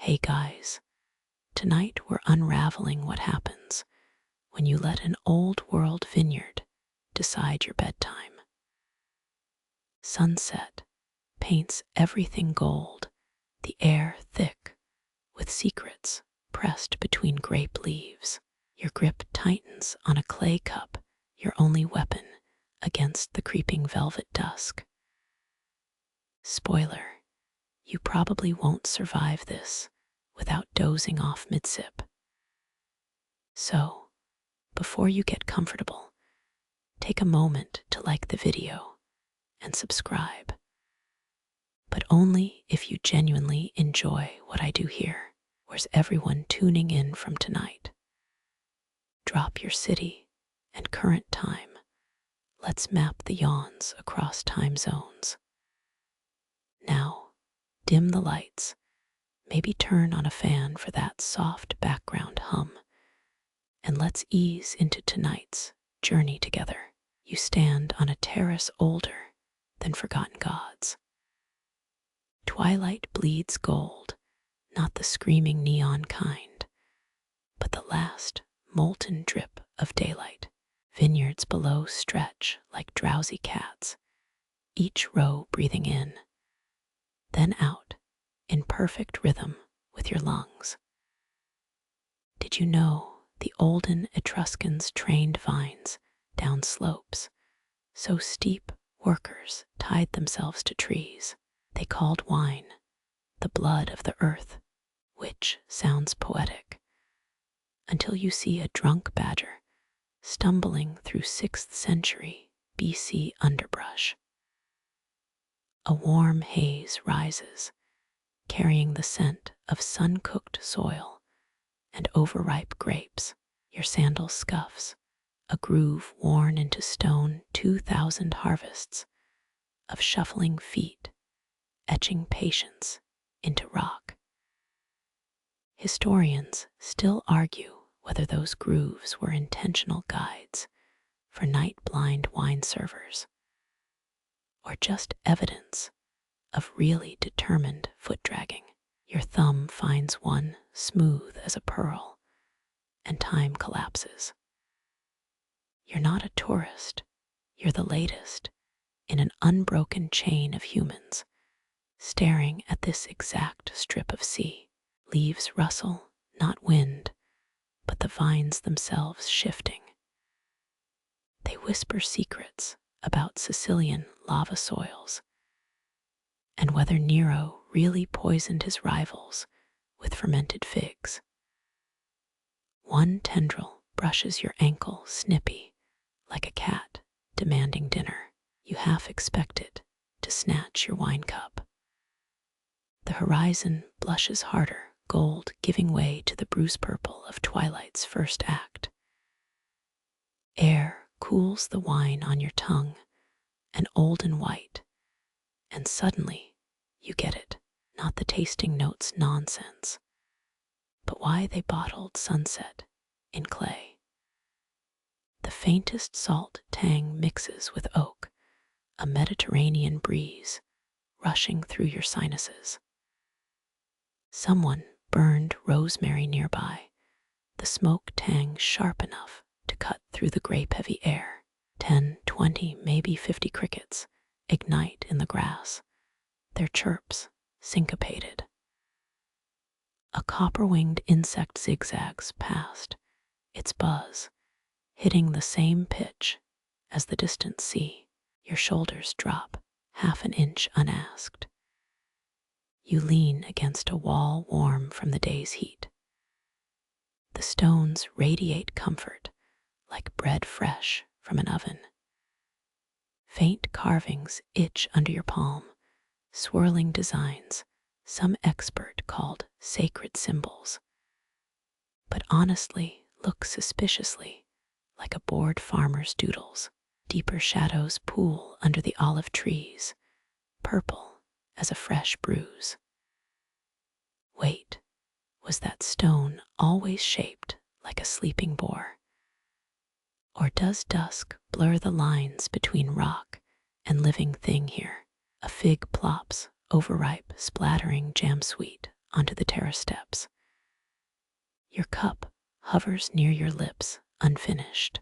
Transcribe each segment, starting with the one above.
Hey guys, tonight we're unraveling what happens when you let an old world vineyard decide your bedtime. Sunset paints everything gold, the air thick with secrets pressed between grape leaves. Your grip tightens on a clay cup, your only weapon against the creeping velvet dusk. Spoiler, you probably won't survive this without dozing off mid-sip. So, before you get comfortable, take a moment to like the video and subscribe. But only if you genuinely enjoy what I do here. Where's everyone tuning in from tonight? Drop your city and current time. Let's map the yawns across time zones. Now, dim the lights. Maybe turn on a fan for that soft background hum. And let's ease into tonight's journey together. You stand on a terrace older than forgotten gods. Twilight bleeds gold, not the screaming neon kind, but the last molten drip of daylight. Vineyards below stretch like drowsy cats, each row breathing in, then out in perfect rhythm with your lungs. Did you know the olden Etruscans trained vines down slopes so steep workers tied themselves to trees? They called wine the blood of the earth, which sounds poetic, until you see a drunk badger stumbling through 6th century BC underbrush. A warm haze rises, carrying the scent of sun-cooked soil and overripe grapes. Your sandal scuffs, a groove worn into stone 2,000 harvests of shuffling feet, etching patience into rock. Historians still argue whether those grooves were intentional guides for night-blind wine servers, or just evidence of really determined foot dragging. Your thumb finds one smooth as a pearl, and time collapses. You're not a tourist, you're the latest in an unbroken chain of humans, staring at this exact strip of sea. Leaves rustle, not wind, but the vines themselves shifting. They whisper secrets about Sicilian lava soils, and whether Nero really poisoned his rivals with fermented figs. One tendril brushes your ankle snippy, like a cat demanding dinner. You half expect it to snatch your wine cup. The horizon blushes harder, gold giving way to the bruise purple of Twilight's first act. Air cools the wine on your tongue, an olden white, and suddenly you get it, not the tasting notes nonsense, but why they bottled sunset in clay. The faintest salt tang mixes with oak, a Mediterranean breeze rushing through your sinuses. Someone burned rosemary nearby, the smoke tang sharp enough to cut through the grape-heavy air. 10, 20, maybe 50 crickets ignite in the grass, their chirps syncopated. A copper-winged insect zigzags past, its buzz hitting the same pitch as the distant sea. Your shoulders drop half an inch unasked. You lean against a wall warm from the day's heat. The stones radiate comfort like bread fresh from an oven. Faint carvings itch under your palm, swirling designs some expert called sacred symbols, but honestly look suspiciously like a bored farmer's doodles. Deeper shadows pool under the olive trees, purple as a fresh bruise. Wait, was that stone always shaped like a sleeping boar? Or does dusk blur the lines between rock and living thing here? A fig plops, overripe, splattering jam sweet onto the terrace steps. Your cup hovers near your lips, unfinished.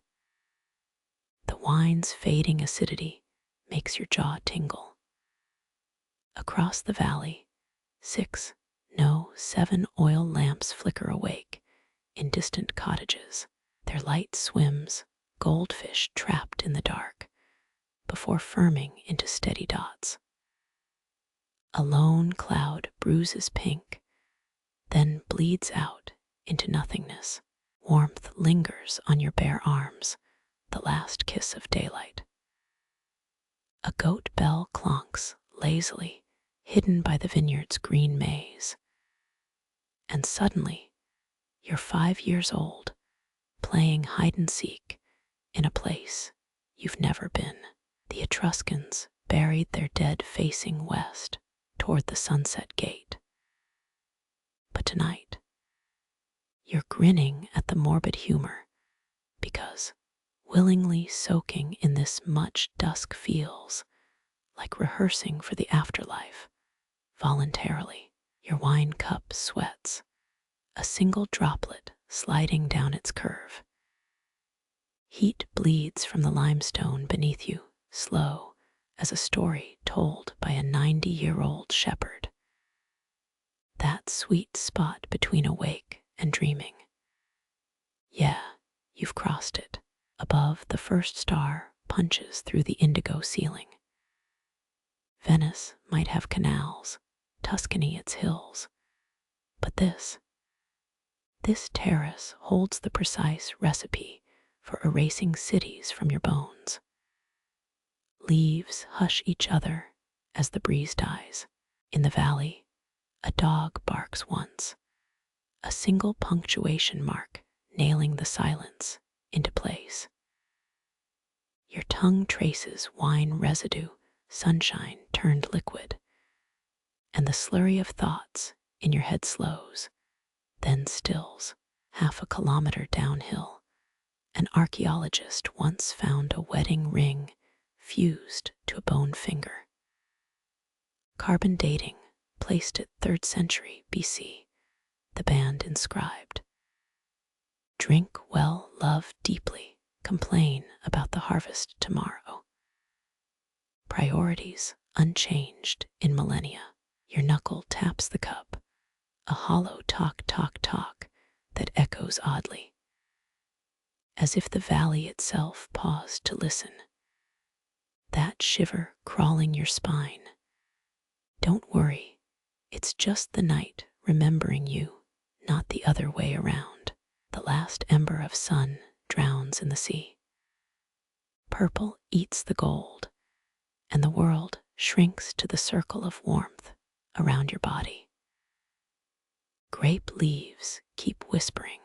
The wine's fading acidity makes your jaw tingle. Across the valley, 7 oil lamps flicker awake in distant cottages, their light swims, goldfish trapped in the dark, before firming into steady dots. A lone cloud bruises pink, then bleeds out into nothingness. Warmth lingers on your bare arms, the last kiss of daylight. A goat bell clonks lazily, hidden by the vineyard's green maze. And suddenly, you're 5 years old, playing hide-and-seek in a place you've never been. The Etruscans buried their dead facing west toward the sunset gate. But tonight, you're grinning at the morbid humor because willingly soaking in this much dusk feels like rehearsing for the afterlife. Voluntarily, your wine cup sweats, a single droplet sliding down its curve. Heat bleeds from the limestone beneath you, slow as a story told by a 90-year-old shepherd. That sweet spot between awake and dreaming. Yeah, you've crossed it. Above, the first star punches through the indigo ceiling. Venice might have canals, Tuscany its hills, but this terrace holds the precise recipe for erasing cities from your bones. Leaves hush each other as the breeze dies. In the valley, a dog barks once, a single punctuation mark nailing the silence into place. Your tongue traces wine residue, sunshine turned liquid, and the slurry of thoughts in your head slows, then stills. Half a kilometer downhill, an archaeologist once found a wedding ring fused to a bone finger. Carbon dating placed it 3rd century BC, the band inscribed. Drink well, love deeply, complain about the harvest tomorrow. Priorities unchanged in millennia. Your knuckle taps the cup, a hollow talk that echoes oddly, as if the valley itself paused to listen. That shiver crawling your spine. Don't worry, it's just the night remembering you, not the other way around. The last ember of sun drowns in the sea. Purple eats the gold, and the world shrinks to the circle of warmth around your body. Grape leaves keep whispering,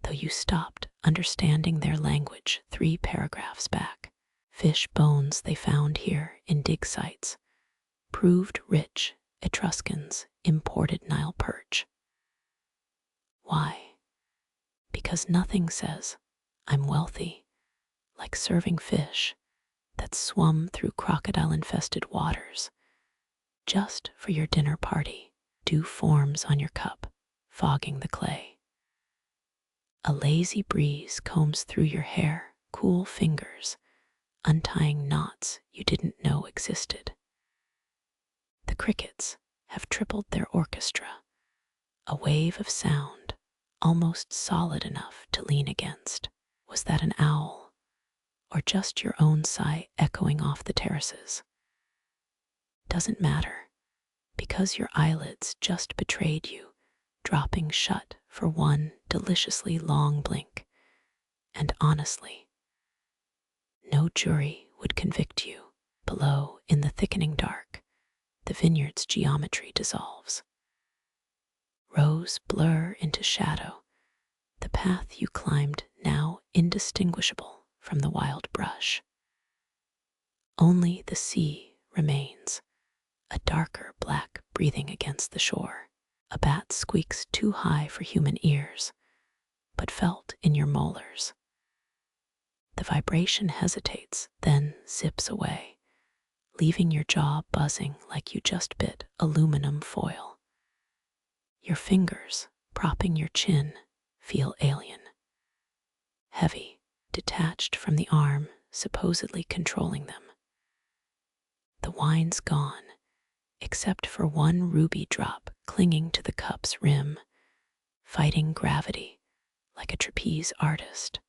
though you stopped understanding their language 3 paragraphs back. Fish bones they found here in dig sites proved rich Etruscans imported Nile perch. Why? Because nothing says, I'm wealthy, like serving fish that swum through crocodile-infested waters just for your dinner party. Dew forms on your cup, fogging the clay. A lazy breeze combs through your hair, cool fingers, untying knots you didn't know existed. The crickets have tripled their orchestra, a wave of sound almost solid enough to lean against. Was that an owl, or just your own sigh echoing off the terraces? Doesn't matter, because your eyelids just betrayed you, dropping shut for one deliciously long blink. And honestly, no jury would convict you. Below, in the thickening dark, the vineyard's geometry dissolves. Rows blur into shadow, the path you climbed now indistinguishable from the wild brush. Only the sea remains, a darker black breathing against the shore. A bat squeaks too high for human ears, but felt in your molars. The vibration hesitates, then zips away, leaving your jaw buzzing like you just bit aluminum foil. Your fingers, propping your chin, feel alien. Heavy, detached from the arm supposedly controlling them. The wine's gone, except for one ruby drop clinging to the cup's rim, fighting gravity like a trapeze artist.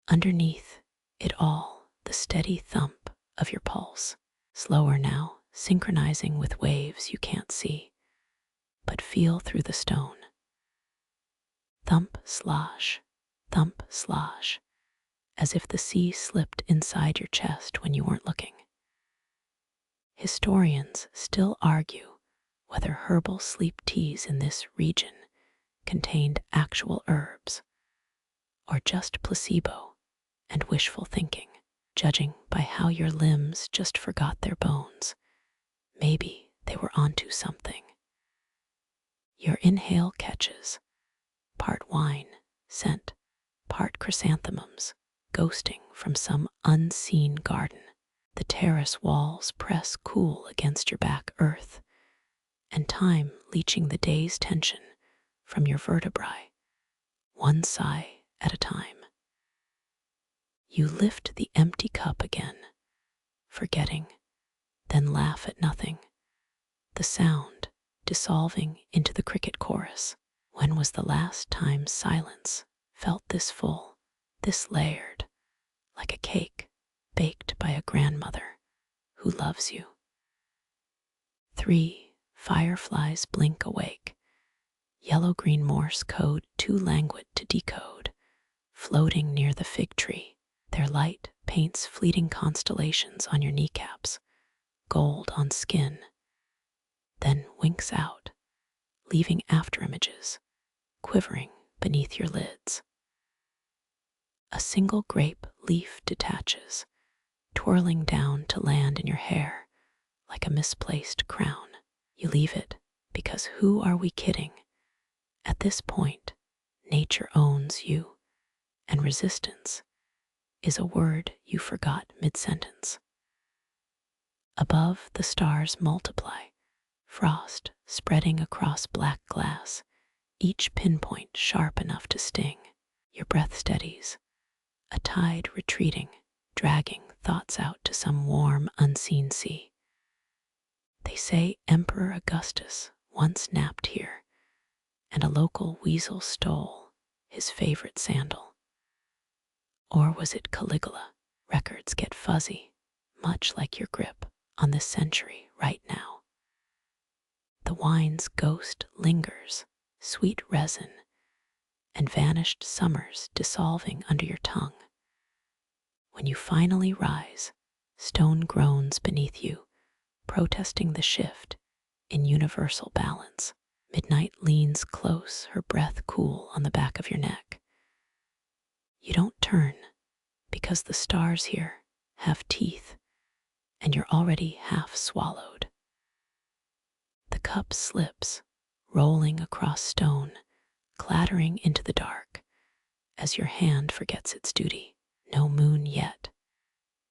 Underneath it all, the steady thump of your pulse, slower now, synchronizing with waves you can't see, but feel through the stone. Thump, slosh, as if the sea slipped inside your chest when you weren't looking. Historians still argue whether herbal sleep teas in this region contained actual herbs or just placebo and wishful thinking, judging by how your limbs just forgot their bones. Maybe they were onto something. Your inhale catches part wine, scent, part chrysanthemums, ghosting from some unseen garden. The terrace walls press cool against your back earth, and time leaching the day's tension from your vertebrae, one sigh at a time. You lift the empty cup again, forgetting, then laugh at nothing, the sound dissolving into the cricket chorus. When was the last time silence felt this full, this layered, like a cake baked by a grandmother who loves you? 3 fireflies blink awake, yellow-green Morse code too languid to decode, floating near the fig tree. Their light paints fleeting constellations on your kneecaps, gold on skin, then winks out, leaving afterimages quivering beneath your lids. A single grape leaf detaches, twirling down to land in your hair like a misplaced crown. You leave it because who are we kidding? At this point, nature owns you, and resistance is a word you forgot mid-sentence. Above, the stars multiply, frost spreading across black glass, each pinpoint sharp enough to sting. Your breath steadies, a tide retreating, dragging thoughts out to some warm, unseen sea. They say Emperor Augustus once napped here, and a local weasel stole his favorite sandal. Or was it Caligula? Records get fuzzy, much like your grip on this century right now. The wine's ghost lingers, sweet resin, and vanished summers dissolving under your tongue. When you finally rise, stone groans beneath you, protesting the shift in universal balance. Midnight leans close, her breath cool on the back of your neck. You don't turn, because the stars here have teeth, and you're already half swallowed. The cup slips, rolling across stone, clattering into the dark, as your hand forgets its duty. No moon yet,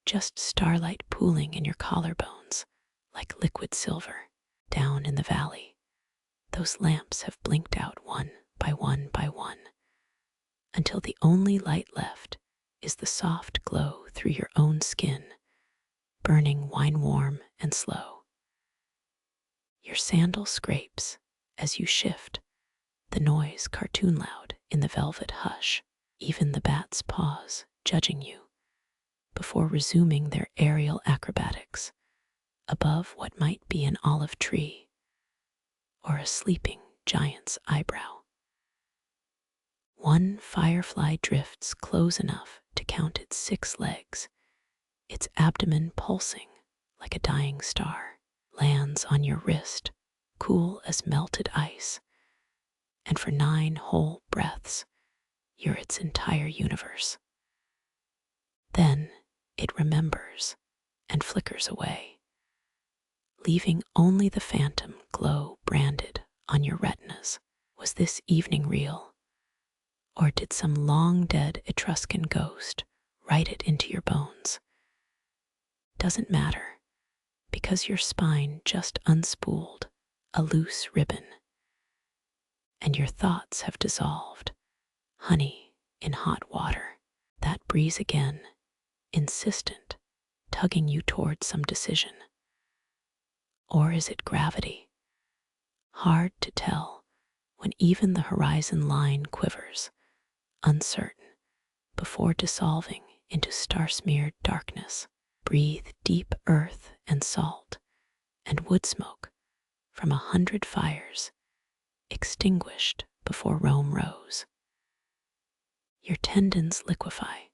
just starlight pooling in your collarbones like liquid silver. Down in the valley, those lamps have blinked out one by one, until the only light left is the soft glow through your own skin, burning wine warm and slow. Your sandal scrapes as you shift, the noise cartoon loud in the velvet hush. Even the bats pause, judging you, before resuming their aerial acrobatics above what might be an olive tree or a sleeping giant's eyebrow. One firefly drifts close enough to count its 6 legs, its abdomen pulsing like a dying star, lands on your wrist, cool as melted ice, and for 9 whole breaths, you're its entire universe. Then it remembers and flickers away, leaving only the phantom glow branded on your retinas. Was this evening real? Or did some long-dead Etruscan ghost write it into your bones? Doesn't matter, because your spine just unspooled a loose ribbon, and your thoughts have dissolved. Honey in hot water. That breeze again, insistent, tugging you towards some decision. Or is it gravity? Hard to tell when even the horizon line quivers, uncertain, before dissolving into star-smeared darkness. Breathe deep earth and salt and wood smoke from 100 fires extinguished before Rome rose. Your tendons liquefy,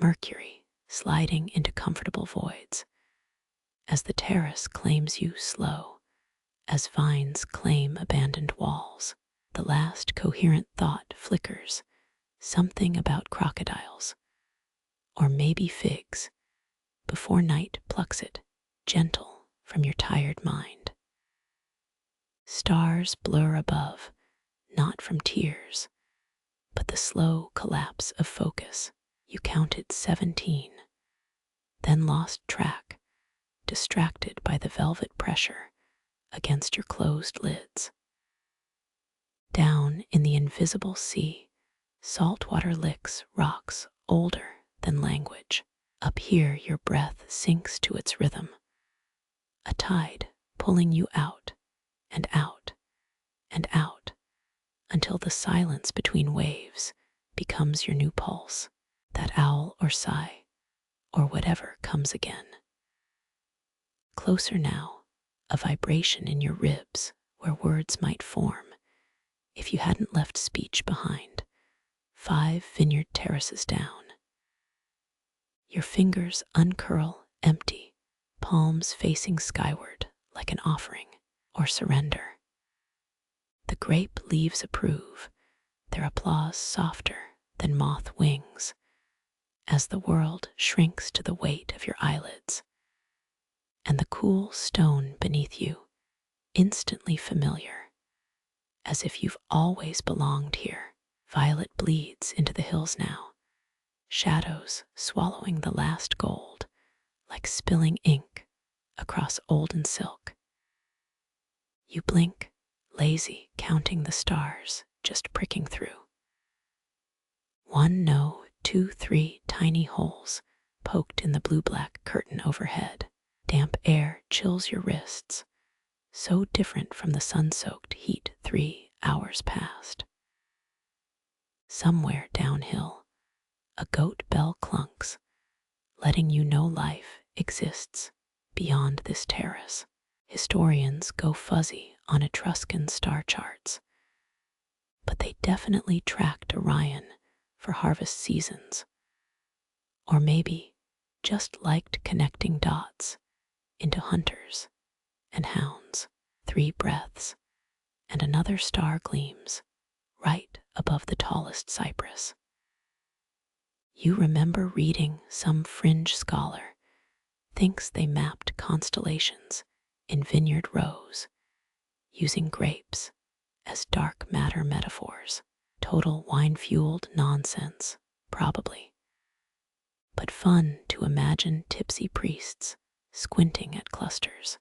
mercury sliding into comfortable voids, as the terrace claims you slow, as vines claim abandoned walls. The last coherent thought flickers, something about crocodiles, or maybe figs, before night plucks it, gentle, from your tired mind. Stars blur above, not from tears, but the slow collapse of focus. You counted 17, then lost track, distracted by the velvet pressure against your closed lids. Down in the invisible sea, saltwater licks rocks older than language. Up here your breath sinks to its rhythm, a tide pulling you out and out and out, until the silence between waves becomes your new pulse, that owl or sigh, or whatever comes again. Closer now, a vibration in your ribs where words might form, if you hadn't left speech behind, 5 vineyard terraces down. Your fingers uncurl empty, palms facing skyward like an offering or surrender. The grape leaves approve, their applause softer than moth wings, as the world shrinks to the weight of your eyelids, and the cool stone beneath you, instantly familiar, as if you've always belonged here. Violet bleeds into the hills now, shadows swallowing the last gold, like spilling ink across olden silk. You blink, lazy, counting the stars, just pricking through. 1, no, 2, 3 tiny holes poked in the blue-black curtain overhead. Damp air chills your wrists, so different from the sun-soaked heat 3 hours past. Somewhere downhill, a goat bell clunks, letting you know life exists beyond this terrace. Historians go fuzzy on Etruscan star charts, but they definitely tracked Orion for harvest seasons, or maybe just liked connecting dots into hunters and hounds. 3 breaths, and another star gleams right above the tallest cypress. You remember reading some fringe scholar thinks they mapped constellations in vineyard rows, using grapes as dark matter metaphors. Total wine-fueled nonsense, probably, but fun to imagine tipsy priests squinting at clusters.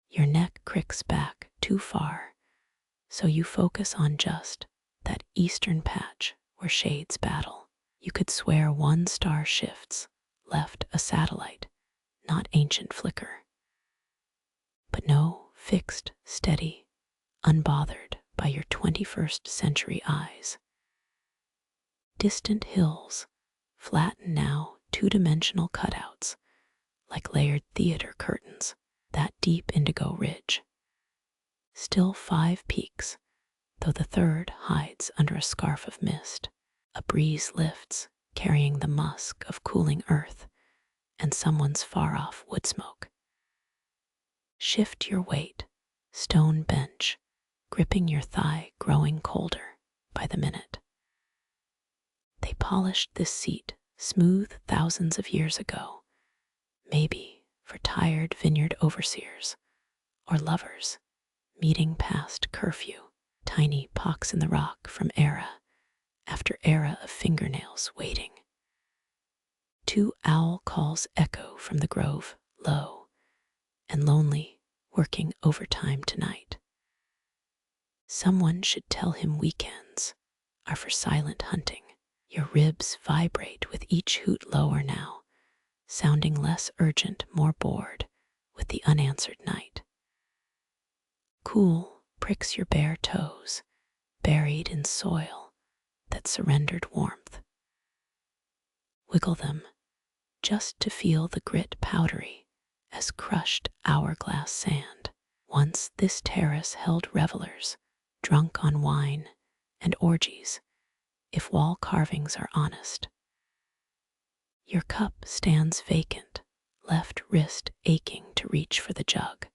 Your neck cricks back too far, so you focus on just that eastern patch where shades battle. You could swear 1 star shifts left a satellite, not ancient flicker. But no, fixed, steady, unbothered by your 21st century eyes. Distant hills flatten now 2-dimensional cutouts, like layered theater curtains. That deep indigo ridge. Still 5 peaks, though the third hides under a scarf of mist. A breeze lifts, carrying the musk of cooling earth and someone's far-off wood smoke. Shift your weight, stone bench, gripping your thigh, growing colder by the minute. They polished this seat smooth thousands of years ago, maybe for tired vineyard overseers or lovers meeting past curfew. Tiny pocks in the rock from era after era of fingernails waiting. 2 owl calls echo from the grove, low and lonely, working overtime tonight. Someone should tell him weekends are for silent hunting. Your ribs vibrate with each hoot lower now, sounding less urgent, more bored with the unanswered night. Cool pricks your bare toes, buried in soil that surrendered warmth. Wiggle them just to feel the grit powdery as crushed hourglass sand. Once this terrace held revelers, drunk on wine and orgies, if wall carvings are honest. Your cup stands vacant, left wrist aching to reach for the jug.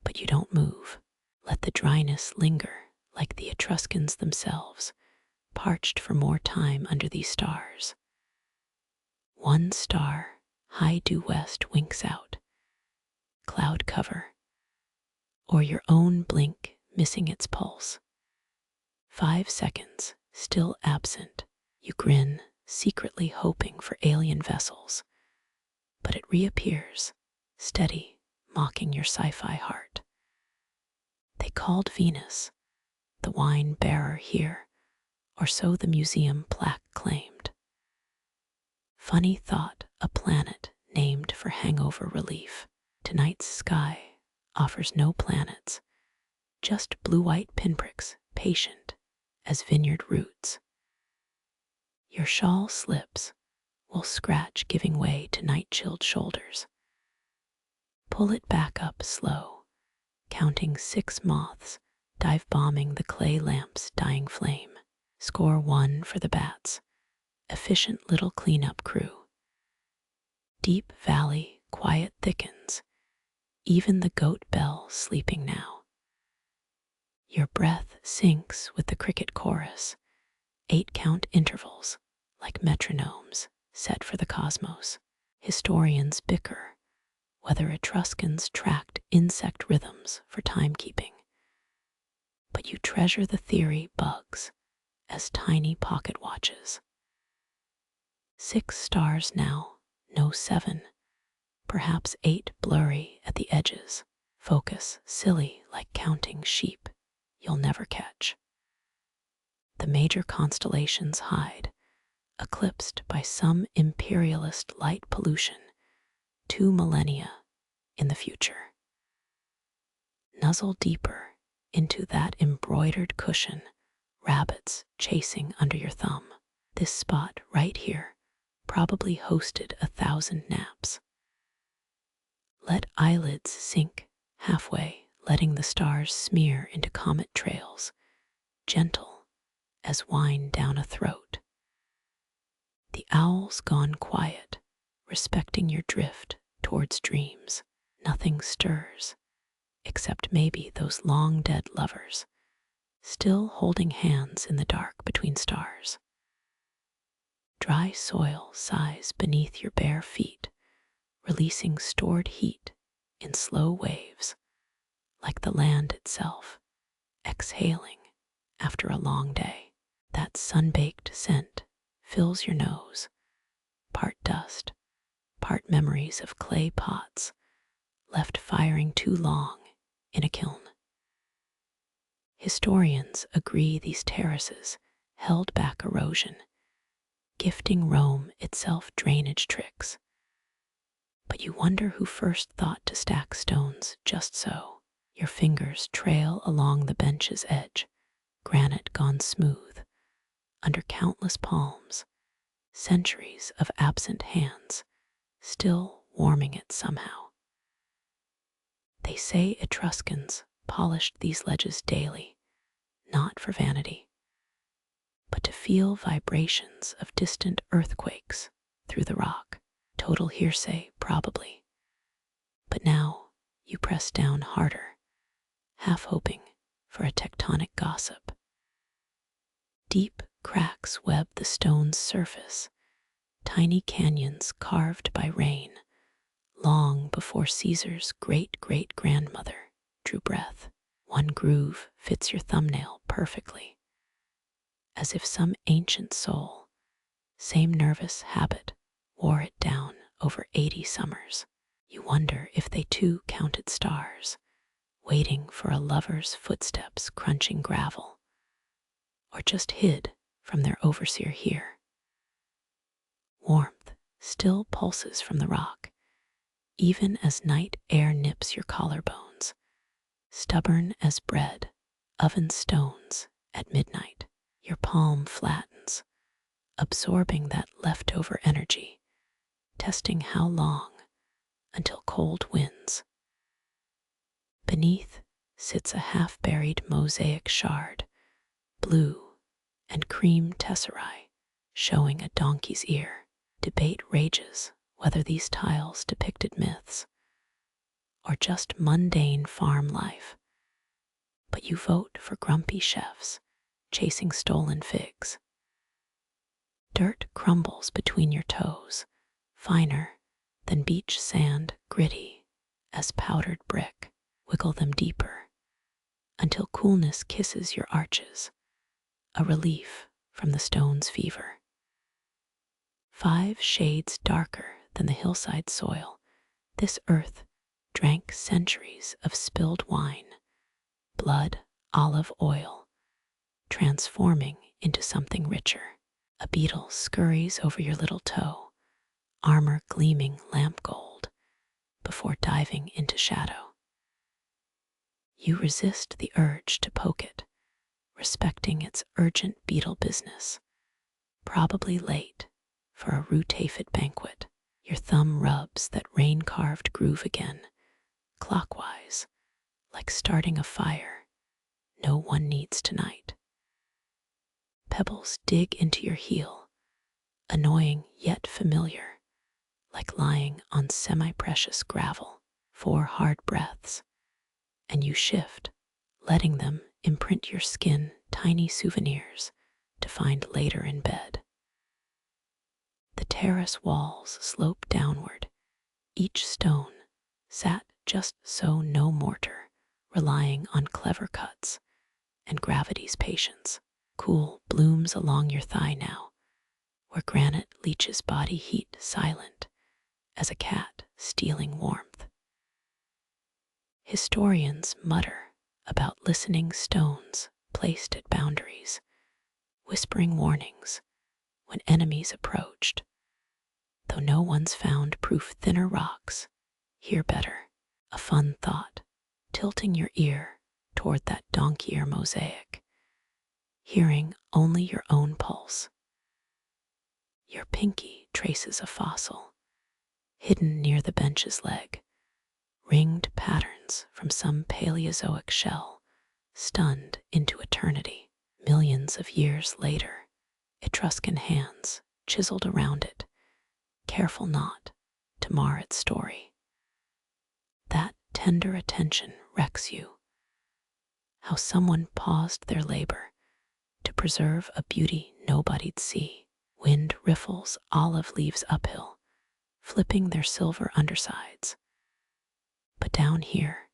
But you don't move. Let the dryness linger like the Etruscans themselves, parched for more time under these stars. One star, high due west, winks out. Cloud cover, or your own blink missing its pulse. 5 seconds, still absent, you grin, secretly hoping for alien vessels. But it reappears, steady, mocking your sci-fi heart. They called Venus the wine bearer here, or so the museum plaque claimed. Funny thought, a planet named for hangover relief. Tonight's sky offers no planets, just blue-white pinpricks, patient as vineyard roots. Your shawl slips, will scratch giving way to night-chilled shoulders. Pull it back up slow, counting 6 moths, dive-bombing the clay lamp's dying flame. Score 1 for the bats, efficient little cleanup crew. Deep valley, quiet thickens, even the goat bell sleeping now. Your breath syncs with the cricket chorus, 8-count intervals, like metronomes set for the cosmos. Historians bicker whether Etruscans tracked insect rhythms for timekeeping. But you treasure the theory bugs as tiny pocket watches. 6 stars now, no 7, perhaps 8 blurry at the edges. Focus, silly like counting sheep you'll never catch. The major constellations hide, eclipsed by some imperialist light pollution 2 millennia in the future. Nuzzle deeper into that embroidered cushion, rabbits chasing under your thumb. This spot right here probably hosted 1,000 naps. Let eyelids sink halfway, letting the stars smear into comet trails, gentle as wine down a throat. The owl's gone quiet, respecting your drift towards dreams. Nothing stirs, except maybe those long-dead lovers, still holding hands in the dark between stars. Dry soil sighs beneath your bare feet, releasing stored heat in slow waves, like the land itself, exhaling after a long day. That sun-baked scent fills your nose, part dust, part memories of clay pots left firing too long in a kiln. Historians agree these terraces held back erosion, gifting Rome itself drainage tricks. But you wonder who first thought to stack stones just so. Your fingers trail along the bench's edge, granite gone smooth, under countless palms, centuries of absent hands, still warming it somehow. They say Etruscans polished these ledges daily, not for vanity, but to feel vibrations of distant earthquakes through the rock. Total hearsay, probably. But now you press down harder, half hoping for a tectonic gossip. Deep cracks web the stone's surface, tiny canyons carved by rain, long before Caesar's great-great-grandmother drew breath. One groove fits your thumbnail perfectly, as if some ancient soul, same nervous habit, wore it down over 80 summers. You wonder if they too counted stars, waiting for a lover's footsteps crunching gravel, or just hid from their overseer here. Warmth still pulses from the rock, even as night air nips your collarbones, stubborn as bread, oven stones at midnight. Your palm flattens, absorbing that leftover energy, testing how long until cold wins. Beneath sits a half-buried mosaic shard, blue and cream tesserae, showing a donkey's ear. Debate rages whether these tiles depicted myths or just mundane farm life, but you vote for grumpy chefs chasing stolen figs. Dirt crumbles between your toes, finer than beach sand, gritty as powdered brick. Wiggle them deeper until coolness kisses your arches, a relief from the stone's fever. 5 shades darker than the hillside soil, this earth drank centuries of spilled wine, blood, olive oil, transforming into something richer. A beetle scurries over your little toe, armor gleaming lamp gold, before diving into shadow. You resist the urge to poke it, respecting its urgent beetle business, probably late for a root aphid banquet. Your thumb rubs that rain-carved groove again, clockwise, like starting a fire no one needs tonight. Pebbles dig into your heel, annoying yet familiar, like lying on semi-precious gravel. 4 hard breaths, and you shift, letting them imprint your skin tiny souvenirs to find later in bed. The terrace walls slope downward, each stone sat just so, no mortar, relying on clever cuts and gravity's patience. Cool blooms along your thigh now, where granite leaches body heat silent as a cat stealing warmth. Historians mutter about listening stones placed at boundaries, whispering warnings when enemies approached, though no one's found proof. Thinner rocks hear better. A fun thought, tilting your ear toward that donkey ear mosaic, hearing only your own pulse. Your pinky traces a fossil, hidden near the bench's leg, ringed patterns from some Paleozoic shell, stunned into eternity. Millions of years later, Etruscan hands chiseled around it, careful not to mar its story. That tender attention wrecks you. How someone paused their labor to preserve a beauty nobody'd see. Wind riffles olive leaves uphill, flipping their silver undersides. But down here,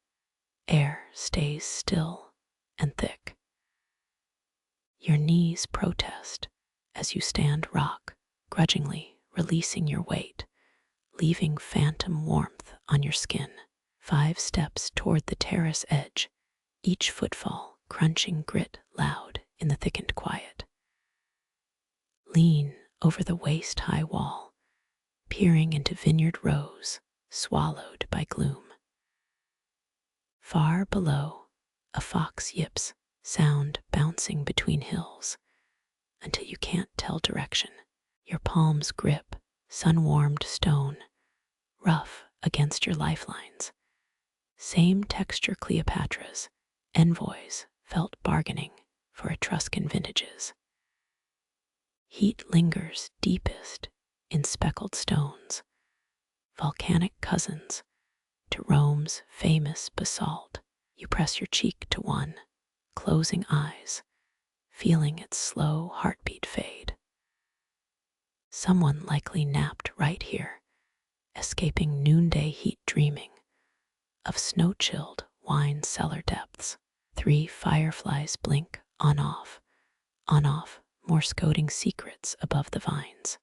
air stays still and thick. Your knees protest as you stand rock, grudgingly releasing your weight, leaving phantom warmth on your skin. 5 steps toward the terrace edge, each footfall crunching grit loud in the thickened quiet. Lean over the waist-high wall, peering into vineyard rows swallowed by gloom. Far below, a fox yips, sound bouncing between hills until you can't tell direction. Your palms grip sun-warmed stone, rough against your lifelines. Same texture Cleopatra's envoys felt bargaining for Etruscan vintages. Heat lingers deepest in speckled stones, volcanic cousins to Rome's famous basalt. You press your cheek to one, closing eyes, feeling its slow heartbeat fade. Someone likely napped right here, escaping noonday heat, dreaming of snow-chilled wine cellar depths. 3 fireflies blink on-off, Morse coding secrets above the vines.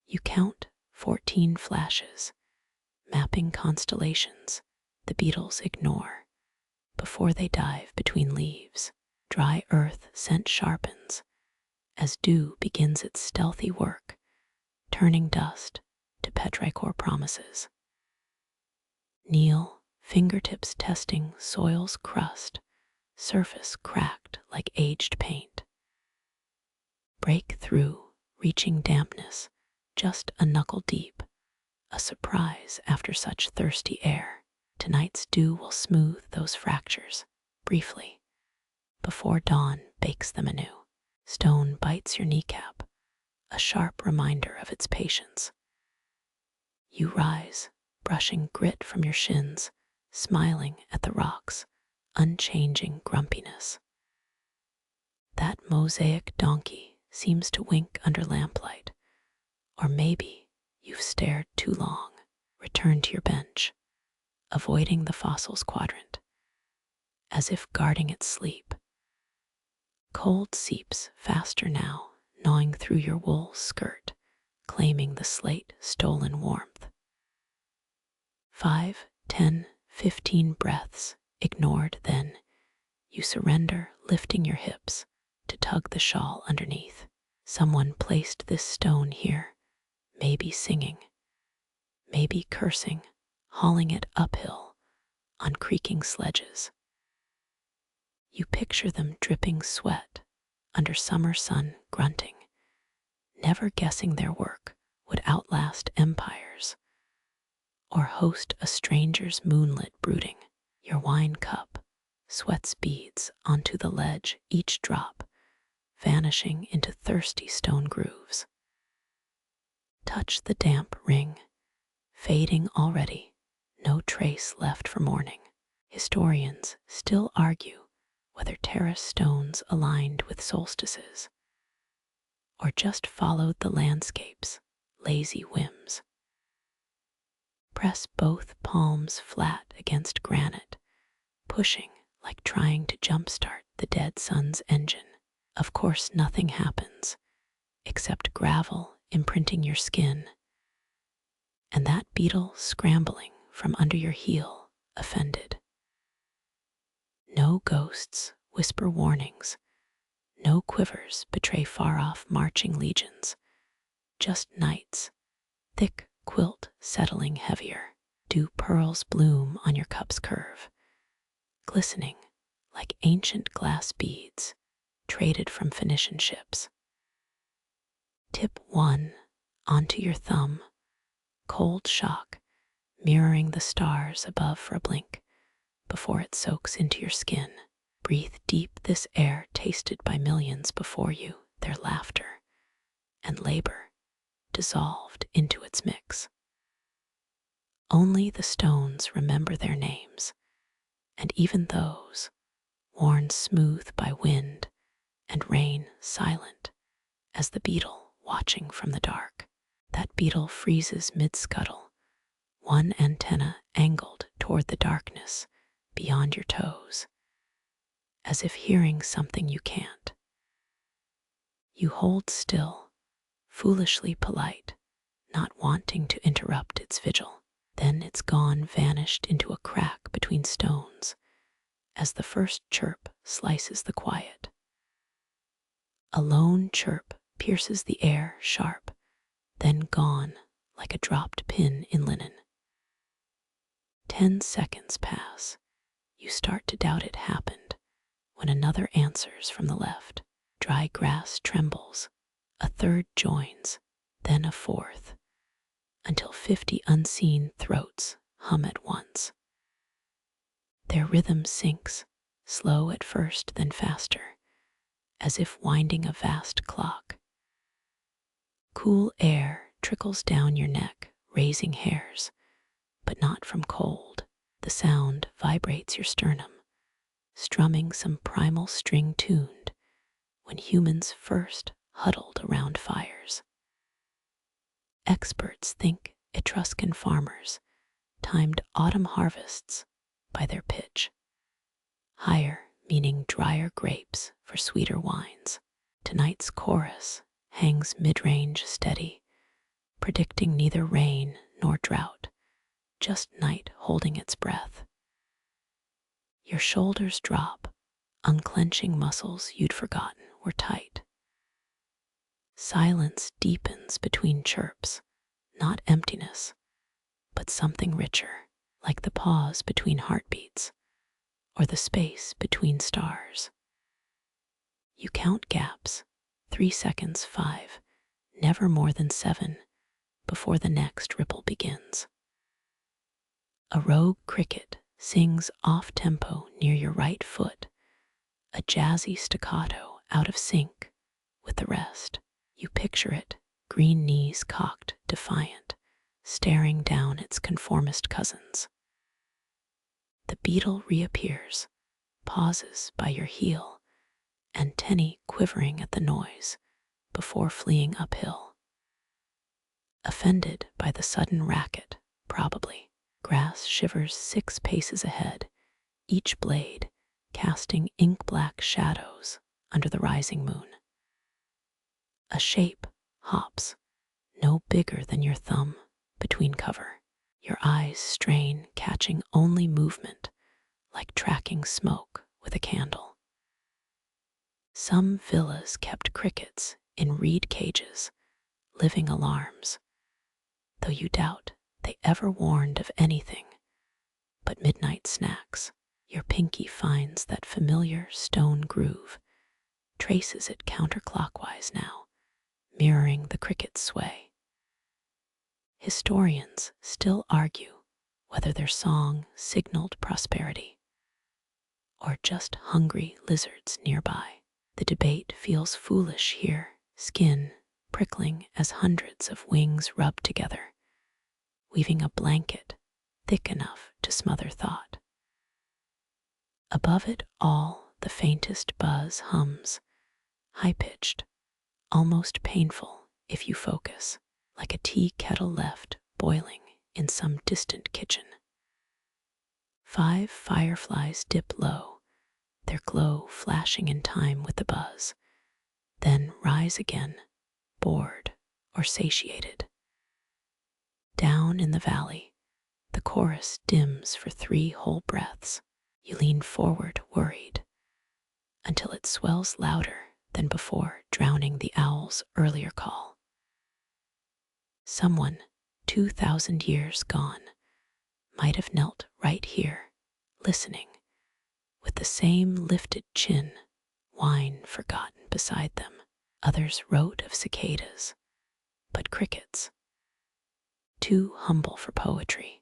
You count 14 flashes, mapping constellations the beetles ignore before they dive between leaves. Dry earth scent sharpens as dew begins its stealthy work, turning dust to petrichor promises. Kneel, fingertips testing soil's crust, surface cracked like aged paint. Break through, reaching dampness, just a knuckle deep, a surprise after such thirsty air. Tonight's dew will smooth those fractures, briefly, before dawn bakes them anew. Stone bites your kneecap, a sharp reminder of its patience. You rise, brushing grit from your shins, smiling at the rock's unchanging grumpiness. That mosaic donkey seems to wink under lamplight, or maybe you've stared too long. Return to your bench, avoiding the fossils quadrant, as if guarding its sleep. Cold seeps faster now, gnawing through your wool skirt, claiming the slate-stolen warmth. 5, 10, 15 breaths ignored, then you surrender, lifting your hips to tug the shawl underneath. Someone placed this stone here, maybe singing, maybe cursing, hauling it uphill on creaking sledges. You picture them dripping sweat under summer sun, grunting, never guessing their work would outlast empires or host a stranger's moonlit brooding. Your wine cup sweats beads onto the ledge, each drop vanishing into thirsty stone grooves. Touch the damp ring, fading already, no trace left for mourning. Historians still argue whether terrace stones aligned with solstices or just followed the landscape's lazy whims. Press both palms flat against granite, pushing like trying to jumpstart the dead sun's engine. Of course, nothing happens except gravel imprinting your skin and that beetle scrambling from under your heel, offended. No ghosts whisper warnings, no quivers betray far-off marching legions, just nights, thick quilt settling heavier. Dew pearls bloom on your cup's curve, glistening like ancient glass beads traded from Phoenician ships. Tip 1 onto your thumb, cold shock, mirroring the stars above for a blink before it soaks into your skin. Breathe deep this air tasted by millions before you, their laughter and labor dissolved into its mix. Only the stones remember their names, and even those, worn smooth by wind and rain, silent as the beetle watching from the dark. That beetle freezes mid-scuttle, one antenna angled toward the darkness beyond your toes, as if hearing something you can't. You hold still, foolishly polite, not wanting to interrupt its vigil. Then it's gone, vanished into a crack between stones as the first chirp slices the quiet. A lone chirp pierces the air sharp, then gone like a dropped pin in linen. 10 seconds pass. You start to doubt it happened when another answers from the left. Dry grass trembles, a third joins, then a fourth, until 50 unseen throats hum at once. Their rhythm sinks, slow at first, then faster, as if winding a vast clock. Cool air trickles down your neck, raising hairs, but not from cold. The sound vibrates your sternum, strumming some primal string tuned when humans first huddled around fires. Experts think Etruscan farmers timed autumn harvests by their pitch. Higher meaning drier grapes for sweeter wines. Tonight's chorus hangs mid-range steady, predicting neither rain nor drought, just night holding its breath. Your shoulders drop, unclenching muscles you'd forgotten were tight. Silence deepens between chirps, not emptiness, but something richer, like the pause between heartbeats or the space between stars. You count gaps, 3 seconds, 5, never more than 7, before the next ripple begins. A rogue cricket sings off-tempo near your right foot, a jazzy staccato out of sync with the rest. You picture it, green knees cocked, defiant, staring down its conformist cousins. The beetle reappears, pauses by your heel, antennae quivering at the noise before fleeing uphill. Offended by the sudden racket, probably, grass shivers 6 paces ahead, each blade casting ink-black shadows under the rising moon. A shape hops, no bigger than your thumb, between cover. Your eyes strain, catching only movement, like tracking smoke with a candle. Some villas kept crickets in reed cages, living alarms, though you doubt they ever warned of anything but midnight snacks. Your pinky finds that familiar stone groove, traces it counterclockwise now, mirroring the cricket's sway. Historians still argue whether their song signaled prosperity or just hungry lizards nearby. The debate feels foolish here, skin prickling as hundreds of wings rub together, weaving a blanket thick enough to smother thought. Above it all, the faintest buzz hums, high-pitched, almost painful if you focus, like a tea kettle left boiling in some distant kitchen. 5 fireflies dip low, their glow flashing in time with the buzz, then rise again, bored or satiated. Down in the valley, the chorus dims for 3 whole breaths. You lean forward, worried, until it swells louder than before, drowning the owl's earlier call. Someone, 2,000 years gone, might have knelt right here, listening, with the same lifted chin, wine forgotten beside them. Others wrote of cicadas, but crickets, too humble for poetry.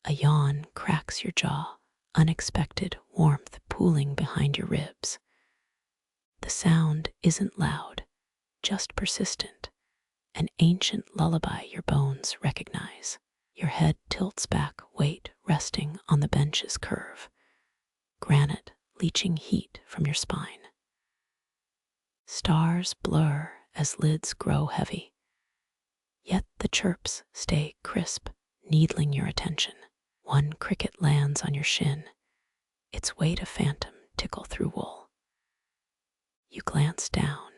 A yawn cracks your jaw, unexpected warmth pooling behind your ribs. The sound isn't loud, just persistent, an ancient lullaby your bones recognize. Your head tilts back, weight resting on the bench's curve, granite leaching heat from your spine. Stars blur as lids grow heavy, yet the chirps stay crisp, needling your attention. One cricket lands on your shin, its weight a phantom tickle through wool. You glance down,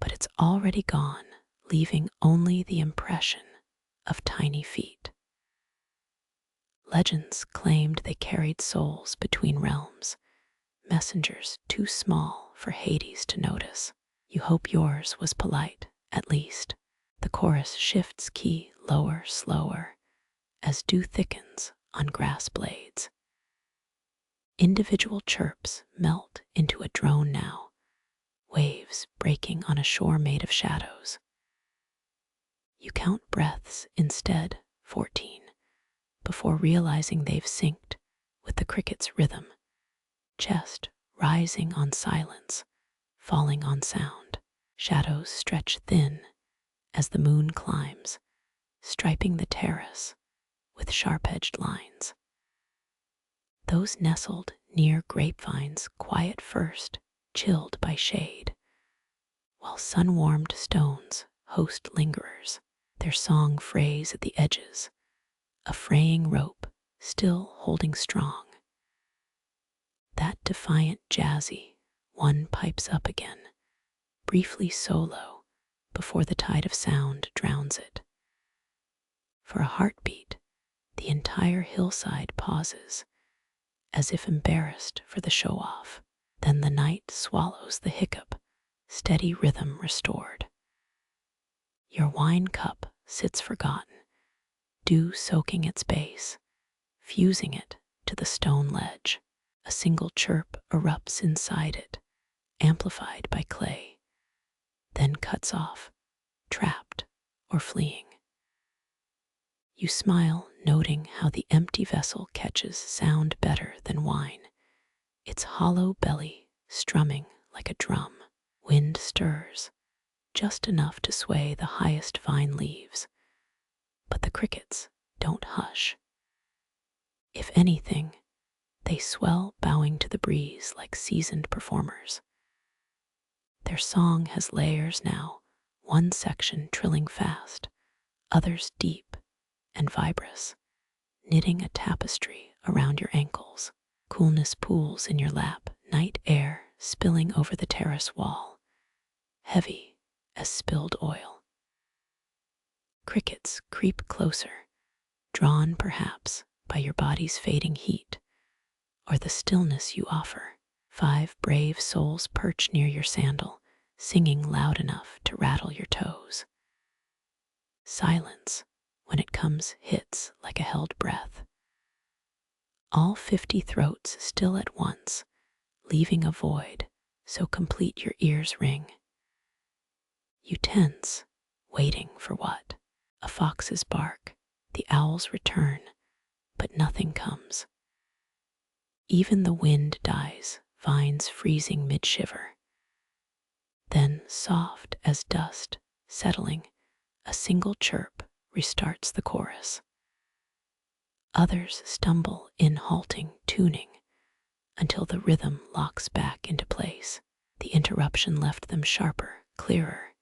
but it's already gone, leaving only the impression of tiny feet. Legends claimed they carried souls between realms, messengers too small for Hades to notice. You hope yours was polite, at least. The chorus shifts key lower, slower, as dew thickens on grass blades. Individual chirps melt into a drone now, waves breaking on a shore made of shadows. You count breaths instead, 14, before realizing they've synced with the cricket's rhythm, chest rising on silence, falling on sound. Shadows stretch thin as the moon climbs, striping the terrace with sharp-edged lines. Those nestled near grapevines quiet first, chilled by shade, while sun-warmed stones host lingerers, their song frays at the edges, a fraying rope still holding strong. That defiant jazzy one pipes up again, briefly solo, before the tide of sound drowns it. For a heartbeat, the entire hillside pauses, as if embarrassed for the show-off. Then the night swallows the hiccup, steady rhythm restored. Your wine cup sits forgotten, dew soaking its base, fusing it to the stone ledge. A single chirp erupts inside it, amplified by clay, then cuts off, trapped or fleeing. You smile, noting how the empty vessel catches sound better than wine, its hollow belly strumming like a drum. Wind stirs, just enough to sway the highest vine leaves, but the crickets don't hush. If anything, they swell, bowing to the breeze like seasoned performers. Their song has layers now, one section trilling fast, others deep and vibrous, knitting a tapestry around your ankles. Coolness pools in your lap, night air spilling over the terrace wall, heavy as spilled oil. Crickets creep closer, drawn perhaps by your body's fading heat, or the stillness you offer. 5 brave souls perch near your sandal, singing loud enough to rattle your toes. Silence, when it comes, hits like a held breath. All 50 throats still at once, leaving a void so complete your ears ring. You tense, waiting for what? A fox's bark, the owl's return, but nothing comes. Even the wind dies, vines freezing mid-shiver. Then, soft as dust, settling, a single chirp restarts the chorus. Others stumble in halting tuning until the rhythm locks back into place. The interruption left them sharper, clearer,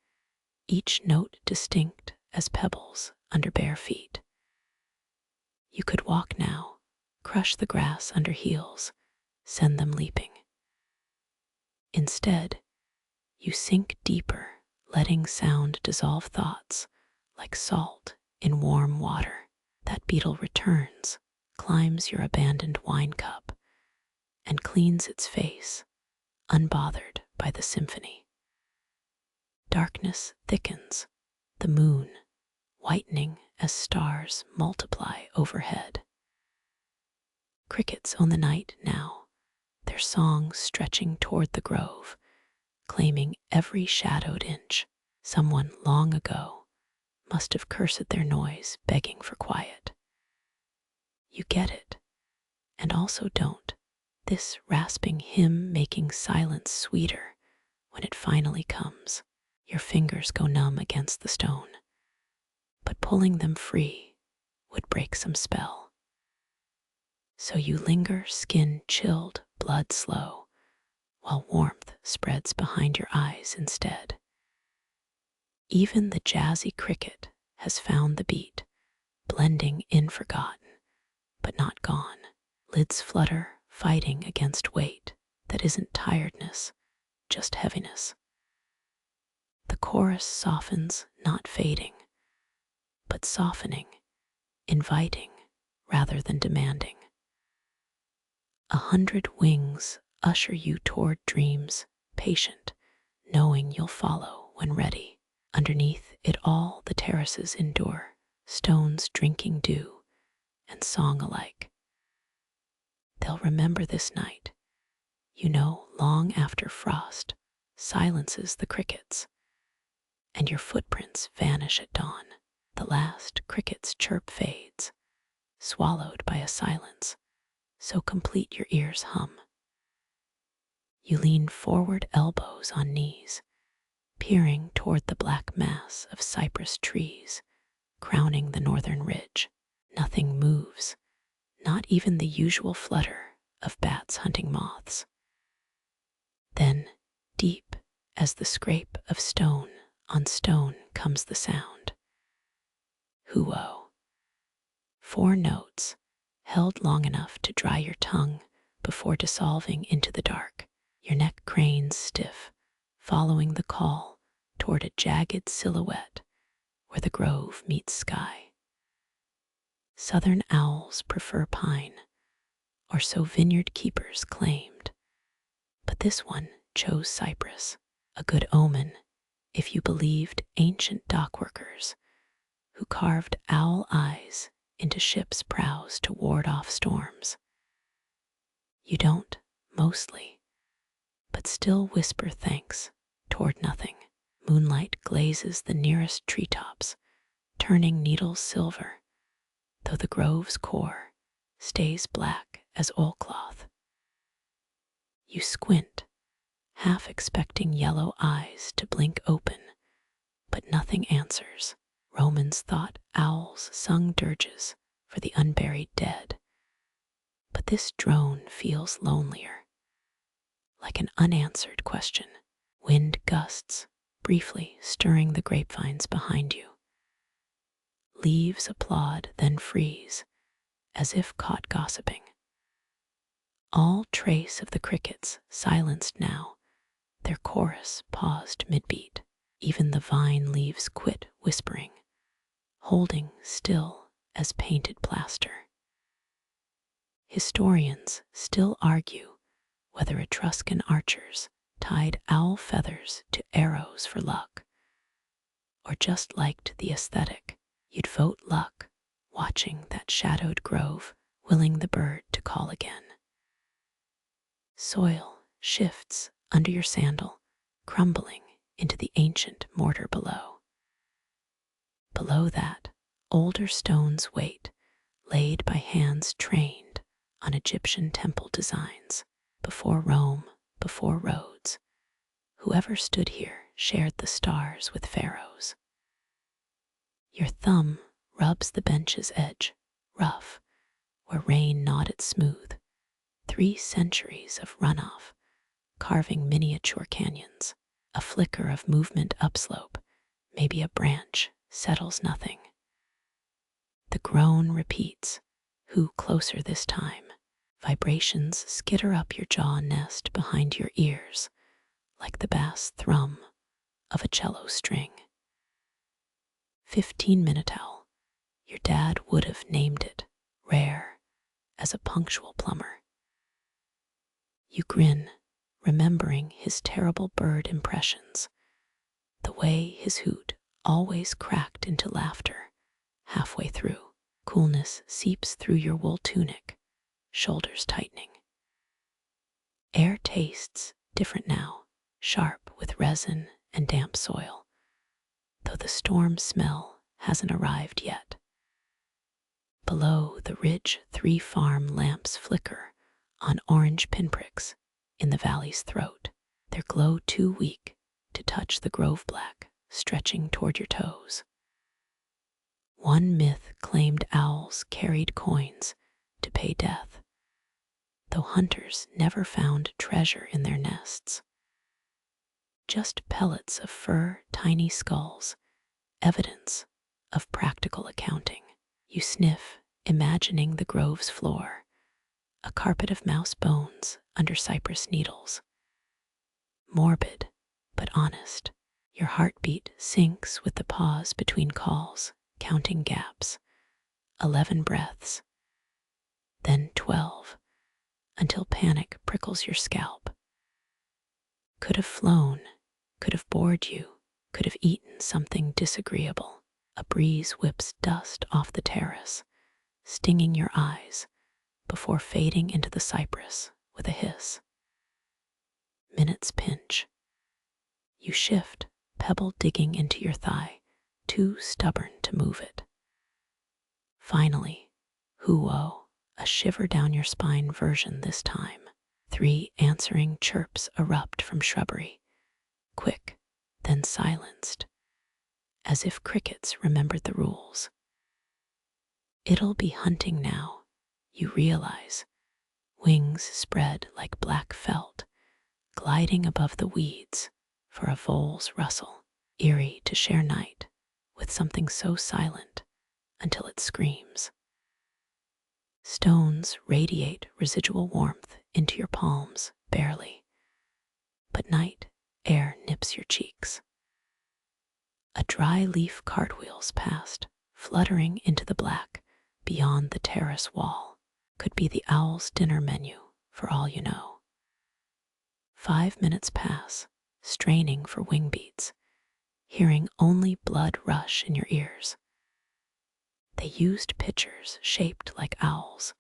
each note distinct as pebbles under bare feet. You could walk now, crush the grass under heels, send them leaping. Instead, you sink deeper, letting sound dissolve thoughts like salt in warm water. That beetle returns, climbs your abandoned wine cup, and cleans its face, unbothered by the symphony. Darkness thickens, the moon whitening as stars multiply overhead. Crickets own the night now, their song stretching toward the grove, claiming every shadowed inch. Someone long ago must have cursed their noise, begging for quiet. You get it, and also don't. This rasping hymn making silence sweeter when it finally comes. Your fingers go numb against the stone, but pulling them free would break some spell. So you linger, skin chilled, blood slow, while warmth spreads behind your eyes instead. Even the jazzy cricket has found the beat, blending in forgotten, but not gone. Lids flutter, fighting against weight that isn't tiredness, just heaviness. The chorus softens, not fading, but softening, inviting rather than demanding. 100 wings usher you toward dreams, patient, knowing you'll follow when ready. Underneath it all, the terraces endure, stones drinking dew and song alike. They'll remember this night, you know, long after frost silences the crickets, and your footprints vanish at dawn. The last cricket's chirp fades, swallowed by a silence so complete your ears hum. You lean forward, elbows on knees, peering toward the black mass of cypress trees crowning the northern ridge. Nothing moves, not even the usual flutter of bats hunting moths. Then, deep as the scrape of stone on stone, comes the sound. Hoo-oh. 4 notes, held long enough to dry your tongue before dissolving into the dark. Your neck cranes stiff, following the call toward a jagged silhouette where the grove meets sky. Southern owls prefer pine, or so vineyard keepers claimed. But this one chose cypress, a good omen if you believed ancient dockworkers who carved owl eyes into ships' prows to ward off storms. You don't, mostly, but still whisper thanks toward nothing. Moonlight glazes the nearest treetops, turning needles silver, though the grove's core stays black as oilcloth. You squint, half expecting yellow eyes to blink open, but nothing answers. Romans thought owls sung dirges for the unburied dead, but this drone feels lonelier, like an unanswered question. Wind gusts, briefly stirring the grapevines behind you. Leaves applaud, then freeze, as if caught gossiping. All trace of the crickets silenced now, their chorus paused mid-beat. Even the vine leaves quit whispering, holding still as painted plaster. Historians still argue whether Etruscan archers tied owl feathers to arrows for luck, or just liked the aesthetic. You'd vote luck, watching that shadowed grove, willing the bird to call again. Soil shifts under your sandal, crumbling into the ancient mortar below. Below that, older stones wait, laid by hands trained on Egyptian temple designs. Before Rome, before roads, whoever stood here shared the stars with pharaohs. Your thumb rubs the bench's edge, rough, where rain gnawed it smooth. 3 centuries of runoff, carving miniature canyons. A flicker of movement upslope, maybe a branch, settles nothing. The groan repeats, who closer this time? Vibrations skitter up your jaw nest behind your ears, like the bass thrum of a cello string. 15-minute owl, your dad would have named it, rare as a punctual plumber. You grin, remembering his terrible bird impressions, the way his hoot always cracked into laughter halfway through. Coolness seeps through your wool tunic, shoulders tightening. Air tastes different now, sharp with resin and damp soil, though the storm smell hasn't arrived yet. Below the ridge, 3 farm lamps flicker on orange pinpricks in the valley's throat, their glow too weak to touch the grove black stretching toward your toes. One myth claimed owls carried coins to pay death, though hunters never found treasure in their nests. Just pellets of fur, tiny skulls, evidence of practical accounting. You sniff, imagining the grove's floor, a carpet of mouse bones under cypress needles. Morbid, but honest, your heartbeat syncs with the pause between calls, counting gaps. 11 breaths, then 12, until panic prickles your scalp. Could have flown, could have bored you, could have eaten something disagreeable. A breeze whips dust off the terrace, stinging your eyes before fading into the cypress with a hiss. Minutes pinch. You shift, pebble digging into your thigh, too stubborn to move it. Finally, hoo-oh, a shiver down your spine version this time. 3 answering chirps erupt from shrubbery, quick, then silenced, as if crickets remembered the rules. It'll be hunting now, you realize, wings spread like black felt, gliding above the weeds for a vole's rustle, eerie to share night with something so silent until it screams. Stones radiate residual warmth into your palms, barely, but night air nips your cheeks. A dry leaf cartwheels past, fluttering into the black beyond the terrace wall. Could be the owl's dinner menu, for all you know. 5 minutes pass, straining for wing beats, hearing only blood rush in your ears. They used pitchers shaped like owls.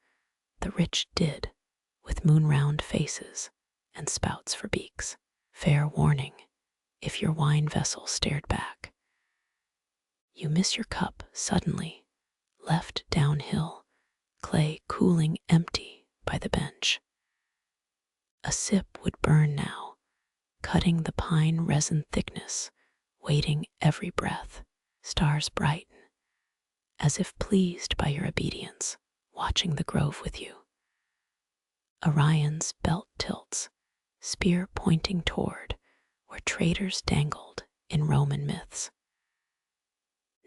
The rich did, with moon-round faces and spouts for beaks. Fair warning, if your wine vessel stared back. You miss your cup suddenly, left downhill, clay cooling empty by the bench. A sip would burn now, cutting the pine resin thickness, waiting every breath. Stars brighten, as if pleased by your obedience, watching the grove with you. Orion's belt tilts, spear pointing toward where traitors dangled in Roman myths.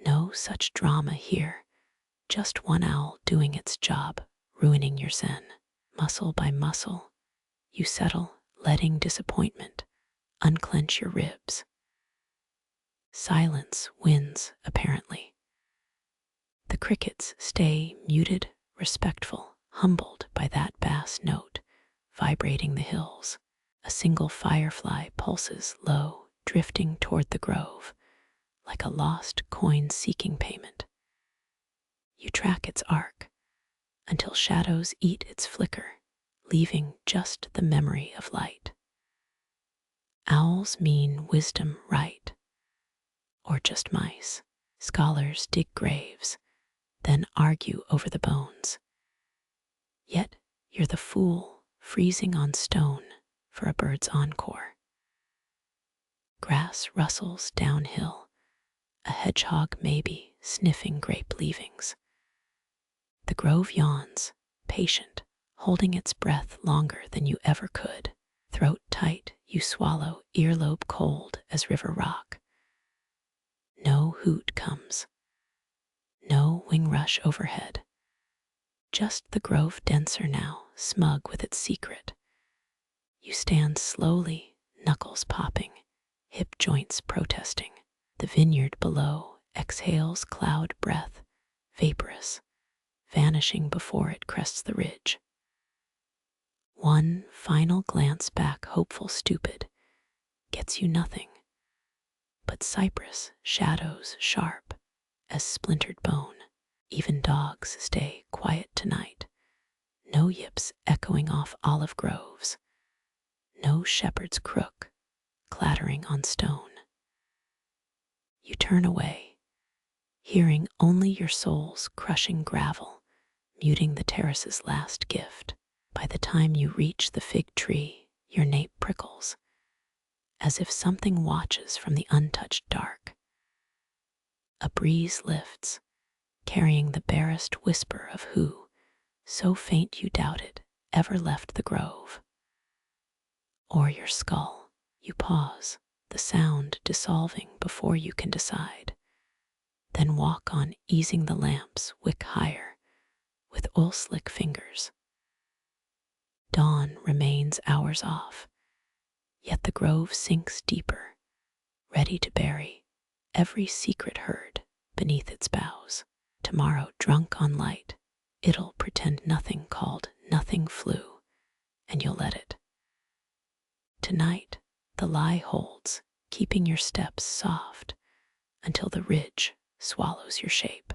No such drama here, just one owl doing its job, ruining your zen. Muscle by muscle, you settle, letting disappointment unclench your ribs. Silence wins, apparently. The crickets stay muted, respectful, humbled by that bass note, vibrating the hills. A single firefly pulses low, drifting toward the grove, like a lost coin seeking payment. You track its arc until shadows eat its flicker, leaving just the memory of light. Owls mean wisdom right, or just mice. Scholars dig graves, then argue over the bones. Yet you're the fool freezing on stone for a bird's encore. Grass rustles downhill, a hedgehog maybe sniffing grape leavings. The grove yawns, patient, holding its breath longer than you ever could. Throat tight, you swallow, earlobe cold as river rock. No hoot comes. No wing rush overhead. Just the grove denser now, smug with its secret. You stand slowly, knuckles popping, hip joints protesting. The vineyard below exhales cloud breath, vaporous, vanishing before it crests the ridge. One final glance back, hopeful, stupid, gets you nothing but cypress shadows sharp as splintered bone. Even dogs stay quiet tonight. No yips echoing off olive groves. No shepherd's crook clattering on stone. You turn away, hearing only your soul's crushing gravel, muting the terrace's last gift. By the time you reach the fig tree, your nape prickles, as if something watches from the untouched dark. A breeze lifts, carrying the barest whisper of who, so faint you doubted, ever left the grove. Or your skull. You pause, the sound dissolving before you can decide. Then walk on, easing the lamp's wick higher, with oil-slick fingers. Dawn remains hours off, yet the grove sinks deeper, ready to bury every secret heard beneath its boughs. Tomorrow, drunk on light, it'll pretend nothing called nothing flew, and you'll let it. Tonight, the lie holds, keeping your steps soft until the ridge swallows your shape.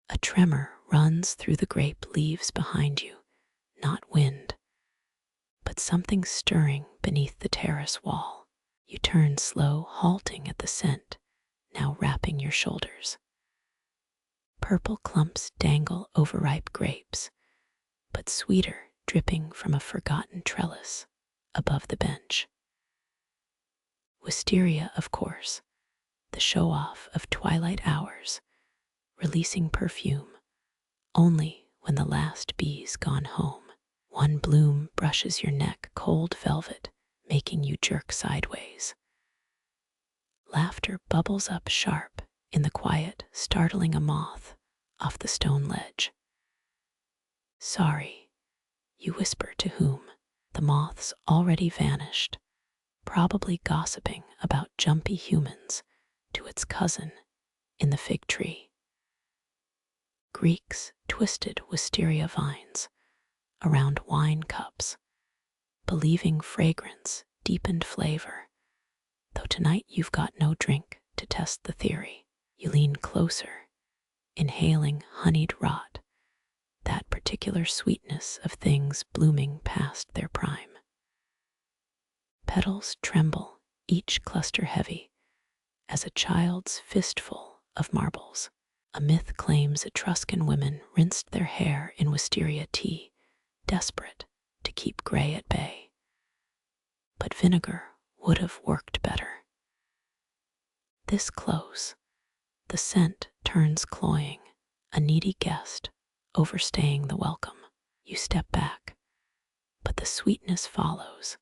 A tremor runs through the grape leaves behind you, not wind, but something stirring beneath the terrace wall. You turn slow, halting at the scent, now wrapping your shoulders. Purple clumps dangle overripe grapes, but sweeter dripping from a forgotten trellis above the bench. Wisteria, of course, the show-off of twilight hours, releasing perfume only when the last bee's gone home. One bloom brushes your neck, cold velvet, making you jerk sideways. Laughter bubbles up sharp in the quiet, startling a moth off the stone ledge. Sorry, you whisper to whom? The moth's already vanished, probably gossiping about jumpy humans to its cousin in the fig tree. Greeks twisted wisteria vines around wine cups, believing fragrance deepened flavor. Though tonight you've got no drink to test the theory, you lean closer, inhaling honeyed rot, that particular sweetness of things blooming past their prime. Petals tremble, each cluster heavy, as a child's fistful of marbles. A myth claims Etruscan women rinsed their hair in wisteria tea, desperate to keep gray at bay. But vinegar would have worked better. This close, the scent turns cloying, a needy guest overstaying the welcome. You step back, but the sweetness follows,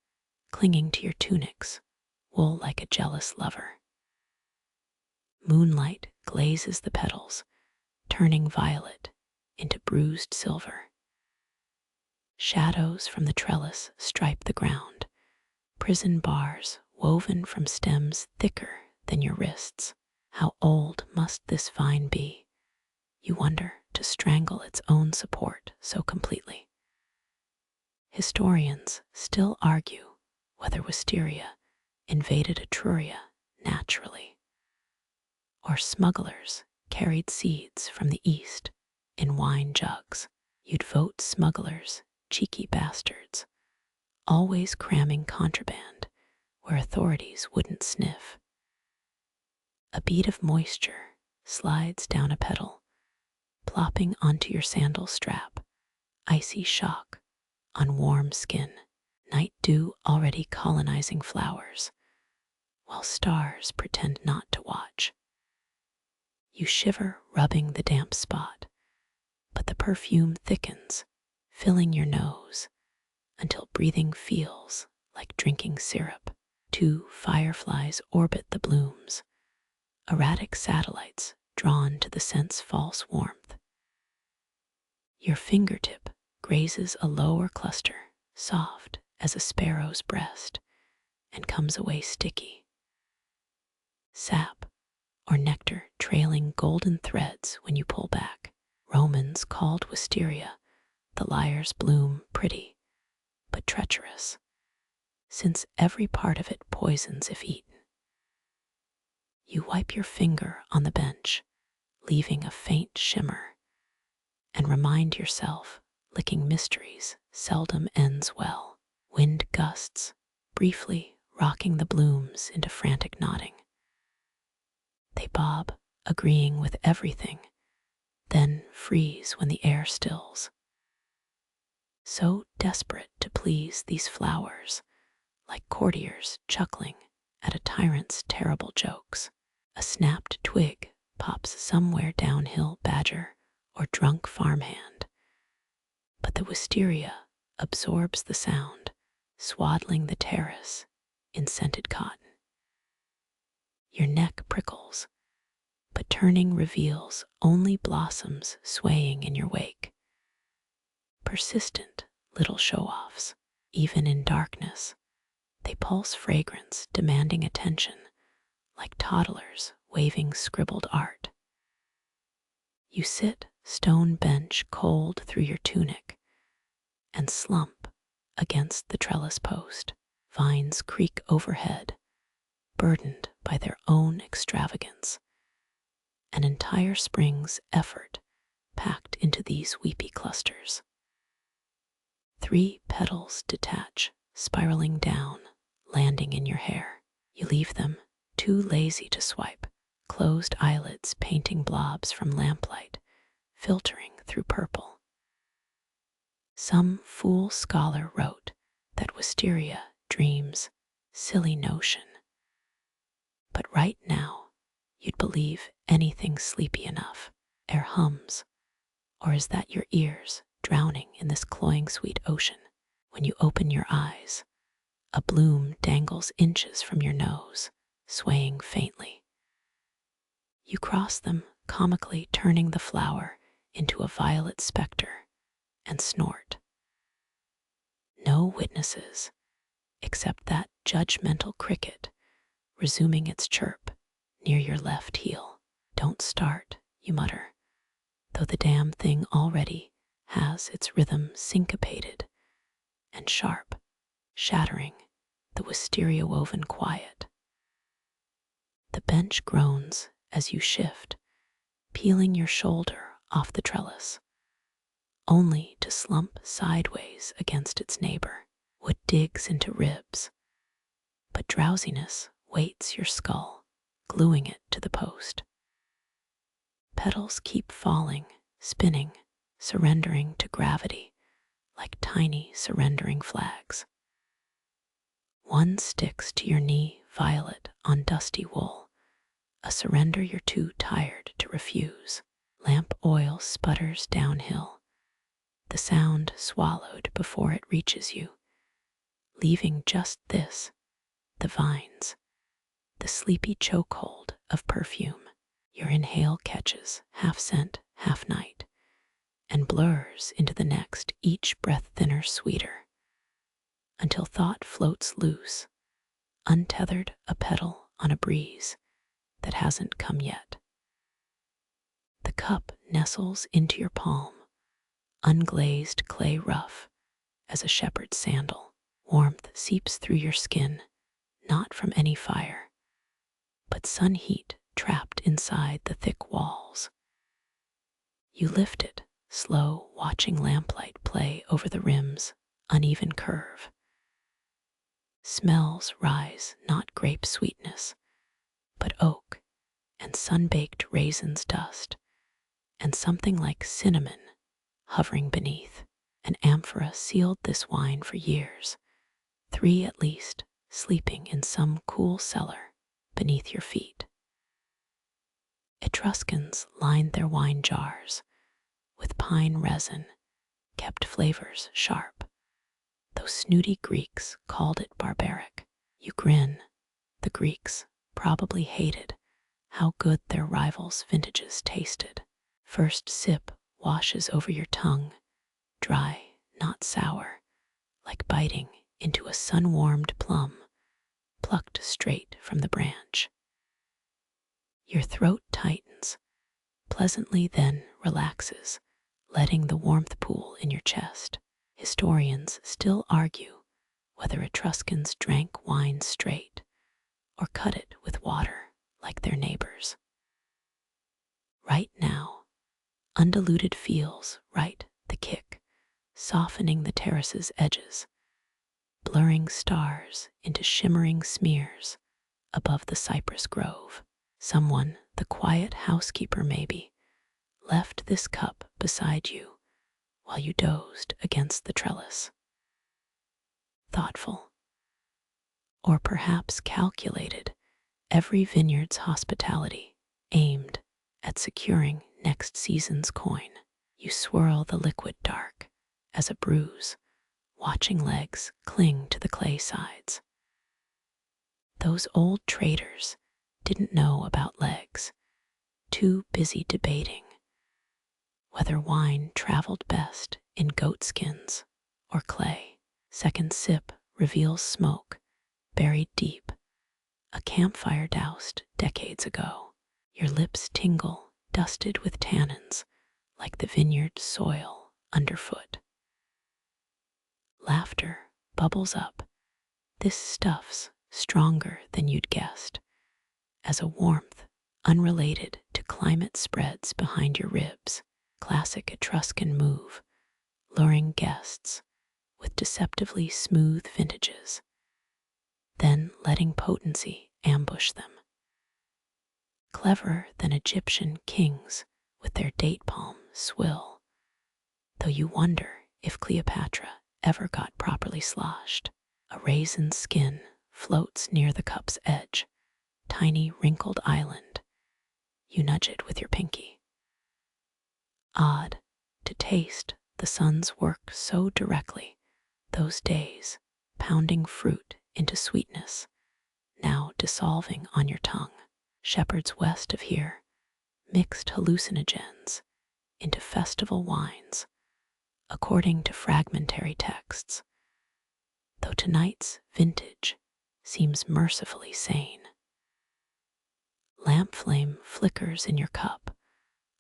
clinging to your tunics, wool like a jealous lover. Moonlight glazes the petals, turning violet into bruised silver. Shadows from the trellis stripe the ground, prison bars woven from stems thicker than your wrists. How old must this vine be, you wonder, to strangle its own support so completely? Historians still argue whether wisteria invaded Etruria naturally, or smugglers carried seeds from the east in wine jugs. You'd vote smugglers, cheeky bastards, always cramming contraband where authorities wouldn't sniff. A bead of moisture slides down a petal, plopping onto your sandal strap, icy shock on warm skin, night dew already colonizing flowers, while stars pretend not to watch. You shiver, rubbing the damp spot, but the perfume thickens, filling your nose until breathing feels like drinking syrup. 2 fireflies orbit the blooms, erratic satellites drawn to the scent's false warmth. Your fingertip grazes a lower cluster, soft as a sparrow's breast, and comes away sticky. Sap or nectar trailing golden threads when you pull back. Romans called wisteria the liar's bloom, pretty but treacherous, since every part of it poisons if eaten. You wipe your finger on the bench, leaving a faint shimmer, and remind yourself licking mysteries seldom ends well. Wind gusts, briefly rocking the blooms into frantic nodding. They bob, agreeing with everything, then freeze when the air stills. So desperate to please these flowers, like courtiers chuckling at a tyrant's terrible jokes. A snapped twig pops somewhere downhill, badger or drunk farmhand, but the wisteria absorbs the sound, swaddling the terrace in scented cotton. Your neck prickles, but turning reveals only blossoms swaying in your wake. Persistent little show-offs, even in darkness, they pulse fragrance, demanding attention, like toddlers waving scribbled art. You sit stone bench cold through your tunic and slump against the trellis post. Vines creak overhead, burdened by their own extravagance. An entire spring's effort packed into these weepy clusters. 3 petals detach, spiraling down, landing in your hair. You leave them, too lazy to swipe, closed eyelids painting blobs from lamplight, filtering through purple. Some fool scholar wrote that wisteria dreams, silly notion. But right now, you'd believe anything sleepy enough. Air hums, or is that your ears drowning in this cloying sweet ocean? When you open your eyes, a bloom dangles inches from your nose, swaying faintly. You cross them, comically turning the flower into a violet specter, and snort. No witnesses, except that judgmental cricket resuming its chirp near your left heel. Don't start, you mutter, though the damn thing already has its rhythm syncopated and sharp, shattering the wisteria-woven quiet. The bench groans as you shift, peeling your shoulder off the trellis, only to slump sideways against its neighbor. Wood digs into ribs, but drowsiness weights your skull, gluing it to the post. Petals keep falling, spinning, surrendering to gravity like tiny surrendering flags. One sticks to your knee, violet on dusty wool, a surrender you're too tired to refuse. Lamp oil sputters downhill, the sound swallowed before it reaches you, leaving just this, the vines, the sleepy chokehold of perfume. Your inhale catches, half scent, half night, and blurs into the next, each breath thinner, sweeter, until thought floats loose, untethered, a petal on a breeze that hasn't come yet. The cup nestles into your palm, unglazed clay rough as a shepherd's sandal. Warmth seeps through your skin, not from any fire, but sun heat trapped inside the thick walls. You lift it, slow, watching lamplight play over the rim's uneven curve. Smells rise, not grape sweetness, but oak and sun-baked raisins dust, and something like cinnamon hovering beneath. An amphora sealed this wine for years, 3 at least, sleeping in some cool cellar beneath your feet. Etruscans lined their wine jars with pine resin, kept flavors sharp, though snooty Greeks called it barbaric. You grin. The Greeks probably hated how good their rivals' vintages tasted. First sip washes over your tongue, dry, not sour, like biting into a sun-warmed plum, plucked straight from the branch. Your throat tightens, pleasantly then relaxes, letting the warmth pool in your chest. Historians still argue whether Etruscans drank wine straight or cut it with water like their neighbors. Right now, undiluted feels right, the kick, softening the terrace's edges, blurring stars into shimmering smears above the cypress grove. Someone, the quiet housekeeper maybe, left this cup beside you while you dozed against the trellis. Thoughtful, or perhaps calculated, every vineyard's hospitality aimed at securing next season's coin. You swirl the liquid dark as a bruise, watching legs cling to the clay sides. Those old traders didn't know about legs, too busy debating whether wine traveled best in goatskins or clay. Second sip reveals smoke buried deep, a campfire doused decades ago. Your lips tingle, dusted with tannins, like the vineyard soil underfoot. Laughter bubbles up. This stuff's stronger than you'd guessed, as a warmth unrelated to climate spreads behind your ribs. Classic Etruscan move, luring guests with deceptively smooth vintages, then letting potency ambush them. Cleverer than Egyptian kings with their date palm swill, though you wonder if Cleopatra ever got properly sloshed. A raisin skin floats near the cup's edge, tiny wrinkled island. You nudge it with your pinky. Odd to taste the sun's work so directly, those days pounding fruit into sweetness, now dissolving on your tongue. Shepherds west of here mixed hallucinogens into festival wines, according to fragmentary texts, though tonight's vintage seems mercifully sane. Lamp flame flickers in your cup,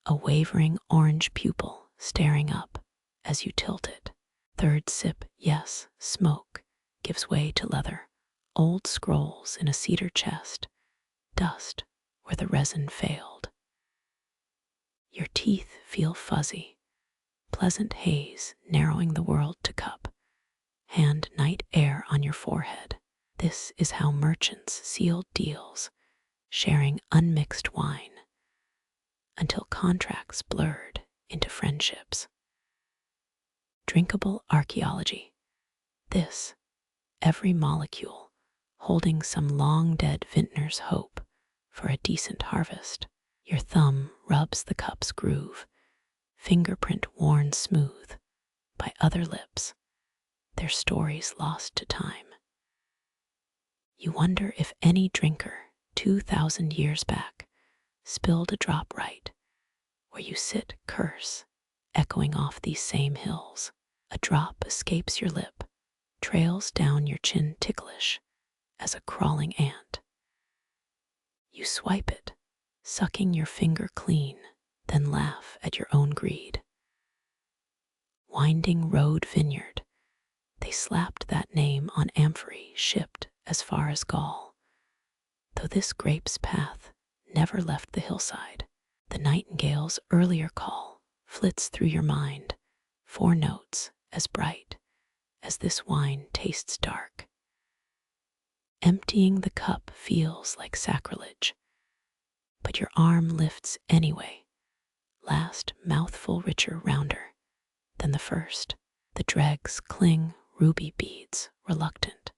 a wavering orange pupil staring up as you tilt it. Third sip, yes, smoke gives way to leather, old scrolls in a cedar chest, dust where the resin failed. Your teeth feel fuzzy, pleasant haze narrowing the world to cup, hand night air on your forehead. This is how merchants sealed deals, sharing unmixed wine, until contracts blurred into friendships. Drinkable archaeology. This, every molecule, holding some long-dead vintner's hope for a decent harvest. Your thumb rubs the cup's groove, fingerprint worn smooth by other lips, their stories lost to time. You wonder if any drinker 2,000 years back spilled a drop right where you sit, curse, echoing off these same hills. A drop escapes your lip, trails down your chin ticklish as a crawling ant. You swipe it, sucking your finger clean, then laugh at your own greed. Winding Road Vineyard. They slapped that name on amphory shipped as far as Gaul. Though this grape's path never left the hillside, the nightingale's earlier call flits through your mind, 4 notes as bright as this wine tastes dark. Emptying the cup feels like sacrilege, but your arm lifts anyway. Last mouthful richer, rounder than the first. The dregs cling, ruby beads, reluctant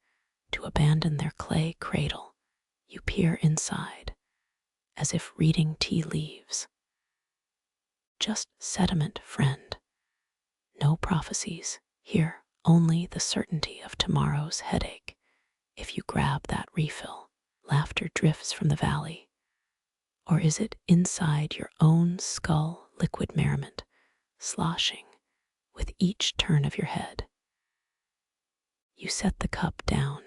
to abandon their clay cradle. You peer inside, as if reading tea leaves. Just sediment, friend. No prophecies, here only the certainty of tomorrow's headache. If you grab that refill, laughter drifts from the valley. Or is it inside your own skull, liquid merriment, sloshing with each turn of your head? You set the cup down,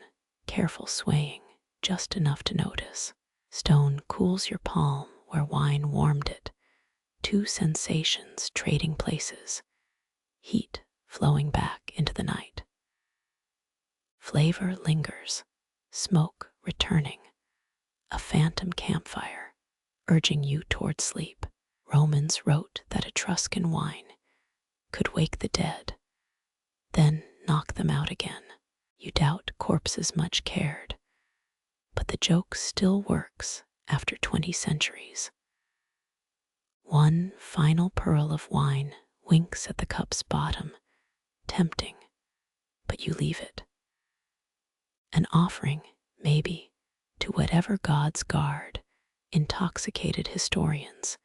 careful swaying, just enough to notice. Stone cools your palm where wine warmed it, 2 sensations trading places, heat flowing back into the night. Flavor lingers, smoke returning, a phantom campfire urging you toward sleep. Romans wrote that Etruscan wine could wake the dead, then knock them out again. You doubt corpses much cared, but the joke still works after 20 centuries. One final pearl of wine winks at the cup's bottom, tempting, but you leave it. An offering, maybe, to whatever gods guard intoxicated historians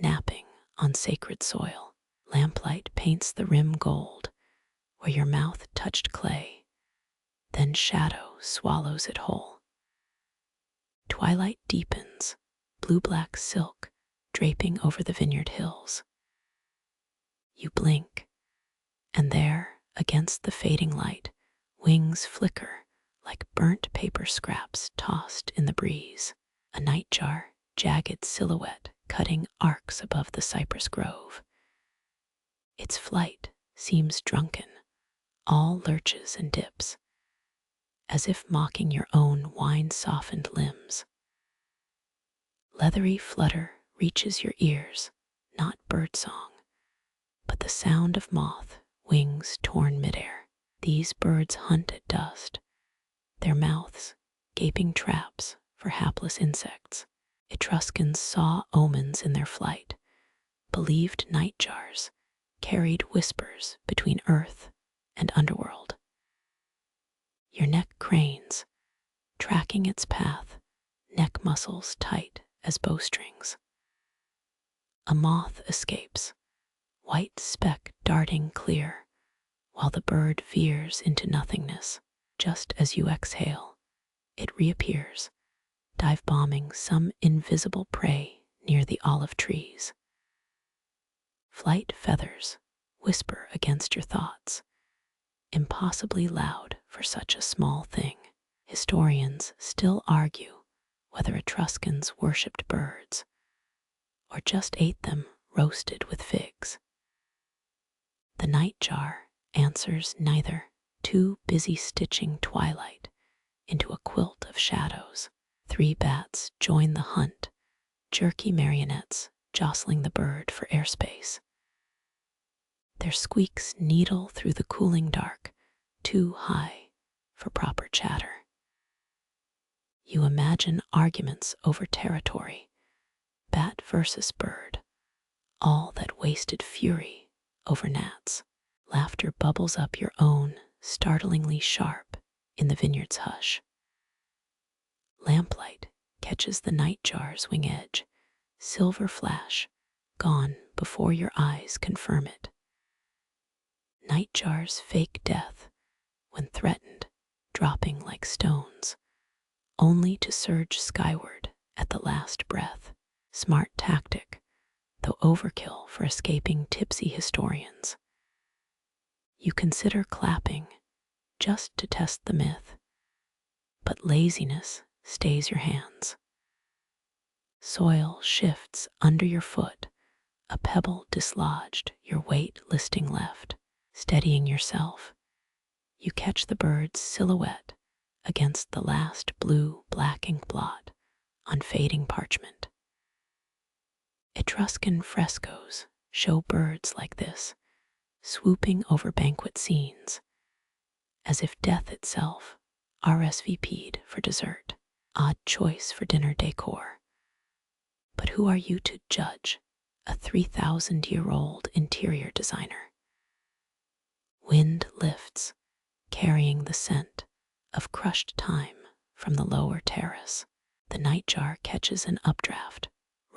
napping on sacred soil. Lamplight paints the rim gold where your mouth touched clay, then shadow swallows it whole. Twilight deepens, blue-black silk draping over the vineyard hills. You blink, and there, against the fading light, wings flicker like burnt paper scraps tossed in the breeze. A nightjar, jagged silhouette cutting arcs above the cypress grove. Its flight seems drunken, all lurches and dips, as if mocking your own wine-softened limbs. Leathery flutter reaches your ears, not birdsong, but the sound of moth wings torn midair. These birds hunt at dusk, their mouths gaping traps for hapless insects. Etruscans saw omens in their flight, believed nightjars carried whispers between earth and underworld. Your neck cranes, tracking its path, neck muscles tight as bowstrings. A moth escapes, white speck darting clear, while the bird veers into nothingness. Just as you exhale, it reappears, dive-bombing some invisible prey near the olive trees. Flight feathers whisper against your thoughts, impossibly loud for such a small thing. Historians still argue whether Etruscans worshipped birds or just ate them roasted with figs. The nightjar answers neither, too busy stitching twilight into a quilt of shadows. 3 bats join the hunt, jerky marionettes jostling the bird for airspace. Their squeaks needle through the cooling dark, too high for proper chatter. You imagine arguments over territory, bat versus bird, all that wasted fury over gnats. Laughter bubbles up your own, startlingly sharp in the vineyard's hush. Lamplight catches the nightjar's wing edge, silver flash, gone before your eyes confirm it. Nightjars fake death when threatened, dropping like stones, only to surge skyward at the last breath. Smart tactic, though overkill for escaping tipsy historians. You consider clapping just to test the myth, but laziness stays your hands. Soil shifts under your foot, a pebble dislodged, your weight listing left. Steadying yourself, you catch the bird's silhouette against the last blue-black ink blot on fading parchment. Etruscan frescoes show birds like this, swooping over banquet scenes, as if death itself RSVP'd for dessert. Odd choice for dinner decor. But who are you to judge a 3,000-year-old interior designer? Wind lifts, carrying the scent of crushed time from the lower terrace. The nightjar catches an updraft,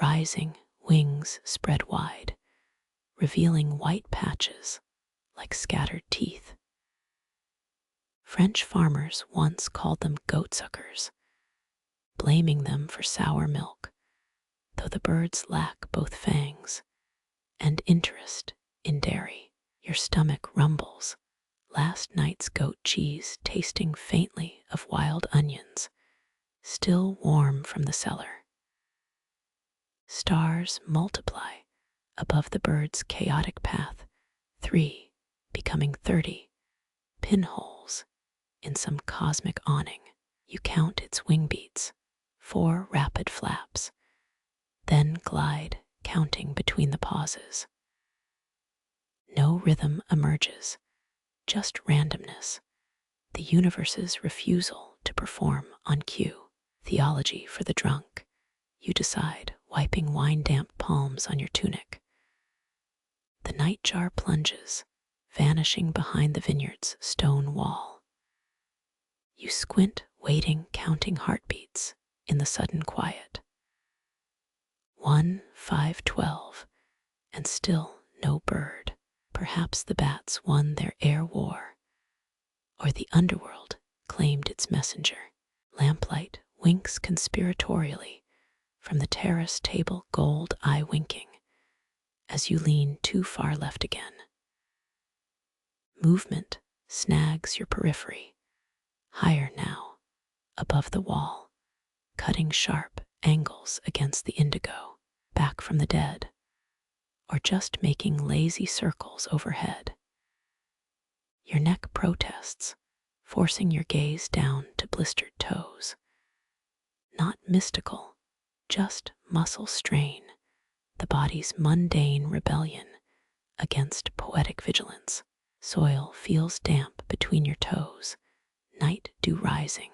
rising, wings spread wide, revealing white patches like scattered teeth. French farmers once called them goatsuckers, blaming them for sour milk, though the birds lack both fangs and interest in dairy. Your stomach rumbles, last night's goat cheese tasting faintly of wild onions, still warm from the cellar. Stars multiply above the bird's chaotic path, 3 becoming 30, pinholes in some cosmic awning. You count its wing beats, 4 rapid flaps, then glide, counting between the pauses. No rhythm emerges, just randomness, the universe's refusal to perform on cue. Theology for the drunk, you decide, wiping wine-damp palms on your tunic. The nightjar plunges, vanishing behind the vineyard's stone wall. You squint, waiting, counting heartbeats in the sudden quiet. 1, 5, 12, and still no bird. Perhaps the bats won their air war, or the underworld claimed its messenger. Lamplight winks conspiratorially from the terrace table, gold eye winking, as you lean too far left again. Movement snags your periphery, higher now, above the wall, cutting sharp angles against the indigo, back from the dead, or just making lazy circles overhead. Your neck protests, forcing your gaze down to blistered toes. Not mystical, just muscle strain, the body's mundane rebellion against poetic vigilance. Soil feels damp between your toes, night dew rising,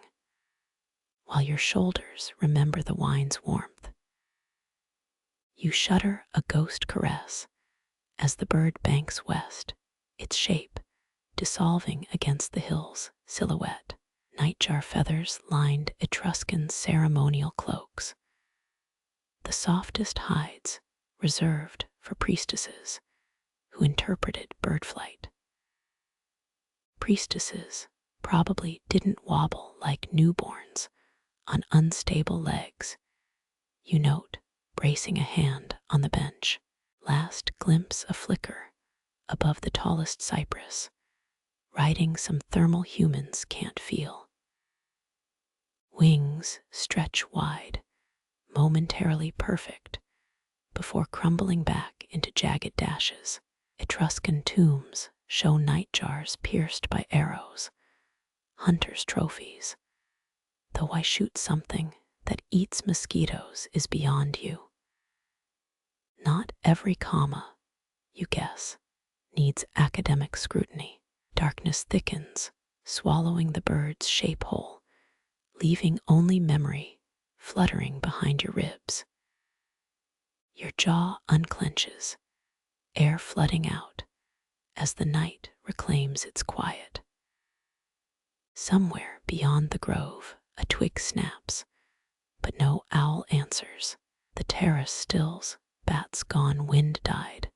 while your shoulders remember the wine's warmth. You shudder a ghost caress as the bird banks west, its shape dissolving against the hill's silhouette. Nightjar feathers lined Etruscan ceremonial cloaks, the softest hides reserved for priestesses who interpreted bird flight. Priestesses probably didn't wobble like newborns on unstable legs, you note, bracing a hand on the bench. Last glimpse a flicker above the tallest cypress, riding some thermal humans can't feel. Wings stretch wide, momentarily perfect, before crumbling back into jagged dashes. Etruscan tombs show night jars pierced by arrows, hunters' trophies. Though I shoot something that eats mosquitoes is beyond you. Not every comma, you guess, needs academic scrutiny. Darkness thickens, swallowing the bird's shape whole, leaving only memory fluttering behind your ribs. Your jaw unclenches, air flooding out as the night reclaims its quiet. Somewhere beyond the grove, a twig snaps, but no owl answers. The terrace stills, bats gone wind-dyed,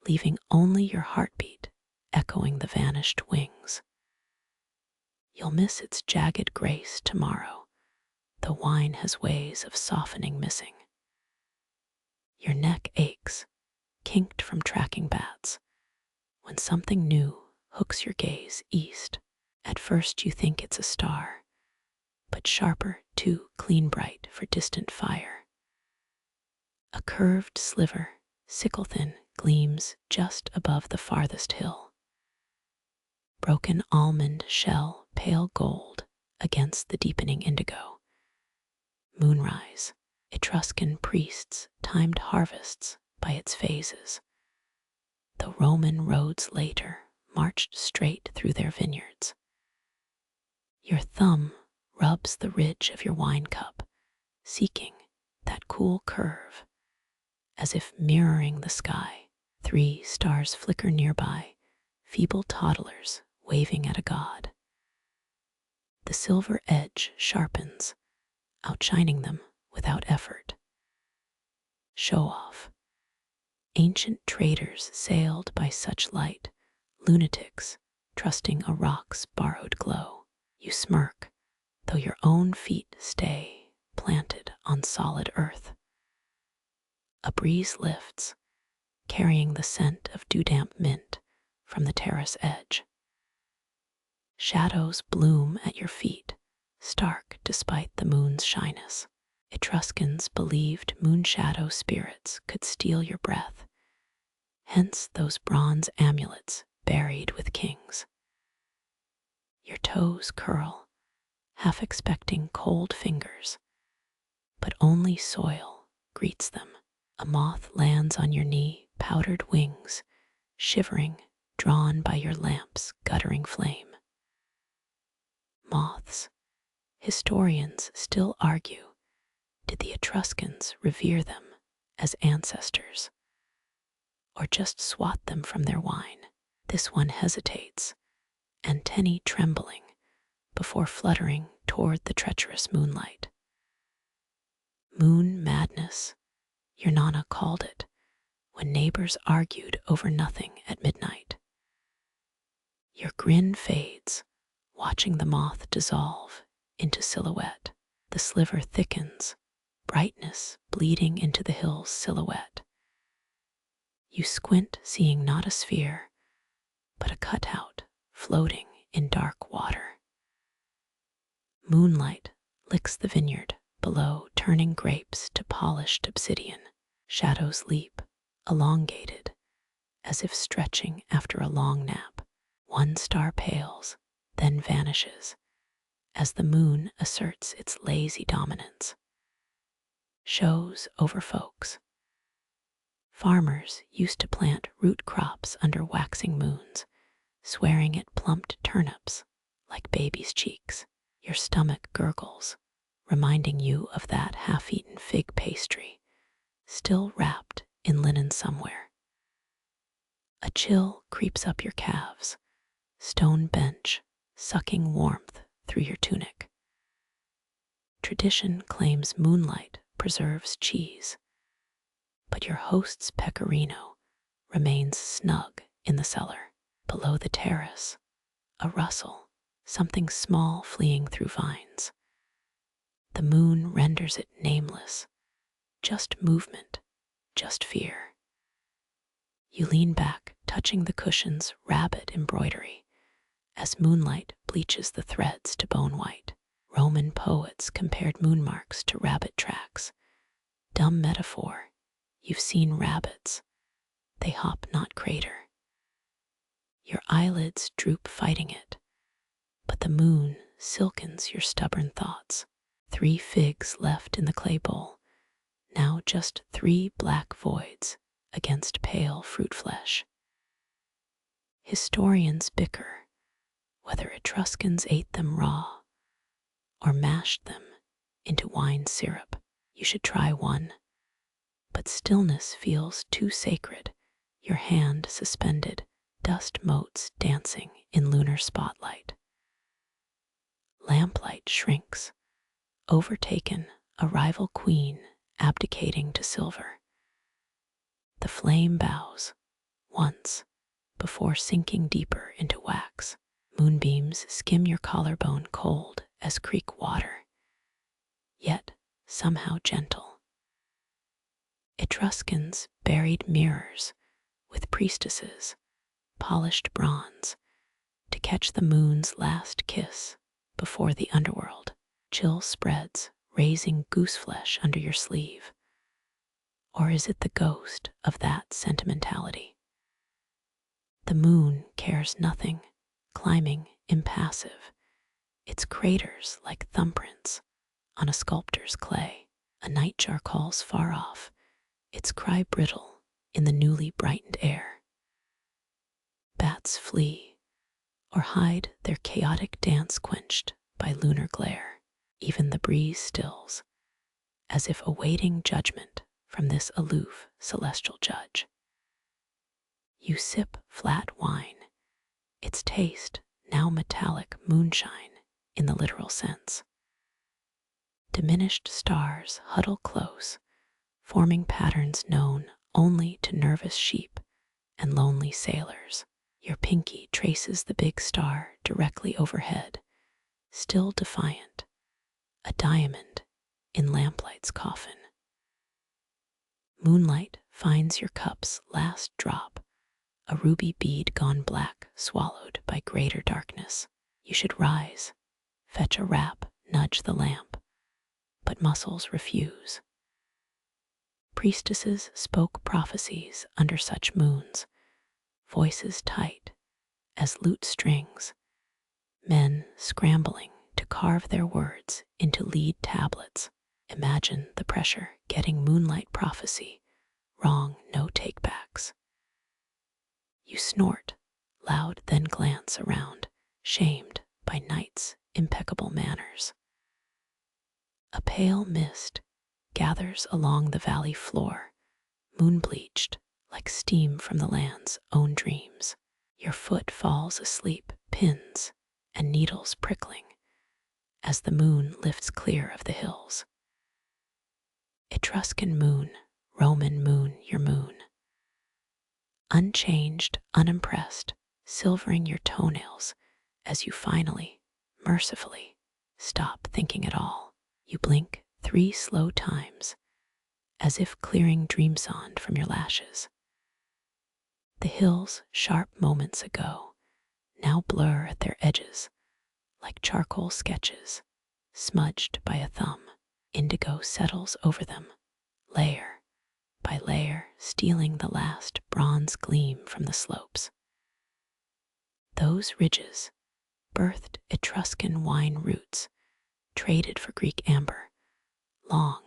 leaving only your heartbeat echoing the vanished wings. You'll miss its jagged grace tomorrow. The wine has ways of softening missing. Your neck aches, kinked from tracking bats, when something new hooks your gaze east. At first you think it's a star, but sharper, too clean bright for distant fire. A curved sliver, sickle-thin, gleams just above the farthest hill. Broken almond shell, pale gold against the deepening indigo. Moonrise, Etruscan priests timed harvests by its phases. The Roman roads later marched straight through their vineyards. Your thumb rubs the ridge of your wine cup, seeking that cool curve, as if mirroring the sky. 3 stars flicker nearby, feeble toddlers waving at a god. The silver edge sharpens, outshining them without effort. Show off. Ancient traders sailed by such light, lunatics trusting a rock's borrowed glow. You smirk, though your own feet stay planted on solid earth. A breeze lifts, carrying the scent of dew-damp mint from the terrace edge. Shadows bloom at your feet, stark despite the moon's shyness. Etruscans believed moon shadow spirits could steal your breath, hence those bronze amulets buried with kings. Your toes curl, half expecting cold fingers, but only soil greets them. A moth lands on your knee, powdered wings, shivering, drawn by your lamp's guttering flame. Moths, historians still argue, did the Etruscans revere them as ancestors, or just swat them from their wine? This one hesitates, antennae trembling, before fluttering toward the treacherous moonlight. Moon madness, your nana called it, when neighbors argued over nothing at midnight. Your grin fades, watching the moth dissolve into silhouette. The sliver thickens, brightness bleeding into the hill's silhouette. You squint, seeing not a sphere, but a cutout floating in dark water. Moonlight licks the vineyard below, turning grapes to polished obsidian. Shadows leap, elongated, as if stretching after a long nap. 1 star pales, then vanishes, as the moon asserts its lazy dominance. Shows over folks. Farmers used to plant root crops under waxing moons, swearing it plumped turnips like babies' cheeks. Your stomach gurgles, reminding you of that half-eaten fig pastry, still wrapped in linen somewhere. A chill creeps up your calves, stone bench sucking warmth through your tunic. Tradition claims moonlight preserves cheese, but your host's pecorino remains snug in the cellar. Below the terrace, a rustle, something small fleeing through vines. The moon renders it nameless, just movement, just fear. You lean back, touching the cushion's rabbit embroidery, as moonlight bleaches the threads to bone white. Roman poets compared moon marks to rabbit tracks. Dumb metaphor, you've seen rabbits, they hop not crater. Your eyelids droop fighting it, but the moon silkens your stubborn thoughts. 3 figs left in the clay bowl, now just 3 black voids against pale fruit flesh. Historians bicker whether Etruscans ate them raw or mashed them into wine syrup. You should try one, but stillness feels too sacred, your hand suspended, dust motes dancing in lunar spotlight. Lamplight shrinks, overtaken, a rival queen abdicating to silver. The flame bows once before sinking deeper into wax. Moonbeams skim your collarbone cold as creek water, yet somehow gentle. Etruscans buried mirrors with priestesses, polished bronze, to catch the moon's last kiss before the underworld. Chill spreads, raising gooseflesh under your sleeve. Or is it the ghost of that sentimentality? The moon cares nothing, climbing impassive, its craters like thumbprints on a sculptor's clay. A nightjar calls far off, its cry brittle in the newly brightened air. Bats flee or hide, their chaotic dance quenched by lunar glare. Even the breeze stills, as if awaiting judgment from this aloof celestial judge. You sip flat wine, its taste now metallic moonshine in the literal sense. Diminished stars huddle close, forming patterns known only to nervous sheep and lonely sailors. Your pinky traces the big star directly overhead, still defiant, a diamond in lamplight's coffin. Moonlight finds your cup's last drop, a ruby bead gone black, swallowed by greater darkness. You should rise, fetch a wrap, nudge the lamp, but muscles refuse. Priestesses spoke prophecies under such moons, voices tight as lute strings, men scrambling to carve their words into lead tablets. Imagine the pressure getting moonlight prophecy wrong, no takebacks. You snort loud, then glance around, shamed by night's impeccable manners. A pale mist gathers along the valley floor, moon-bleached like steam from the land's own dreams. Your foot falls asleep, pins and needles prickling, as the moon lifts clear of the hills. Etruscan moon, Roman moon, your moon. Unchanged, unimpressed, silvering your toenails as you finally, mercifully, stop thinking at all. You blink 3 slow times, as if clearing dream sand from your lashes. The hills, sharp moments ago, now blur at their edges, like charcoal sketches, smudged by a thumb. Indigo settles over them, layer by layer, stealing the last bronze gleam from the slopes. Those ridges birthed Etruscan wine roots, traded for Greek amber, long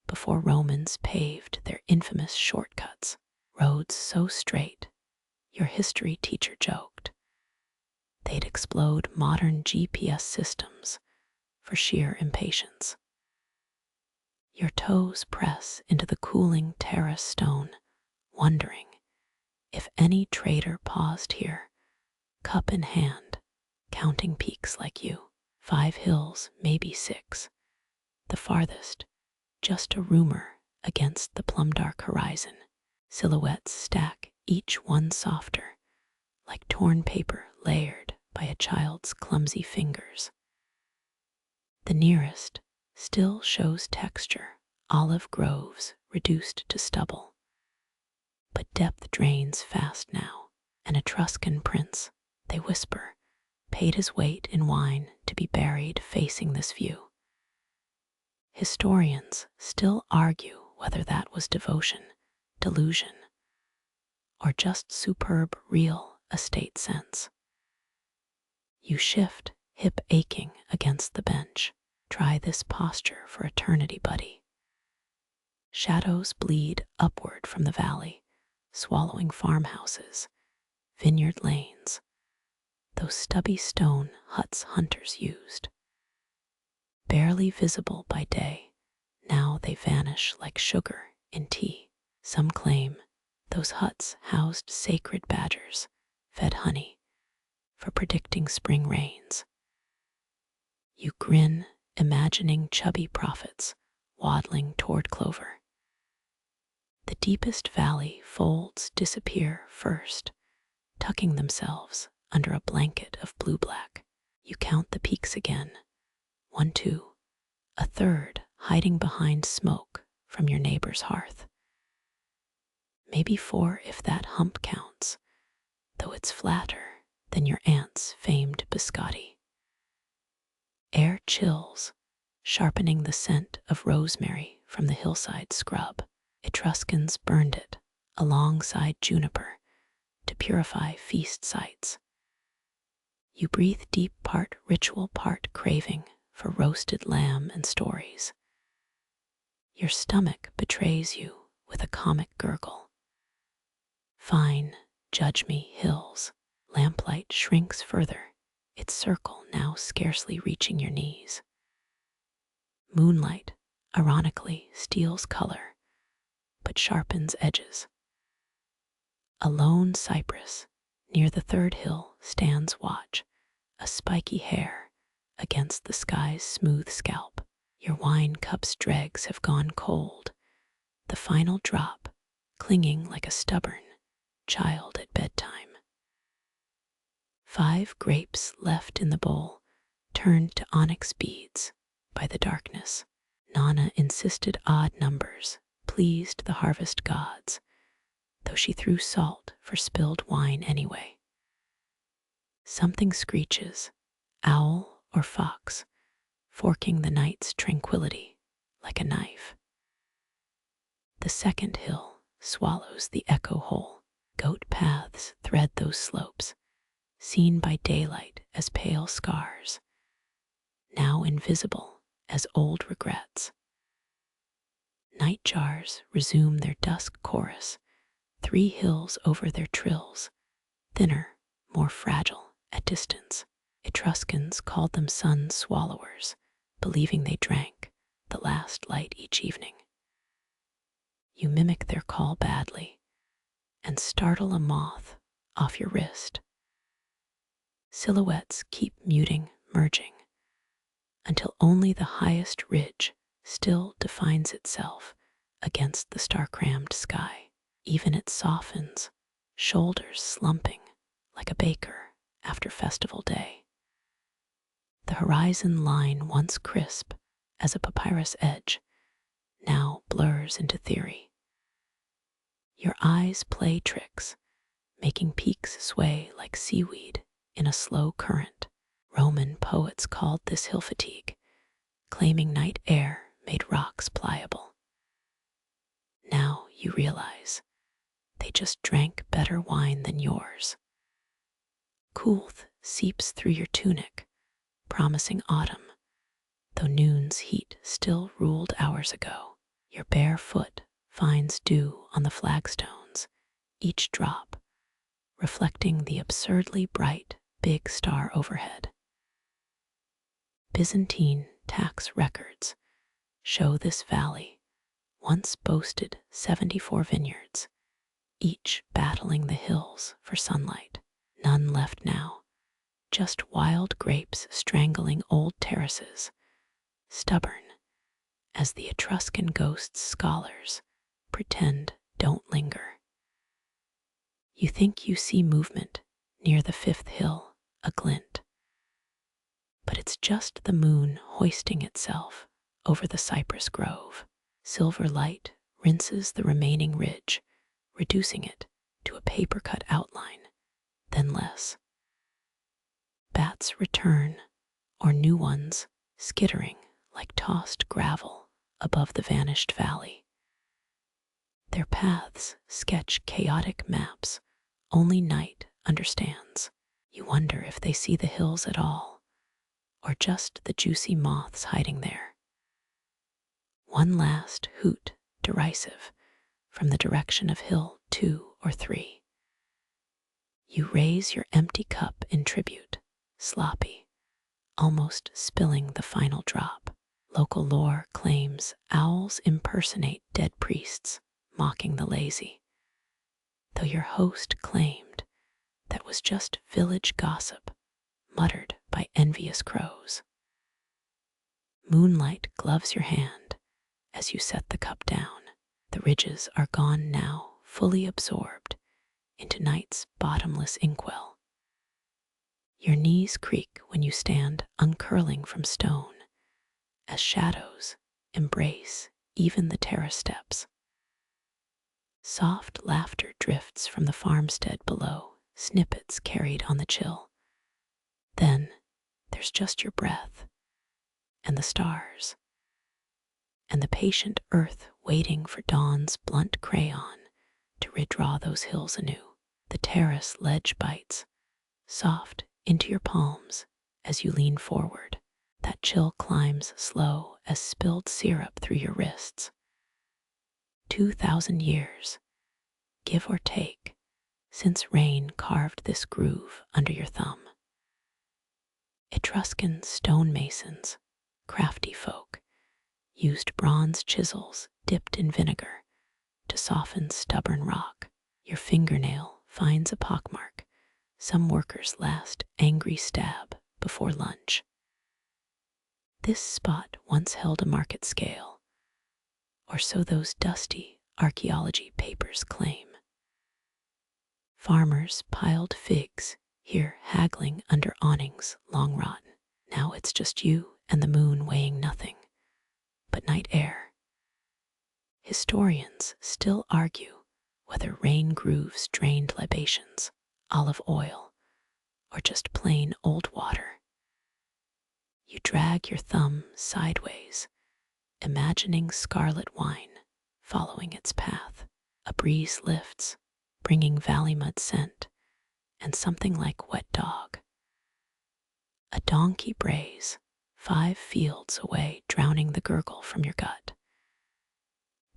before Romans paved their infamous shortcuts, roads so straight, your history teacher joked, they'd explode modern GPS systems for sheer impatience. Your toes press into the cooling terrace stone, wondering if any trader paused here, cup in hand, counting peaks like you. 5 hills, maybe 6. The farthest, just a rumor against the plum-dark horizon. Silhouettes stack, each one softer, like torn paper layered by a child's clumsy fingers. The nearest still shows texture, olive groves reduced to stubble. But depth drains fast now. An Etruscan prince, they whisper, paid his weight in wine to be buried facing this view. Historians still argue whether that was devotion, delusion, or just superb real estate sense. You shift, hip aching against the bench. Try this posture for eternity, buddy. Shadows bleed upward from the valley, swallowing farmhouses, vineyard lanes, those stubby stone huts hunters used. Barely visible by day, now they vanish like sugar in tea. Some claim those huts housed sacred badgers, fed honey for predicting spring rains. You grin, imagining chubby prophets waddling toward clover. The deepest valley folds disappear first, tucking themselves under a blanket of blue-black. You count the peaks again. 1, 2, a third hiding behind smoke from your neighbor's hearth. Maybe 4 if that hump counts, though it's flatter than your aunt's famed biscotti. Air chills, sharpening the scent of rosemary from the hillside scrub. Etruscans burned it alongside juniper to purify feast sites. You breathe deep, part ritual, part craving for roasted lamb and stories. Your stomach betrays you with a comic gurgle. Fine, judge me, hills. Lamplight shrinks further, its circle now scarcely reaching your knees. Moonlight, ironically, steals color, but sharpens edges. A lone cypress near the third hill stands watch, a spiky hair against the sky's smooth scalp. Your wine cup's dregs have gone cold, the final drop clinging like a stubborn child at bedtime. 5 grapes left in the bowl turned to onyx beads by the darkness. Nana insisted odd numbers pleased the harvest gods, though she threw salt for spilled wine anyway. Something screeches, owl or fox, forking the night's tranquility like a knife. The second hill swallows the echo whole. Goat paths thread those slopes, seen by daylight as pale scars, now invisible as old regrets. Night jars resume their dusk chorus, 3 hills over their trills, thinner, more fragile at distance. Etruscans called them sun swallowers, believing they drank the last light each evening. You mimic their call badly and startle a moth off your wrist. Silhouettes keep muting, merging, until only the highest ridge still defines itself against the star-crammed sky. Even it softens, shoulders slumping like a baker after festival day. The horizon line, once crisp as a papyrus edge, now blurs into theory. Your eyes play tricks, making peaks sway like seaweed in a slow current. Roman poets called this hill fatigue, claiming night air made rocks pliable. Now you realize they just drank better wine than yours. Coolth seeps through your tunic, promising autumn, though noon's heat still ruled hours ago. Your bare foot finds dew on the flagstones, each drop reflecting the absurdly bright big star overhead. Byzantine tax records show this valley once boasted 74 vineyards, each battling the hills for sunlight. None left now, just wild grapes strangling old terraces, stubborn as the Etruscan ghosts scholars pretend don't linger. You think you see movement near the 5th hill, a glint, but it's just the moon hoisting itself over the cypress grove. Silver light rinses the remaining ridge, reducing it to a paper-cut outline, then less. Bats return, or new ones skittering like tossed gravel above the vanished valley. Their paths sketch chaotic maps only night understands. You wonder if they see the hills at all, or just the juicy moths hiding there. One last hoot, derisive, from the direction of hill 2 or 3. You raise your empty cup in tribute, sloppy, almost spilling the final drop. Local lore claims owls impersonate dead priests, mocking the lazy, though your host claimed that was just village gossip, muttered by envious crows. Moonlight gloves your hand as you set the cup down. The ridges are gone now, fully absorbed into night's bottomless inkwell. Your knees creak when you stand uncurling from stone, as shadows embrace even the terrace steps. Soft laughter drifts from the farmstead below, snippets carried on the chill. Then there's just your breath, and the stars, and the patient earth waiting for dawn's blunt crayon to redraw those hills anew. The terrace ledge bites, soft into your palms as you lean forward. That chill climbs slow as spilled syrup through your wrists. 2,000 years, give or take, since rain carved this groove under your thumb. Etruscan stonemasons, crafty folk, used bronze chisels dipped in vinegar to soften stubborn rock. Your fingernail finds a pockmark, some worker's last angry stab before lunch. This spot once held a market scale, or so those dusty archaeology papers claim. Farmers piled figs, here haggling under awnings long rotten. Now it's just you and the moon weighing nothing but night air. Historians still argue whether rain grooves drained libations, olive oil, or just plain old water. You drag your thumb sideways, imagining scarlet wine following its path. A breeze lifts, bringing valley mud scent and something like wet dog. A donkey brays 5 fields away, drowning the gurgle from your gut.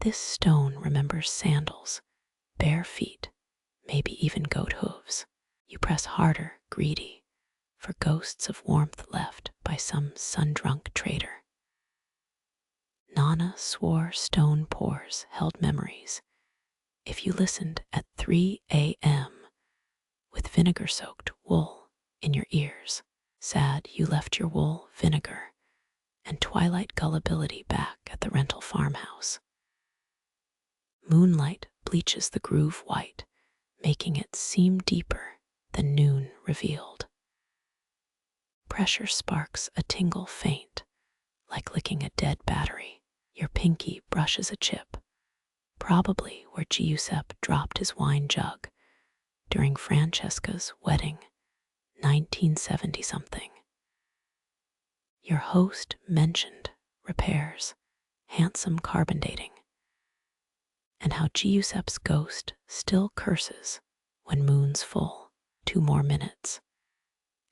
This stone remembers sandals, bare feet, maybe even goat hooves. You press harder, greedy, for ghosts of warmth left by some sun-drunk trader. Nana swore stone pores held memories. If you listened at 3 a.m. with vinegar-soaked wool in your ears, sad you left your wool, vinegar, and Twilight gullibility back at the rental farmhouse. Moonlight bleaches the groove white, making it seem deeper than noon revealed. Pressure sparks a tingle faint, like licking a dead battery. Your pinky brushes a chip, probably where Giuseppe dropped his wine jug during Francesca's wedding, 1970-something. Your host mentioned repairs, handsome carbon dating, and how Giuseppe's ghost still curses when moon's full. 2 more minutes,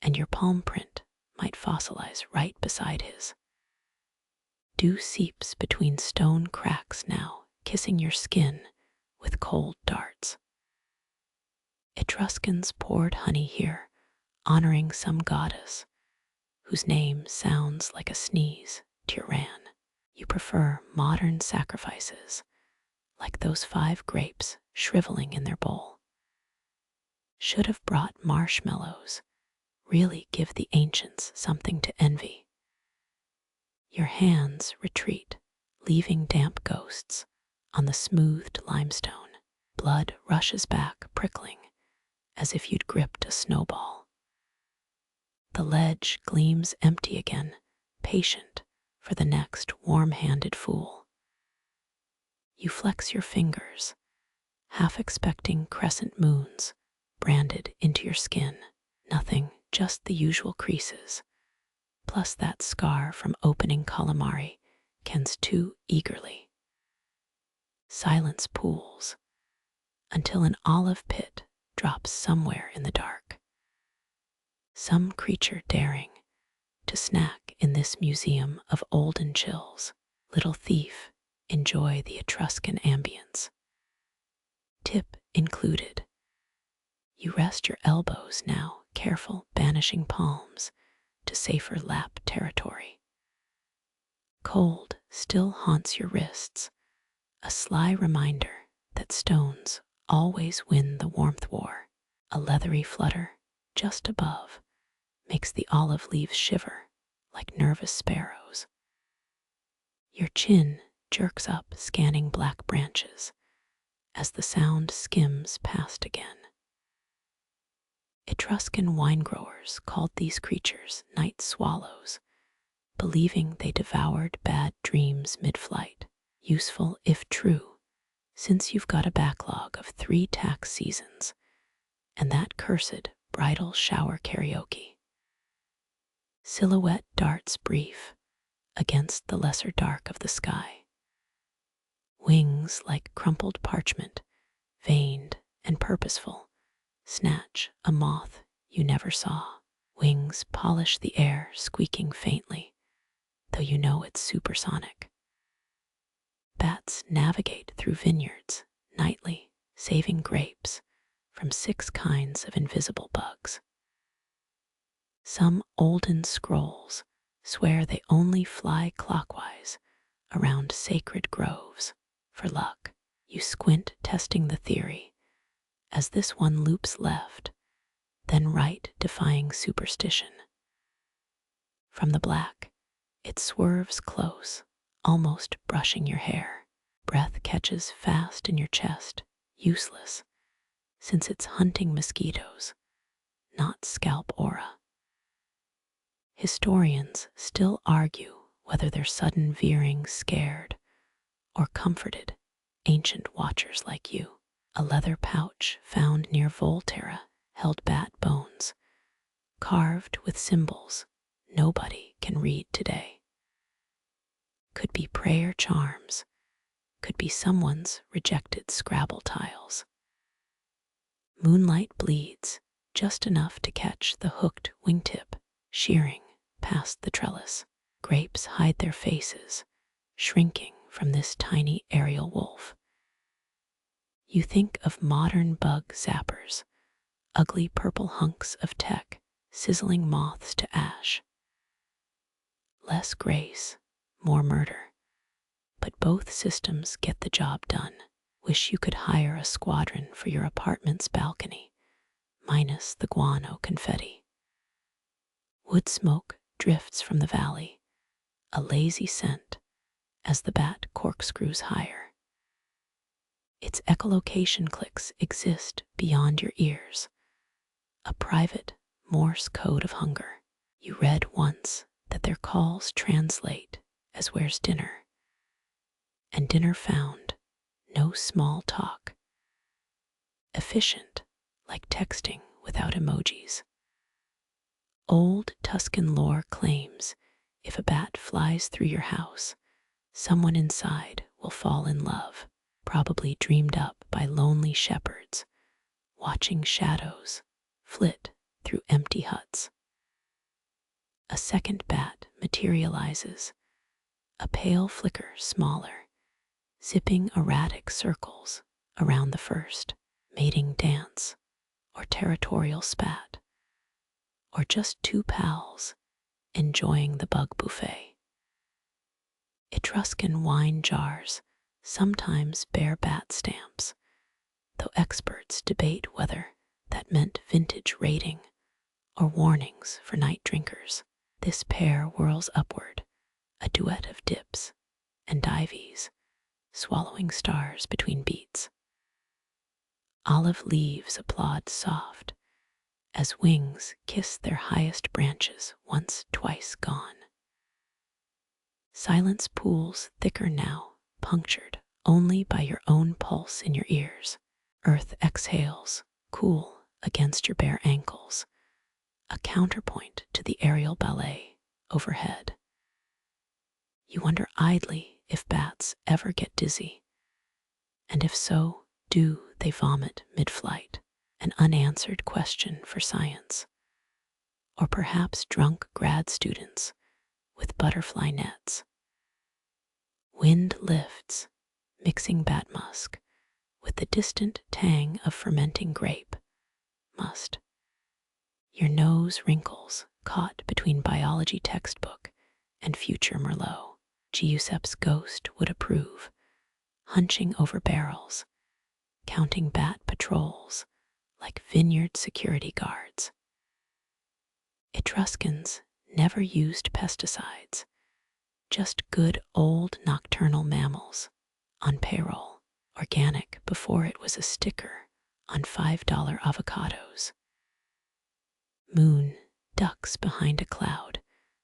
and your palm print might fossilize right beside his. Dew seeps between stone cracks now, kissing your skin with cold darts. Etruscans poured honey here, honoring some goddess whose name sounds like a sneeze to your ran. You prefer modern sacrifices, like those 5 grapes shriveling in their bowl. Should have brought marshmallows, really give the ancients something to envy. Your hands retreat, leaving damp ghosts on the smoothed limestone. Blood rushes back, prickling, as if you'd gripped a snowball. The ledge gleams empty again, patient for the next warm-handed fool. You flex your fingers, half expecting crescent moons branded into your skin. Nothing, just the usual creases, plus that scar from opening calamari Ken's too eagerly. Silence pools until an olive pit drops somewhere in the dark. Some creature daring to snack in this museum of olden chills. Little thief, enjoy the Etruscan ambience. Tip included. You rest your elbows now, careful banishing palms to safer lap territory. Cold still haunts your wrists, a sly reminder that stones always win the warmth war. A leathery flutter just above makes the olive leaves shiver like nervous sparrows. Your chin jerks up, scanning black branches as the sound skims past again. Etruscan winegrowers called these creatures night swallows, believing they devoured bad dreams mid-flight. Useful if true, since you've got a backlog of 3 tax seasons and that cursed bridal shower karaoke. Silhouette darts brief against the lesser dark of the sky. Wings like crumpled parchment, veined and purposeful, snatch a moth you never saw. Wings polish the air, squeaking faintly, though you know it's supersonic. Bats navigate through vineyards nightly, saving grapes from 6 kinds of invisible bugs. Some olden scrolls swear they only fly clockwise around sacred groves for luck. You squint, testing the theory, as this one loops left, then right, defying superstition. From the black, it swerves close, almost brushing your hair. Breath catches fast in your chest, useless, since it's hunting mosquitoes, not scalp aura. Historians still argue whether their sudden veering scared or comforted ancient watchers like you. A leather pouch found near Volterra held bat bones, carved with symbols nobody can read today. Could be prayer charms, could be someone's rejected Scrabble tiles. Moonlight bleeds just enough to catch the hooked wingtip shearing past the trellis. Grapes hide their faces, shrinking from this tiny aerial wolf. You think of modern bug zappers, ugly purple hunks of tech, sizzling moths to ash. Less grace, more murder. But both systems get the job done. Wish you could hire a squadron for your apartment's balcony, minus the guano confetti. Wood smoke drifts from the valley, a lazy scent as the bat corkscrews higher. Its echolocation clicks exist beyond your ears, a private Morse code of hunger. You read once that their calls translate as "where's dinner?" And dinner found, no small talk. Efficient, like texting without emojis. Old Tuscan lore claims if a bat flies through your house, someone inside will fall in love, probably dreamed up by lonely shepherds, watching shadows flit through empty huts. A second bat materializes, a pale flicker smaller, zipping erratic circles around the first, mating dance or territorial spat, or just 2 pals enjoying the bug buffet. Etruscan wine jars sometimes bear bat stamps, though experts debate whether that meant vintage rating or warnings for night drinkers. This pair whirls upward, a duet of dips and dives, swallowing stars between beats. Olive leaves applaud soft as wings kiss their highest branches once twice gone. Silence pools thicker now, punctured only by your own pulse in your ears. Earth exhales, cool against your bare ankles, a counterpoint to the aerial ballet overhead. You wonder idly if bats ever get dizzy, And if so, do they vomit mid-flight? An unanswered question for science. Or perhaps drunk grad students with butterfly nets. Wind lifts, mixing bat musk with the distant tang of fermenting grape must. Your nose wrinkles, caught between biology textbook and future Merlot. Giuseppe's ghost would approve, hunching over barrels, counting bat patrols like vineyard security guards. Etruscans never used pesticides, just good old nocturnal mammals on payroll, organic before it was a sticker on $5 avocados. Moon ducks behind a cloud,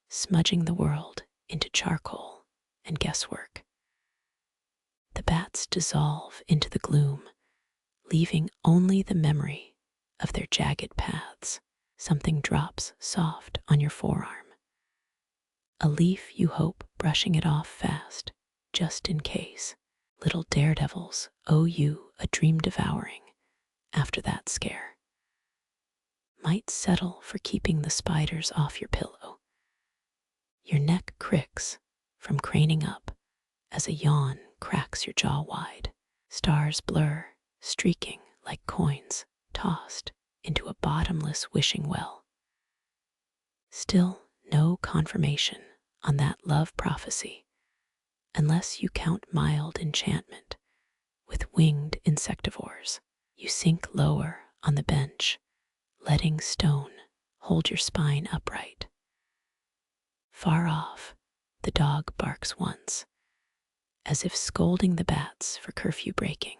smudging the world into charcoal and guesswork. The bats dissolve into the gloom, leaving only the memory of their jagged paths. Something drops soft on your forearm. A leaf you hope brushing it off fast, just in case. Little daredevils owe you a dream devouring after that scare. Might settle for keeping the spiders off your pillow. Your neck cricks from craning up as a yawn cracks your jaw wide. Stars blur, streaking like coins tossed into a bottomless wishing well. Still no confirmation on that love prophecy, unless you count mild enchantment with winged insectivores. You sink lower on the bench, letting stone hold your spine upright. Far off, the dog barks once, as if scolding the bats for curfew breaking.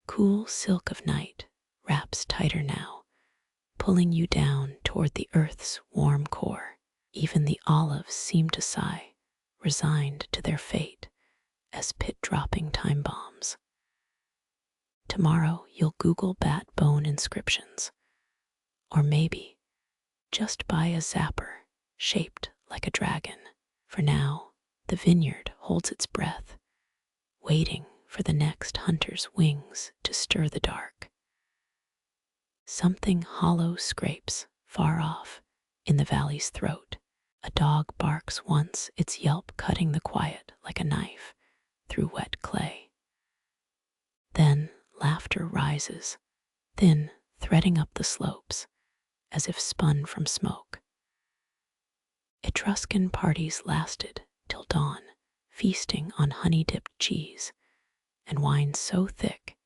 Cool silk of night wraps tighter now, pulling you down toward the earth's warm core. Even the olives seem to sigh, resigned to their fate as pit-dropping time bombs. Tomorrow you'll Google bat bone inscriptions, or maybe just buy a zapper shaped like a dragon. For now, the vineyard holds its breath, waiting for the next hunter's wings to stir the dark. Something hollow scrapes far off in the valley's throat. A dog barks once, its yelp cutting the quiet like a knife through wet clay. Then laughter rises, thin, threading up the slopes, as if spun from smoke. Etruscan parties lasted till dawn, feasting on honey-dipped cheese and wine so thick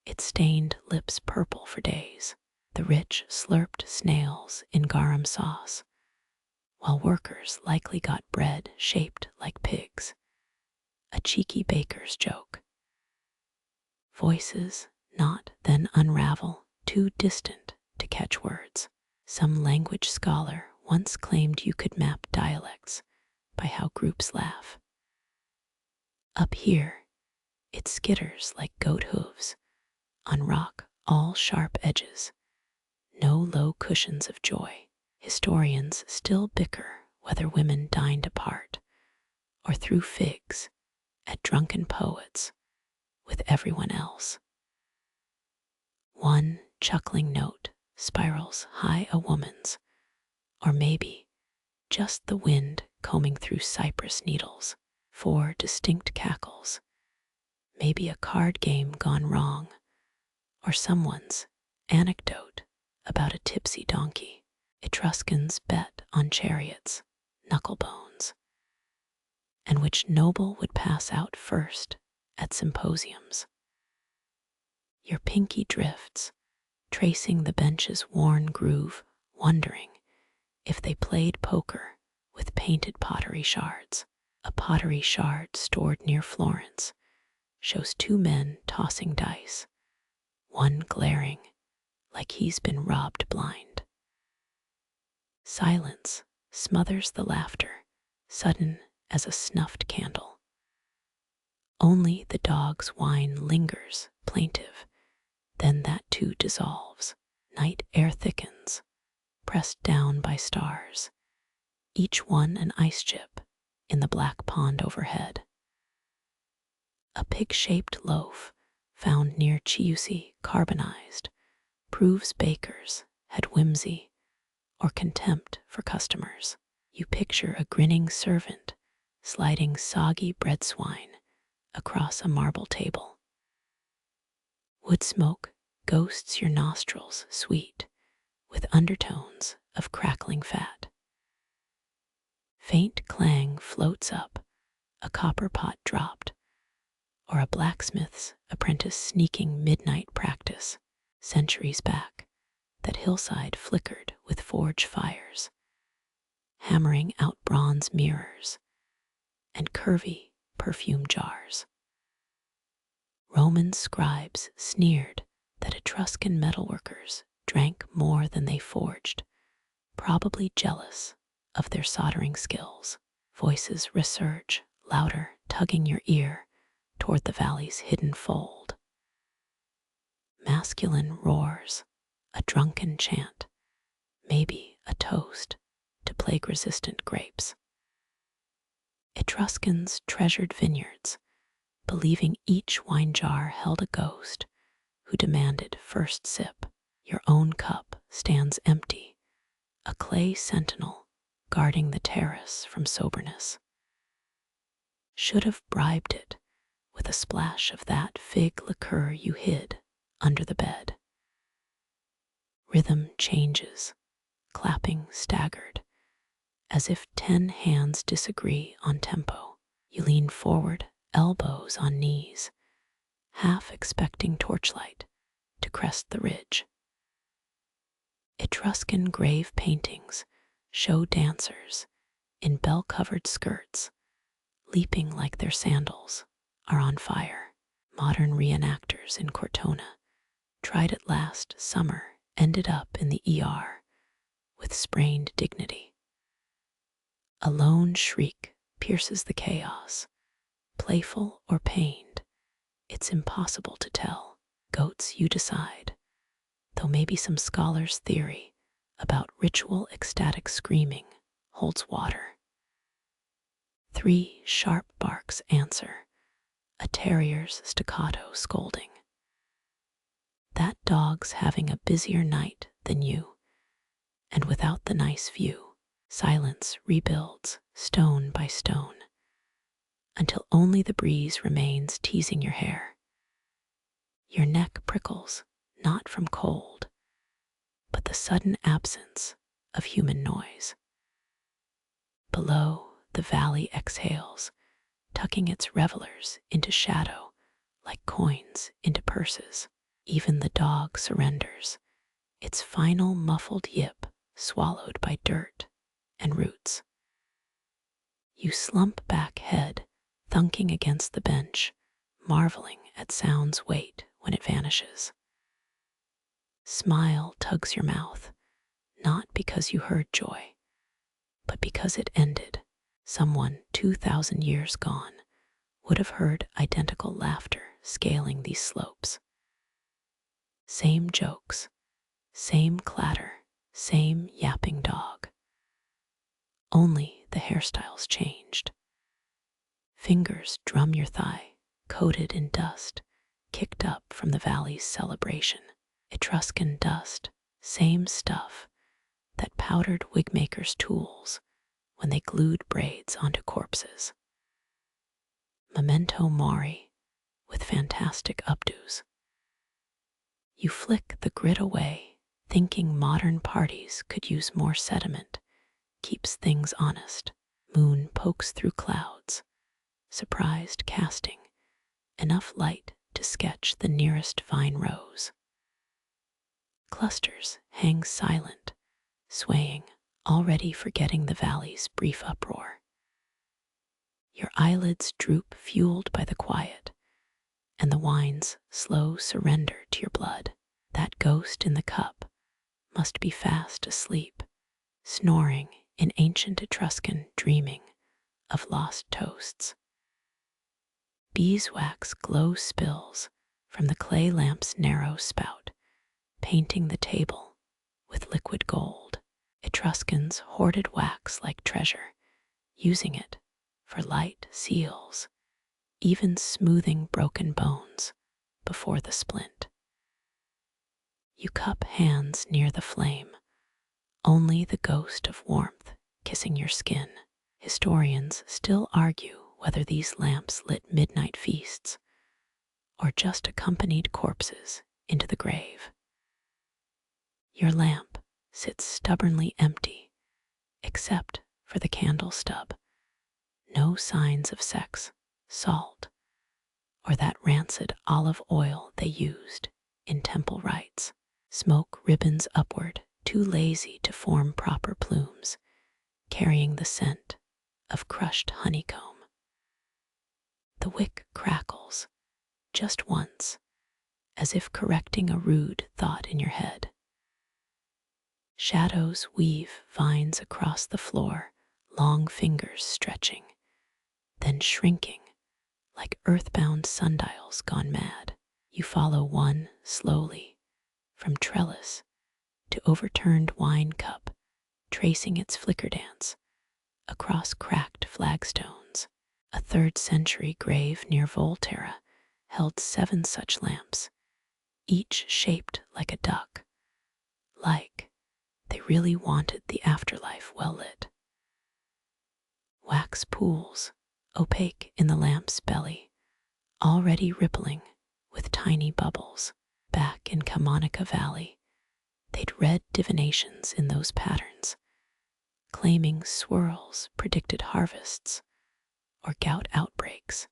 it stained lips purple for days. The rich slurped snails in garum sauce, while workers likely got bread shaped like pigs, a cheeky baker's joke. Voices not then unravel, too distant to catch words. Some language scholar once claimed you could map dialects by how groups laugh. Up here, it skitters like goat hooves on rock, all sharp edges, no low cushions of joy. Historians still bicker whether women dined apart or threw figs at drunken poets with everyone else. One chuckling note spirals high a woman's, or maybe just the wind combing through cypress needles. 4 distinct cackles, maybe a card game gone wrong, or someone's anecdote about a tipsy donkey. Etruscans bet on chariots, knucklebones, and which noble would pass out first at symposiums. Your pinky drifts, tracing the bench's worn groove, wondering if they played poker with painted pottery shards. A pottery shard stored near Florence shows 2 men tossing dice, one glaring like he's been robbed blind. Silence smothers the laughter, sudden as a snuffed candle. Only the dog's whine lingers, plaintive, then that too dissolves. Night air thickens, pressed down by stars, each one an ice chip in the black pond overhead. A pig-shaped loaf found near Chiusi, carbonized, proves bakers had whimsy or contempt for customers. You picture a grinning servant sliding soggy bread swine across a marble table. Wood smoke ghosts your nostrils sweet with undertones of crackling fat. Faint clang floats up, a copper pot dropped, or a blacksmith's apprentice sneaking midnight practice. Centuries back, that hillside flickered with forge fires, hammering out bronze mirrors and curvy perfume jars. Roman scribes sneered that Etruscan metalworkers drank more than they forged, probably jealous of their soldering skills. Voices resurge, louder, tugging your ear toward the valley's hidden fold. Masculine roars, a drunken chant, maybe a toast to plague-resistant grapes. Etruscans treasured vineyards, believing each wine jar held a ghost who demanded first sip. Your own cup stands empty, a clay sentinel guarding the terrace from soberness. Should have bribed it with a splash of that fig liqueur you hid under the bed. Rhythm changes, clapping staggered, as if 10 hands disagree on tempo. You lean forward, elbows on knees, half expecting torchlight to crest the ridge. Etruscan grave paintings show dancers in bell-covered skirts, leaping like their sandals are on fire. Modern reenactors in Cortona tried it last summer, ended up in the ER with sprained dignity. A lone shriek pierces the chaos, playful or pained. It's impossible to tell. Goats, you decide, though maybe some scholar's theory about ritual ecstatic screaming holds water. 3 sharp barks answer, a terrier's staccato scolding. That dog's having a busier night than you, and without the nice view, silence rebuilds stone by stone, until only the breeze remains teasing your hair. Your neck prickles, not from cold, but the sudden absence of human noise. Below, the valley exhales, tucking its revelers into shadow like coins into purses. Even the dog surrenders, its final muffled yip swallowed by dirt and roots. You slump back, head thunking against the bench, marveling at sound's weight when it vanishes. Smile tugs your mouth, not because you heard joy, but because it ended. Someone 2,000 years gone would have heard identical laughter scaling these slopes. Same jokes, same clatter, same yapping dog. Only the hairstyles changed. Fingers drum your thigh, coated in dust, kicked up from the valley's celebration. Etruscan dust, same stuff that powdered wigmakers' tools when they glued braids onto corpses. Memento mori with fantastic updos. You flick the grit away, thinking modern parties could use more sediment. Keeps things honest. Moon pokes through clouds, surprised casting enough light to sketch the nearest vine rows. Clusters hang silent, swaying, already forgetting the valley's brief uproar. Your eyelids droop, fueled by the quiet, and the wine's slow surrender to your blood. That ghost in the cup must be fast asleep, snoring in ancient Etruscan, dreaming of lost toasts. Beeswax glow spills from the clay lamp's narrow spout, painting the table with liquid gold. Etruscans hoarded wax like treasure, using it for light seals, even smoothing broken bones before the splint. You cup hands near the flame, only the ghost of warmth kissing your skin. Historians still argue whether these lamps lit midnight feasts or just accompanied corpses into the grave. Your lamp sits stubbornly empty, except for the candle stub. No signs of sex, salt, or that rancid olive oil they used in temple rites. Smoke ribbons upward, too lazy to form proper plumes, carrying the scent of crushed honeycomb. The wick crackles, just once, as if correcting a rude thought in your head. Shadows weave vines across the floor, long fingers stretching, then shrinking like earthbound sundials gone mad. You follow one slowly, from trellis to overturned wine cup, tracing its flicker dance across cracked flagstones. A 3rd century grave near Volterra held 7 such lamps, each shaped like a duck, like they really wanted the afterlife well lit. Wax pools, opaque in the lamp's belly, already rippling with tiny bubbles. Back in Camonica Valley, they'd read divinations in those patterns, claiming swirls predicted harvests or gout outbreaks.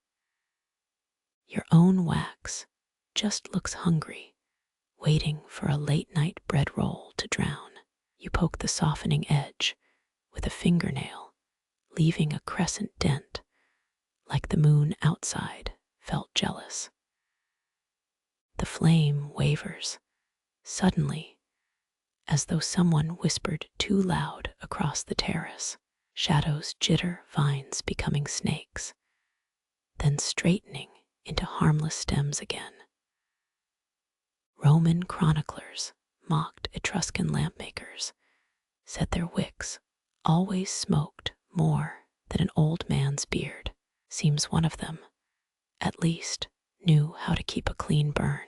Your own wax just looks hungry, waiting for a late-night bread roll to drown. You poke the softening edge with a fingernail, leaving a crescent dent, like the moon outside felt jealous. The flame wavers, suddenly, as though someone whispered too loud across the terrace. Shadows jitter, vines becoming snakes, then straightening into harmless stems again. Roman chroniclers mocked Etruscan lampmakers, said their wicks always smoked more than an old man's beard. Seems one of them, at least, knew how to keep a clean burn.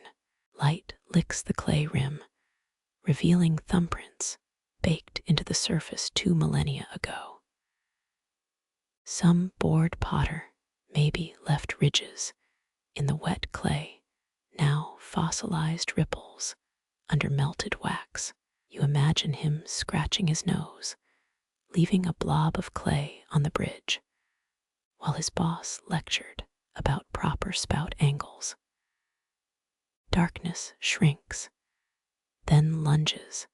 Light licks the clay rim, revealing thumbprints baked into the surface 2 millennia ago. Some bored potter maybe left ridges in the wet clay, now fossilized ripples under melted wax. You imagine him scratching his nose, leaving a blob of clay on the bridge, while his boss lectured about proper spout angles. Darkness shrinks, then lunges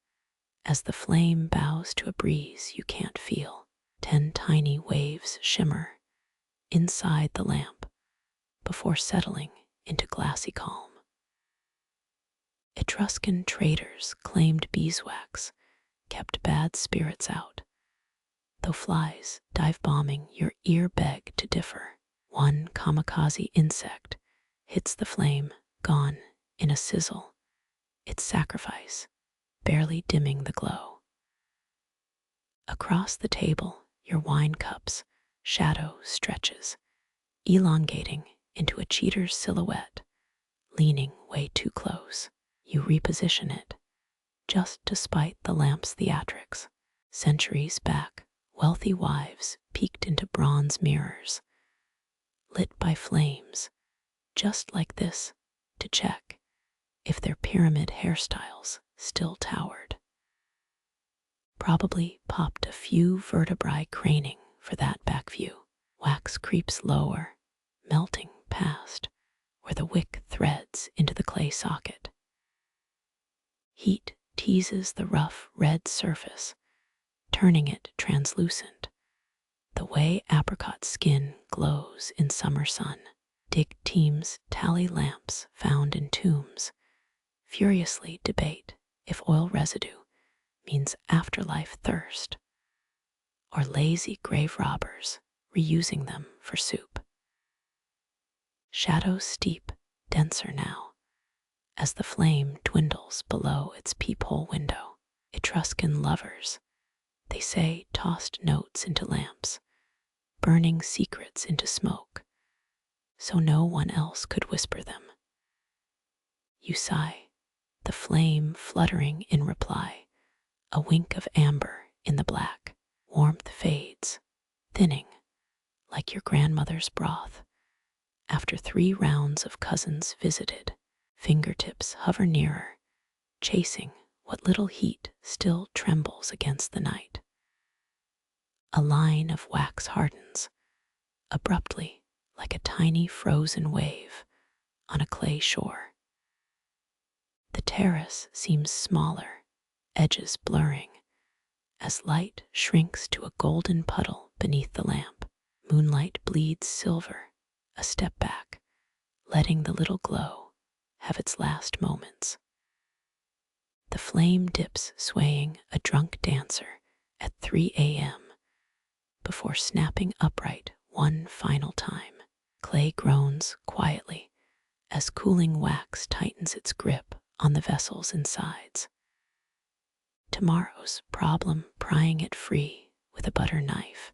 as the flame bows to a breeze you can't feel. 10 tiny waves shimmer inside the lamp before settling into glassy calm. Etruscan traders claimed beeswax kept bad spirits out, though flies dive bombing your ear beg to differ. One kamikaze insect hits the flame, gone in a sizzle, its sacrifice barely dimming the glow. Across the table, your wine cup's shadow stretches, elongating into a cheater's silhouette, leaning way too close. You reposition it, just despite the lamp's theatrics. Centuries back, wealthy wives peeked into bronze mirrors, lit by flames, just like this, to check if their pyramid hairstyles still towered. Probably popped a few vertebrae craning for that back view. Wax creeps lower, melting past where the wick threads into the clay socket. Heat teases the rough red surface, turning it translucent, the way apricot skin glows in summer sun. Dig teams tally lamps found in tombs, furiously debate if oil residue means afterlife thirst, or lazy grave robbers reusing them for soup. Shadows steep, denser now, as the flame dwindles below its peephole window. Etruscan lovers, they say, tossed notes into lamps, burning secrets into smoke, so no one else could whisper them. You sigh, the flame fluttering in reply, a wink of amber in the black. Warmth fades, thinning, like your grandmother's broth. After 3 rounds of cousins visited, fingertips hover nearer, chasing what little heat still trembles against the night. A line of wax hardens, abruptly, like a tiny frozen wave on a clay shore. The terrace seems smaller, edges blurring, as light shrinks to a golden puddle beneath the lamp. Moonlight bleeds silver, a step back, letting the little glow have its last moments. The flame dips, swaying, a drunk dancer at 3 a.m. before snapping upright one final time. Clay groans quietly as cooling wax tightens its grip on the vessel's insides. Tomorrow's problem, prying it free with a butter knife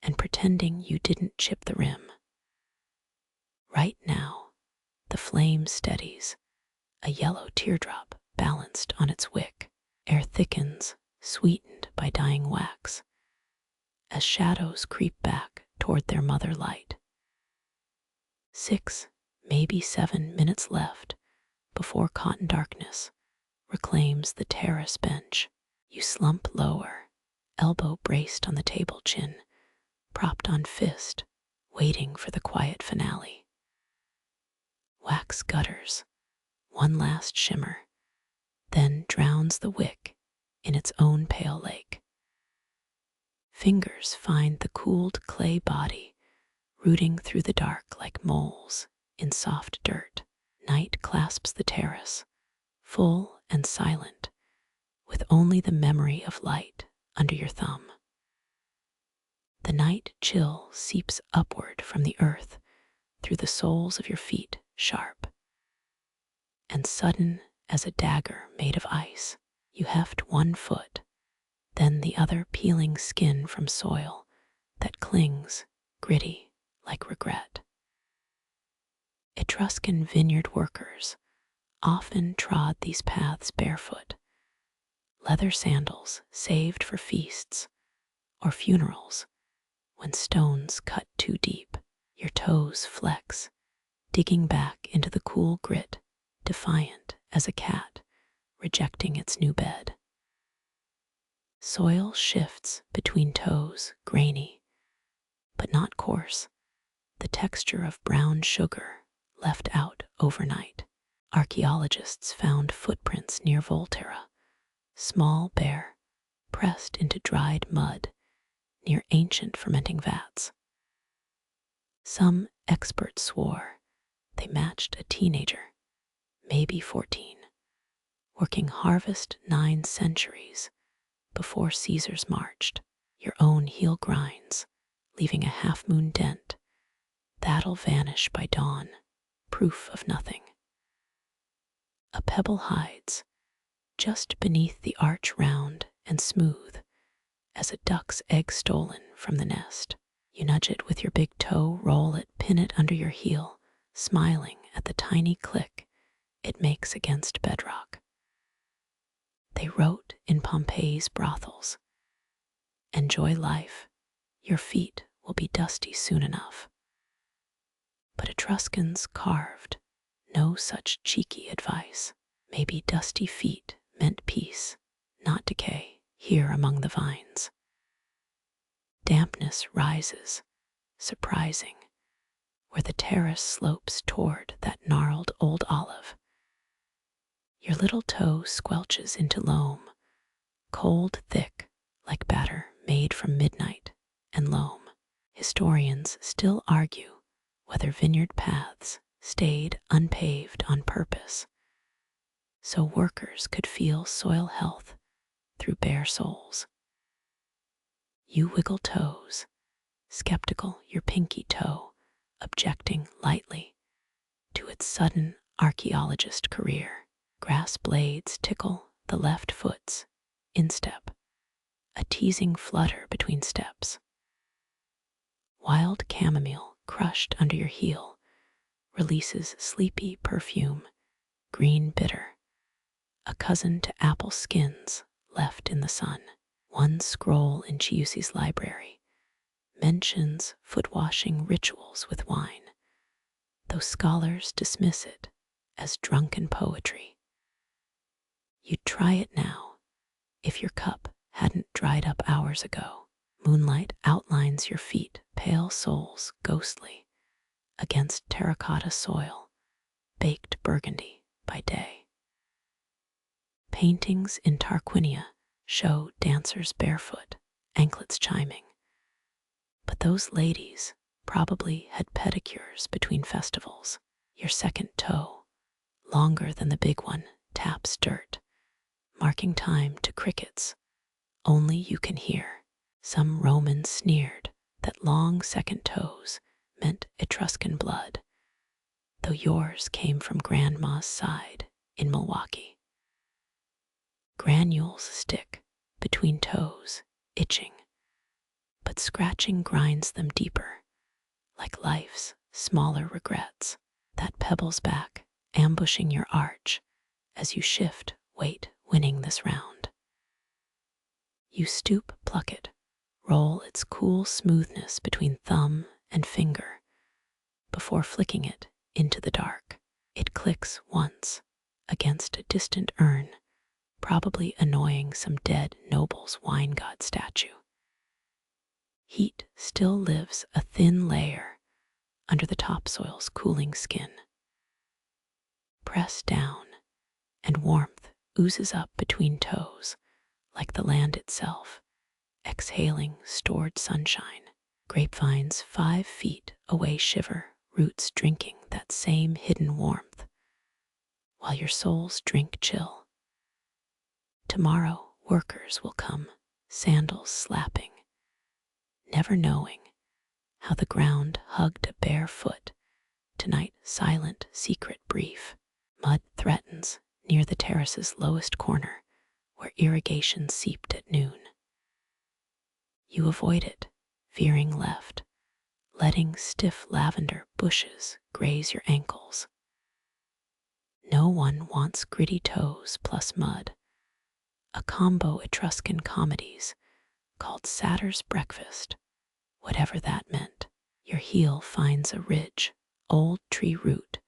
and pretending you didn't chip the rim. Right now, the flame steadies, a yellow teardrop balanced on its wick. Air thickens, sweetened by dying wax, as shadows creep back toward their mother light. 6, maybe 7 minutes left before cotton darkness reclaims the terrace bench. You slump lower, elbow braced on the table chin, propped on fist, waiting for the quiet finale. Wax gutters, one last shimmer, then drowns the wick in its own pale lake. Fingers find the cooled clay body, rooting through the dark like moles in soft dirt. Night clasps the terrace, full and silent, with only the memory of light under your thumb. The night chill seeps upward from the earth through the soles of your feet, sharp and sudden as a dagger made of ice. You heft one foot, then the other, peeling skin from soil that clings, gritty like regret. Etruscan vineyard workers often trod these paths barefoot, leather sandals saved for feasts or funerals when stones cut too deep. Your toes flex, digging back into the cool grit, defiant as a cat rejecting its new bed. Soil shifts between toes, grainy, but not coarse, the texture of brown sugar left out overnight. Archaeologists found footprints near Volterra, small, bare, pressed into dried mud near ancient fermenting vats. Some experts swore they matched a teenager, maybe 14, working harvest 9 centuries before Caesar's marched. Your own heel grinds, leaving a half-moon dent. That'll vanish by dawn, proof of nothing. A pebble hides, just beneath the arch, round and smooth as a duck's egg stolen from the nest. You nudge it with your big toe, roll it, pin it under your heel, smiling at the tiny click it makes against bedrock. They wrote in Pompeii's brothels, "Enjoy life, your feet will be dusty soon enough." But Etruscans carved no such cheeky advice. Maybe dusty feet meant peace, not decay, here among the vines. Dampness rises, surprising, where the terrace slopes toward that gnarled old olive. Your little toe squelches into loam, cold, thick, like batter made from midnight and loam. Historians still argue whether vineyard paths stayed unpaved on purpose, so workers could feel soil health through bare soles. You wiggle toes, skeptical, your pinky toe objecting lightly to its sudden archaeologist career. Grass blades tickle the left foot's instep, a teasing flutter between steps. Wild chamomile crushed under your heel, releases sleepy perfume, green bitter, a cousin to apple skins left in the sun. One scroll in Chiusi's library mentions foot-washing rituals with wine, though scholars dismiss it as drunken poetry. You'd try it now if your cup hadn't dried up hours ago. Moonlight outlines your feet, pale soles ghostly, against terracotta soil, baked burgundy by day. Paintings in Tarquinia show dancers barefoot, anklets chiming. But those ladies probably had pedicures between festivals. Your second toe, longer than the big one, taps dirt, marking time to crickets only you can hear. Some Romans sneered that long second toes meant Etruscan blood, though yours came from Grandma's side in Milwaukee. Granules stick between toes, itching, but scratching grinds them deeper, like life's smaller regrets. That pebbles back, ambushing your arch as you shift weight, winning this round. You stoop, pluck it, roll its cool smoothness between thumb and finger before flicking it into the dark. It clicks once against a distant urn, probably annoying some dead noble's wine god statue. Heat still lives a thin layer under the topsoil's cooling skin. Press down, and warmth oozes up between toes, like the land itself, exhaling stored sunshine. Grapevines 5 feet away shiver, roots drinking that same hidden warmth, while your soles drink chill. Tomorrow workers will come, sandals slapping, never knowing how the ground hugged a bare foot. Tonight, silent, secret, brief. Mud threatens near the terrace's lowest corner, where irrigation seeped at noon. You avoid it, veering left, letting stiff lavender bushes graze your ankles. No one wants gritty toes plus mud, a combo Etruscan comedies called Satyr's Breakfast, whatever that meant. Your heel finds a ridge, old tree root,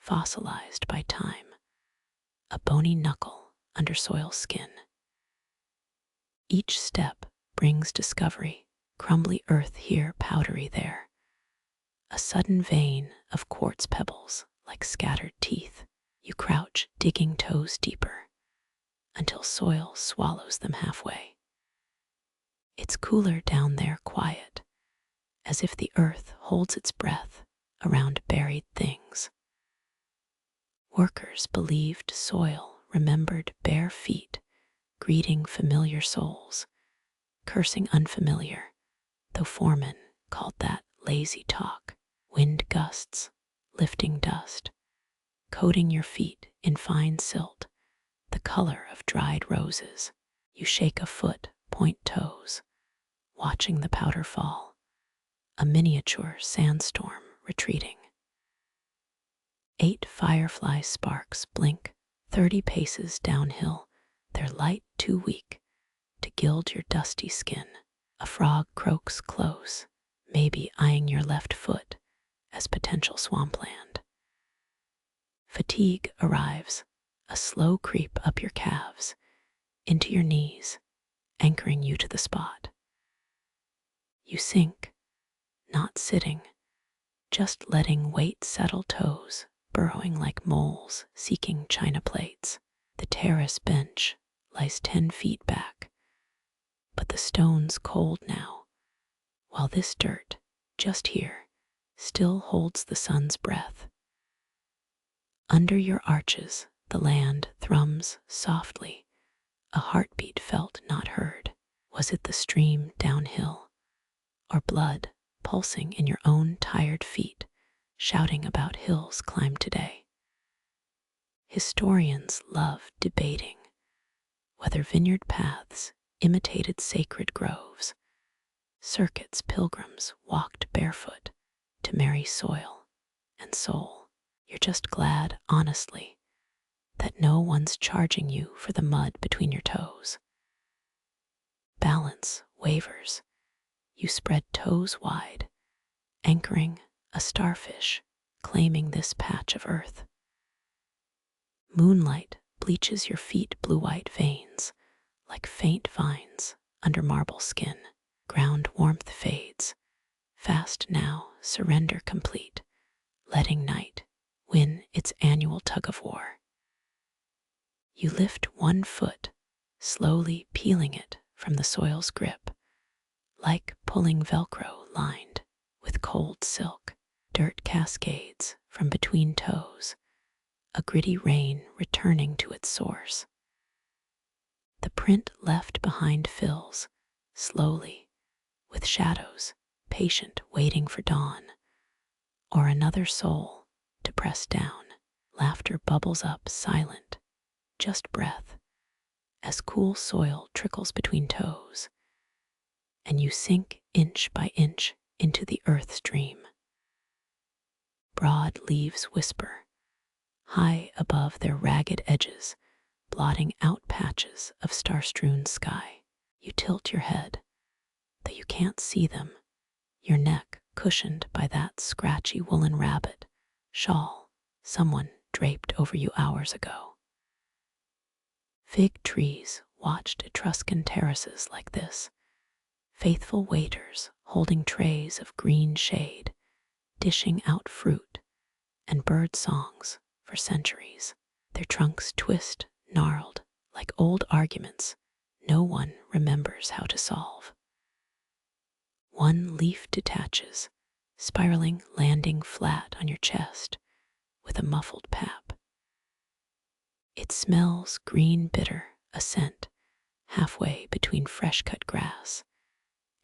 fossilized by time, a bony knuckle under soil skin. Each step brings discovery, crumbly earth here, powdery there, a sudden vein of quartz pebbles like scattered teeth. You crouch, digging toes deeper, until soil swallows them halfway. It's cooler down there, quiet, as if the earth holds its breath around buried things. Workers believed soil remembered bare feet, greeting familiar souls, cursing unfamiliar, though foremen called that lazy talk. Wind gusts, lifting dust, coating your feet in fine silt, the color of dried roses. You shake a foot, point toes, watching the powder fall, a miniature sandstorm retreating. 8 firefly sparks blink 30 paces downhill, their light too weak to gild your dusty skin. A frog croaks close, maybe eyeing your left foot as potential swampland. Fatigue arrives, a slow creep up your calves, into your knees, anchoring you to the spot. You sink, not sitting, just letting weight settle toes, burrowing like moles seeking china plates. The terrace bench lies 10 feet back, but the stone's cold now, while this dirt, just here, still holds the sun's breath. Under your arches, the land thrums softly, a heartbeat felt not heard. Was it the stream downhill, or blood pulsing in your own tired feet, shouting about hills climbed today? Historians love debating whether vineyard paths imitated sacred groves, circuits pilgrims walked barefoot to marry soil and soul. You're just glad, honestly, that no one's charging you for the mud between your toes. Balance wavers. You spread toes wide, anchoring a starfish, claiming this patch of earth. Moonlight bleaches your feet blue-white veins, like faint vines under marble skin. Ground warmth fades. Fast now, surrender complete, letting night win its annual tug-of-war. You lift one foot, slowly peeling it from the soil's grip, like pulling Velcro lined with cold silk. Dirt cascades from between toes, a gritty rain returning to its source. The print left behind fills, slowly, with shadows, patient waiting for dawn, or another soul to press down. Laughter bubbles up silent, just breath, as cool soil trickles between toes, and you sink inch by inch into the earth's dream. Broad leaves whisper, high above their ragged edges, blotting out patches of star-strewn sky. You tilt your head, though you can't see them, your neck cushioned by that scratchy woolen rabbit shawl someone draped over you hours ago. Fig trees watched Etruscan terraces like this, faithful waiters holding trays of green shade, dishing out fruit and bird songs for centuries. Their trunks twist, gnarled, like old arguments no one remembers how to solve. One leaf detaches, spiraling, landing flat on your chest with a muffled pap. It smells green bitter, a scent halfway between fresh-cut grass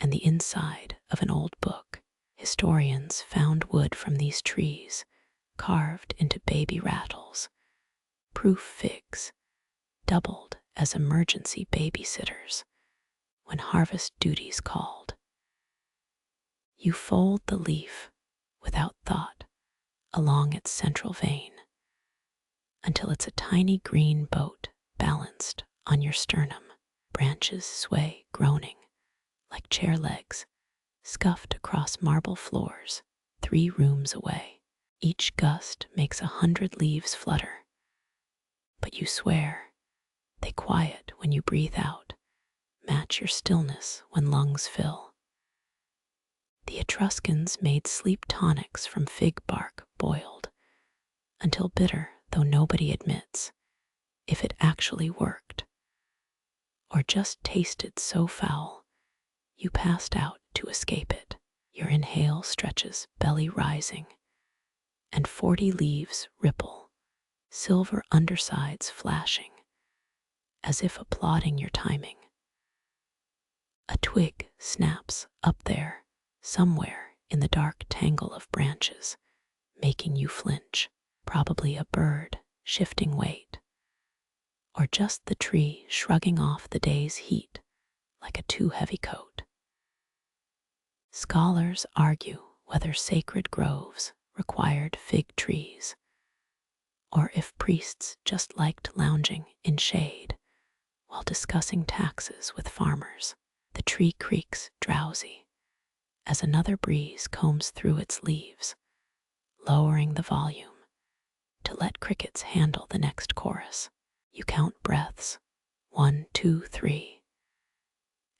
and the inside of an old book. Historians found wood from these trees, carved into baby rattles, proof figs, doubled as emergency babysitters when harvest duties called. You fold the leaf without thought along its central vein until it's a tiny green boat balanced on your sternum. Branches sway, groaning like chair legs, scuffed across marble floors 3 rooms away. Each gust makes 100 leaves flutter, but you swear they quiet when you breathe out, match your stillness when lungs fill. The Etruscans made sleep tonics from fig bark boiled, until bitter, though nobody admits if it actually worked, or just tasted so foul you passed out to escape it. Your inhale stretches, belly rising, and 40 leaves ripple, silver undersides flashing, as if applauding your timing. A twig snaps up there, somewhere in the dark tangle of branches, making you flinch. Probably a bird shifting weight, or just the tree shrugging off the day's heat like a too heavy coat. Scholars argue whether sacred groves required fig trees, or if priests just liked lounging in shade while discussing taxes with farmers. The tree creaks drowsy as another breeze combs through its leaves, lowering the volume to let crickets handle the next chorus. You count breaths, 1, 2, 3,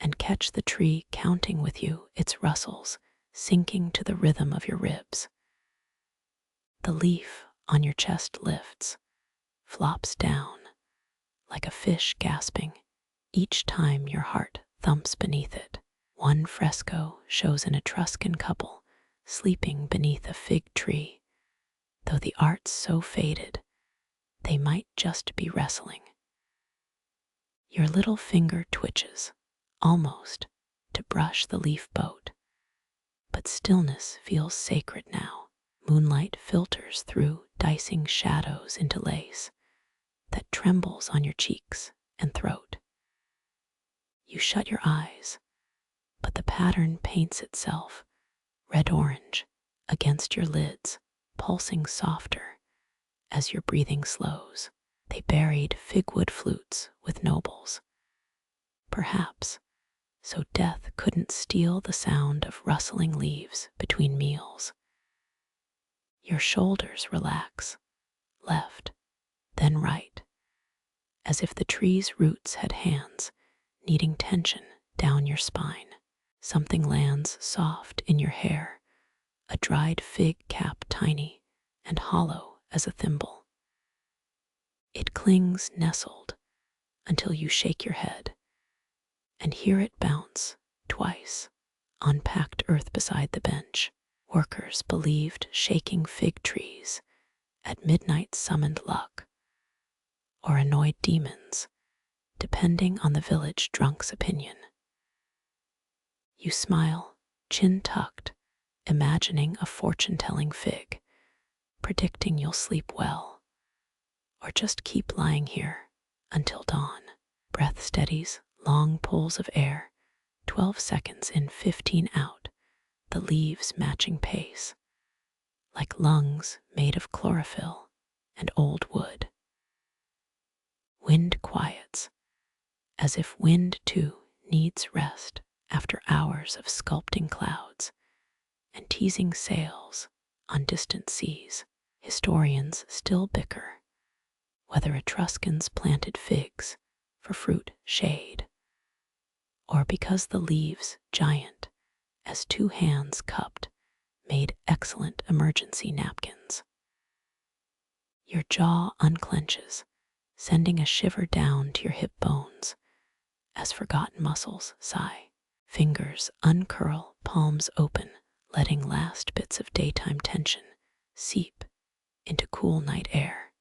and catch the tree counting with you, its rustles sinking to the rhythm of your ribs. The leaf on your chest lifts, flops down, like a fish gasping, each time your heart thumps beneath it. One fresco shows an Etruscan couple sleeping beneath a fig tree, though the art's so faded, they might just be wrestling. Your little finger twitches, almost, to brush the leaf boat, but stillness feels sacred now. Moonlight filters through, dicing shadows into lace that trembles on your cheeks and throat. You shut your eyes, but the pattern paints itself, red-orange, against your lids, pulsing softer as your breathing slows. They buried figwood flutes with nobles, perhaps so death couldn't steal the sound of rustling leaves between meals. Your shoulders relax, left, then right, as if the tree's roots had hands kneading tension down your spine. Something lands soft in your hair, a dried fig cap tiny and hollow as a thimble. It clings nestled until you shake your head and hear it bounce twice on packed earth beside the bench. Workers believed shaking fig trees at midnight summoned luck or annoyed demons, depending on the village drunk's opinion. You smile, chin tucked, imagining a fortune-telling fig, predicting you'll sleep well, or just keep lying here until dawn. Breath steadies, long pulls of air, 12 seconds in, 15 out, the leaves matching pace, like lungs made of chlorophyll and old wood. Wind quiets, as if wind too needs rest after hours of sculpting clouds and teasing sails on distant seas. Historians still bicker whether Etruscans planted figs for fruit shade, or because the leaves, giant as 2 hands cupped, made excellent emergency napkins. Your jaw unclenches, sending a shiver down to your hip bones as forgotten muscles sigh. Fingers uncurl, palms open, letting last bits of daytime tension seep into cool night air.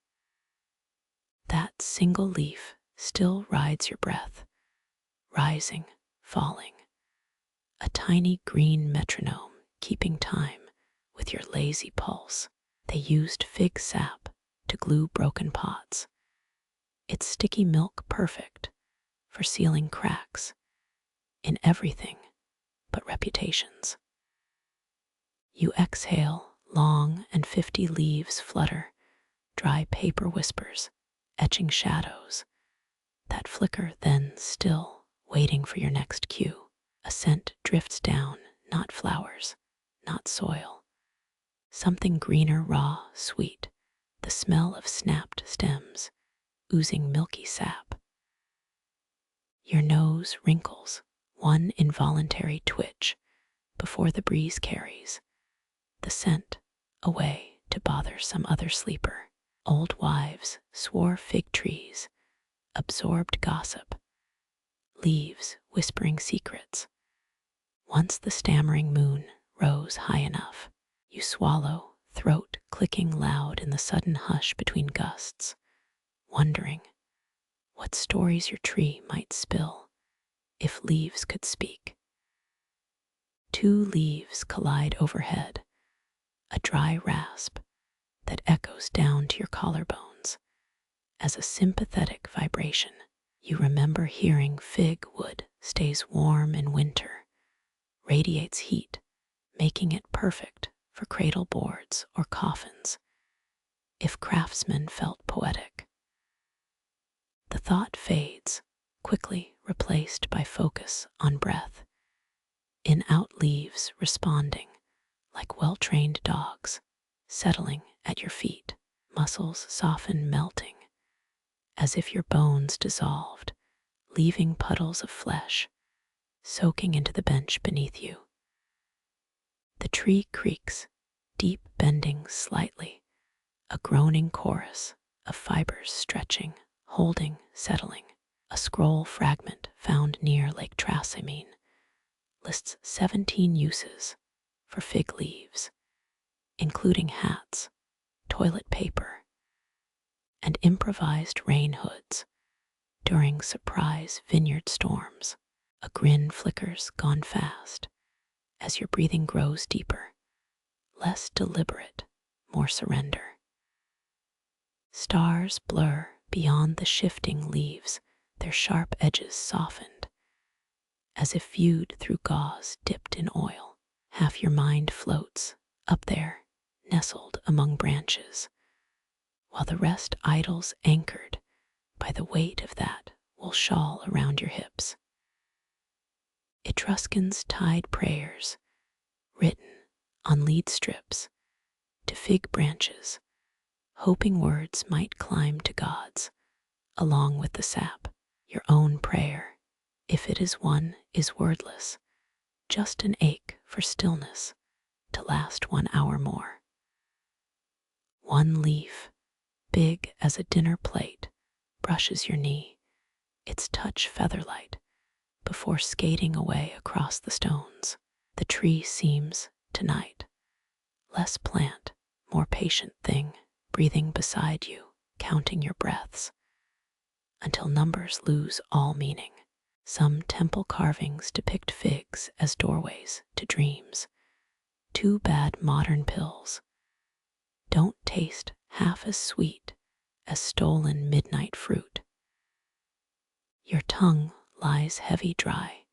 That single leaf still rides your breath, rising, falling, a tiny green metronome keeping time with your lazy pulse. They used fig sap to glue broken pots, its sticky milk perfect for sealing cracks in everything but reputations. You exhale long and 50 leaves flutter, dry paper whispers, etching shadows that flicker then still, waiting for your next cue. A scent drifts down, not flowers, not soil. Something greener, raw, sweet, the smell of snapped stems, oozing milky sap. Your nose wrinkles, one involuntary twitch before the breeze carries the scent away to bother some other sleeper. Old wives swore fig trees absorbed gossip, leaves whispering secrets. Once the stammering moon rose high enough, you swallow, throat clicking loud in the sudden hush between gusts, wondering what stories your tree might spill if leaves could speak. 2 leaves collide overhead, a dry rasp that echoes down to your collarbones as a sympathetic vibration. You remember hearing fig wood stays warm in winter, radiates heat, making it perfect for cradle boards or coffins, if craftsmen felt poetic. The thought fades, quickly replaced by focus on breath. In-out leaves responding like well-trained dogs, settling at your feet, muscles soften, melting, as if your bones dissolved, leaving puddles of flesh soaking into the bench beneath you. The tree creaks, deep bending slightly, a groaning chorus of fibers stretching, holding, settling. A scroll fragment found near Lake Trasimene lists 17 uses for fig leaves, including hats, toilet paper, and improvised rain hoods during surprise vineyard storms. A grin flickers, gone fast, as your breathing grows deeper, less deliberate, more surrender. Stars blur beyond the shifting leaves, their sharp edges softened, as if viewed through gauze dipped in oil. Half your mind floats up there, nestled among branches, while the rest idles anchored by the weight of that wool shawl around your hips. Etruscans tied prayers, written on lead strips, to fig branches, hoping words might climb to gods along with the sap. Your own prayer, if it is one, is wordless, just an ache for stillness to last 1 hour more. One leaf, big as a dinner plate, brushes your knee, its touch featherlight, before skating away across the stones. The tree seems, tonight, less plant, more patient thing, breathing beside you, counting your breaths, until numbers lose all meaning. Some temple carvings depict figs as doorways to dreams. Too bad modern pills don't taste half as sweet as stolen midnight fruit. Your tongue lies heavy dry,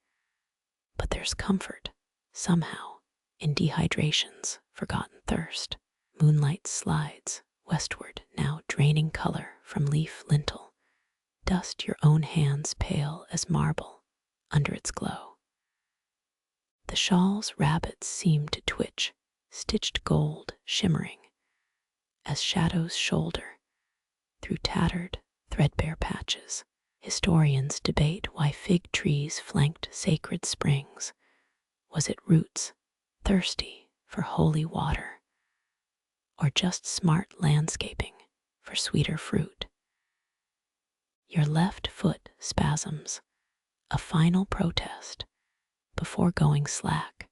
but there's comfort, somehow, in dehydration's forgotten thirst. Moonlight slides westward, now draining color from leaf lintel. Dust your own hands pale as marble under its glow. The shawl's rabbits seem to twitch, stitched gold shimmering, as shadows shoulder through tattered, threadbare patches. Historians debate why fig trees flanked sacred springs. Was it roots, thirsty for holy water, or just smart landscaping for sweeter fruit? Your left foot spasms, a final protest, before going slack,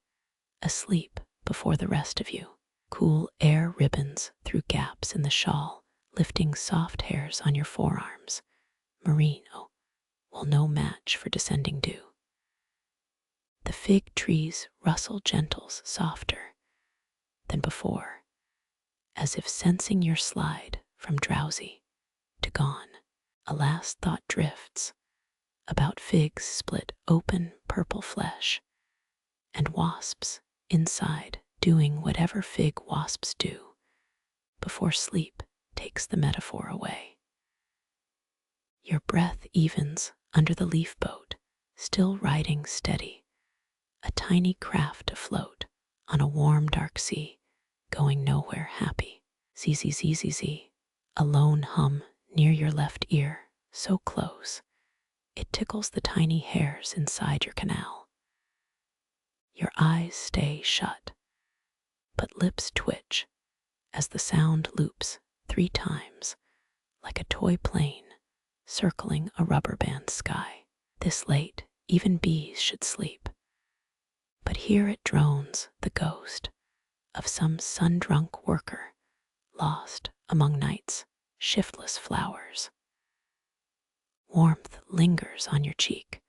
asleep before the rest of you. Cool air ribbons through gaps in the shawl, lifting soft hairs on your forearms. Merino will no match for descending dew. The fig trees rustle gentles softer than before, as if sensing your slide from drowsy to gone. A last thought drifts about figs' split open purple flesh, and wasps inside doing whatever fig wasps do before sleep takes the metaphor away. Your breath evens under the leaf boat, still riding steady, a tiny craft afloat on a warm dark sea, going nowhere happy. Zzzzz, a lone hum near your left ear, so close, it tickles the tiny hairs inside your canal. Your eyes stay shut, but lips twitch as the sound loops 3 times, like a toy plane circling a rubber band sky. This late, even bees should sleep, but here it drones, the ghost of some sun-drunk worker lost among night's shiftless flowers. Warmth lingers on your cheek,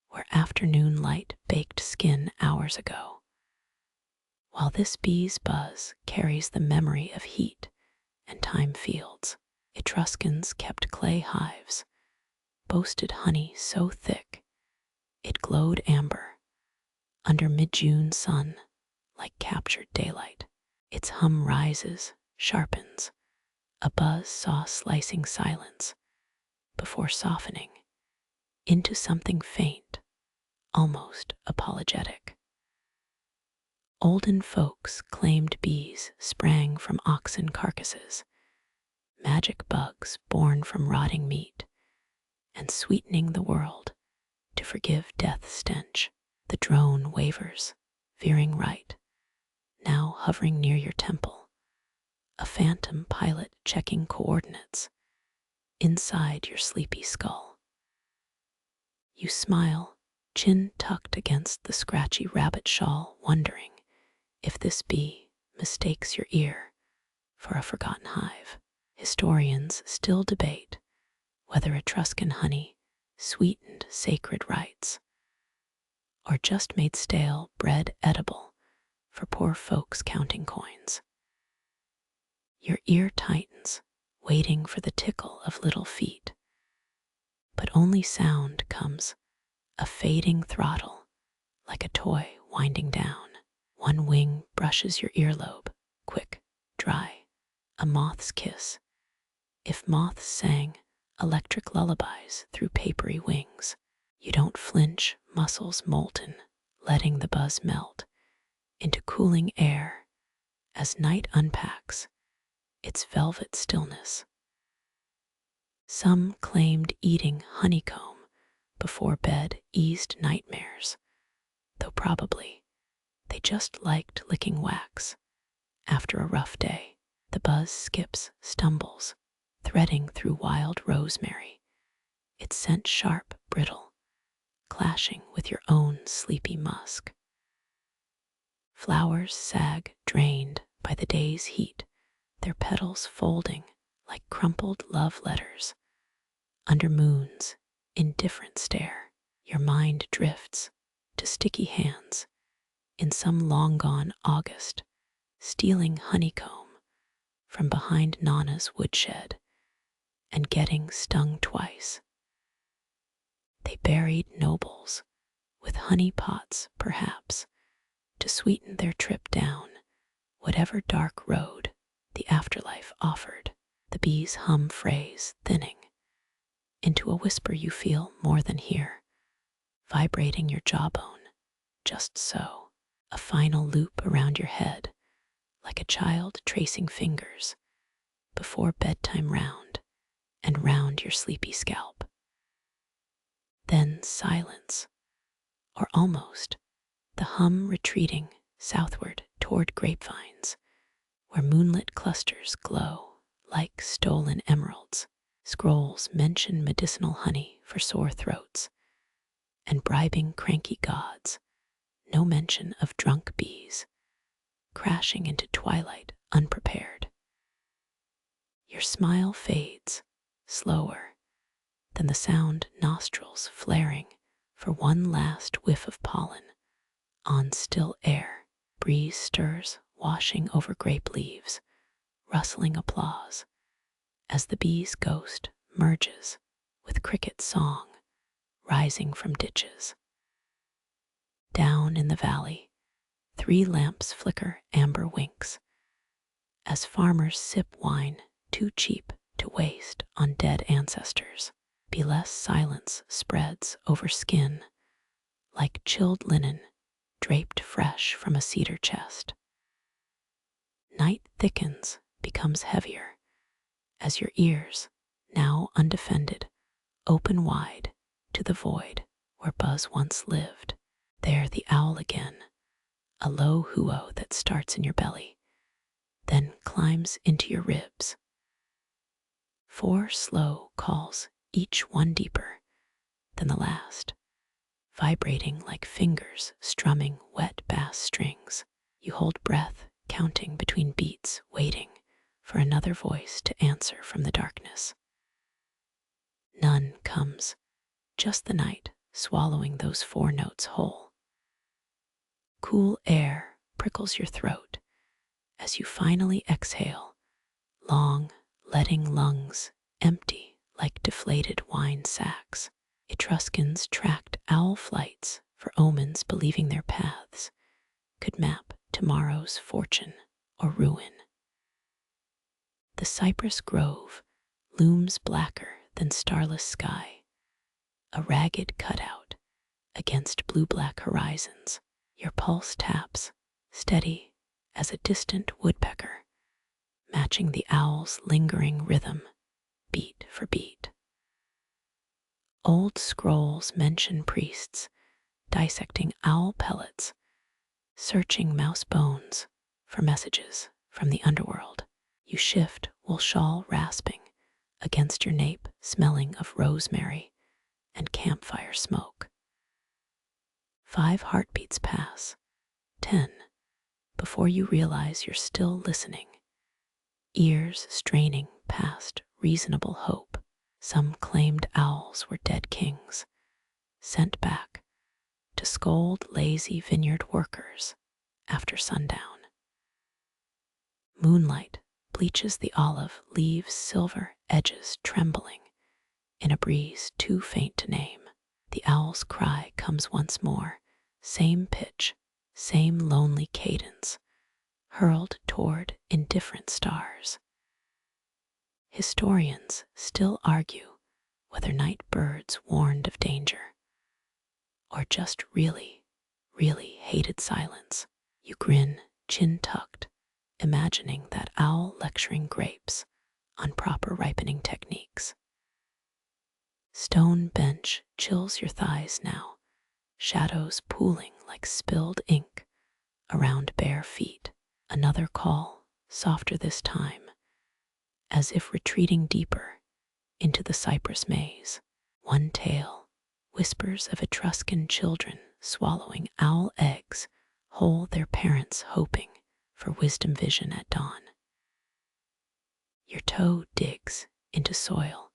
where afternoon light baked skin hours ago, while this bee's buzz carries the memory of heat and time fields. Etruscans kept clay hives, boasted honey so thick it glowed amber under mid-June sun like captured daylight. Its hum rises, sharpens, a buzz saw slicing silence before softening into something faint, almost apologetic. Olden folks claimed bees sprang from oxen carcasses, magic bugs born from rotting meat, and sweetening the world to forgive death's stench. The drone wavers, veering right, now hovering near your temple, a phantom pilot checking coordinates inside your sleepy skull. You smile, chin tucked against the scratchy rabbit shawl, wondering if this bee mistakes your ear for a forgotten hive. Historians still debate whether Etruscan honey sweetened sacred rites or just made stale bread edible for poor folks counting coins. Your ear tightens, waiting for the tickle of little feet, but only sound comes, a fading throttle like a toy winding down. One wing brushes your earlobe, quick, dry, a moth's kiss. If moths sang electric lullabies through papery wings, you don't flinch, muscles molten, letting the buzz melt into cooling air as night unpacks its velvet stillness. Some claimed eating honeycomb before bed eased nightmares, though probably they just liked licking wax. After a rough day, the buzz skips, stumbles, threading through wild rosemary, its scent sharp, brittle, clashing with your own sleepy musk. Flowers sag, drained by the day's heat, their petals folding like crumpled love letters. Under moon's indifferent stare, your mind drifts to sticky hands in some long-gone August, stealing honeycomb from behind Nana's woodshed and getting stung twice. They buried nobles with honey pots, perhaps, to sweeten their trip down whatever dark road the afterlife offered. The bees hum phrase, thinning into a whisper you feel more than hear, vibrating your jawbone, just so, a final loop around your head, like a child tracing fingers before bedtime, round and round your sleepy scalp. Then silence, or almost the hum retreating southward toward grapevines, where moonlit clusters glow like stolen emeralds. Scrolls mention medicinal honey for sore throats, and bribing cranky gods, no mention of drunk bees, crashing into twilight unprepared. Your smile fades, slower than the sound, nostrils flaring for one last whiff of pollen. On still air, breeze stirs, washing over grape leaves, rustling applause, as the bee's ghost merges with cricket song rising from ditches. Down in the valley, 3 lamps flicker amber winks, as farmers sip wine too cheap to waste on dead ancestors. Beless silence spreads over skin like chilled linen draped fresh from a cedar chest. Night thickens, becomes heavier, as your ears, now undefended, open wide to the void where Buzz once lived. There the owl again, a low hoo-oh that starts in your belly, then climbs into your ribs. 4 slow calls, each one deeper than the last, vibrating like fingers strumming wet bass strings. You hold breath, counting between beats, waiting for another voice to answer from the darkness. None comes, just the night swallowing those 4 notes whole. Cool air prickles your throat as you finally exhale, long, letting lungs empty like deflated wine sacks. Etruscans tracked owl flights for omens, believing their paths could map tomorrow's fortune or ruin. The cypress grove looms blacker than starless sky, a ragged cutout against blue-black horizons. Your pulse taps, steady as a distant woodpecker, matching the owl's lingering rhythm, beat for beat. Old scrolls mention priests dissecting owl pellets, searching mouse bones for messages from the underworld. You shift, wool shawl rasping against your nape, smelling of rosemary and campfire smoke. 5 heartbeats pass, 10, before you realize you're still listening, ears straining past reasonable hope. Some claimed owls were dead kings, sent back to scold lazy vineyard workers after sundown. Moonlight bleaches the olive leaves, silver edges trembling in a breeze too faint to name. The owl's cry comes once more, same pitch, same lonely cadence, hurled toward indifferent stars. Historians still argue whether night birds warned of danger, or just really, really hated silence. You grin, chin tucked, imagining that owl lecturing grapes on proper ripening techniques. Stone bench chills your thighs now, shadows pooling like spilled ink around bare feet. Another call, softer this time, as if retreating deeper into the cypress maze. One tale whispers of Etruscan children swallowing owl eggs, whole, their parents hoping for wisdom vision at dawn. Your toe digs into soil,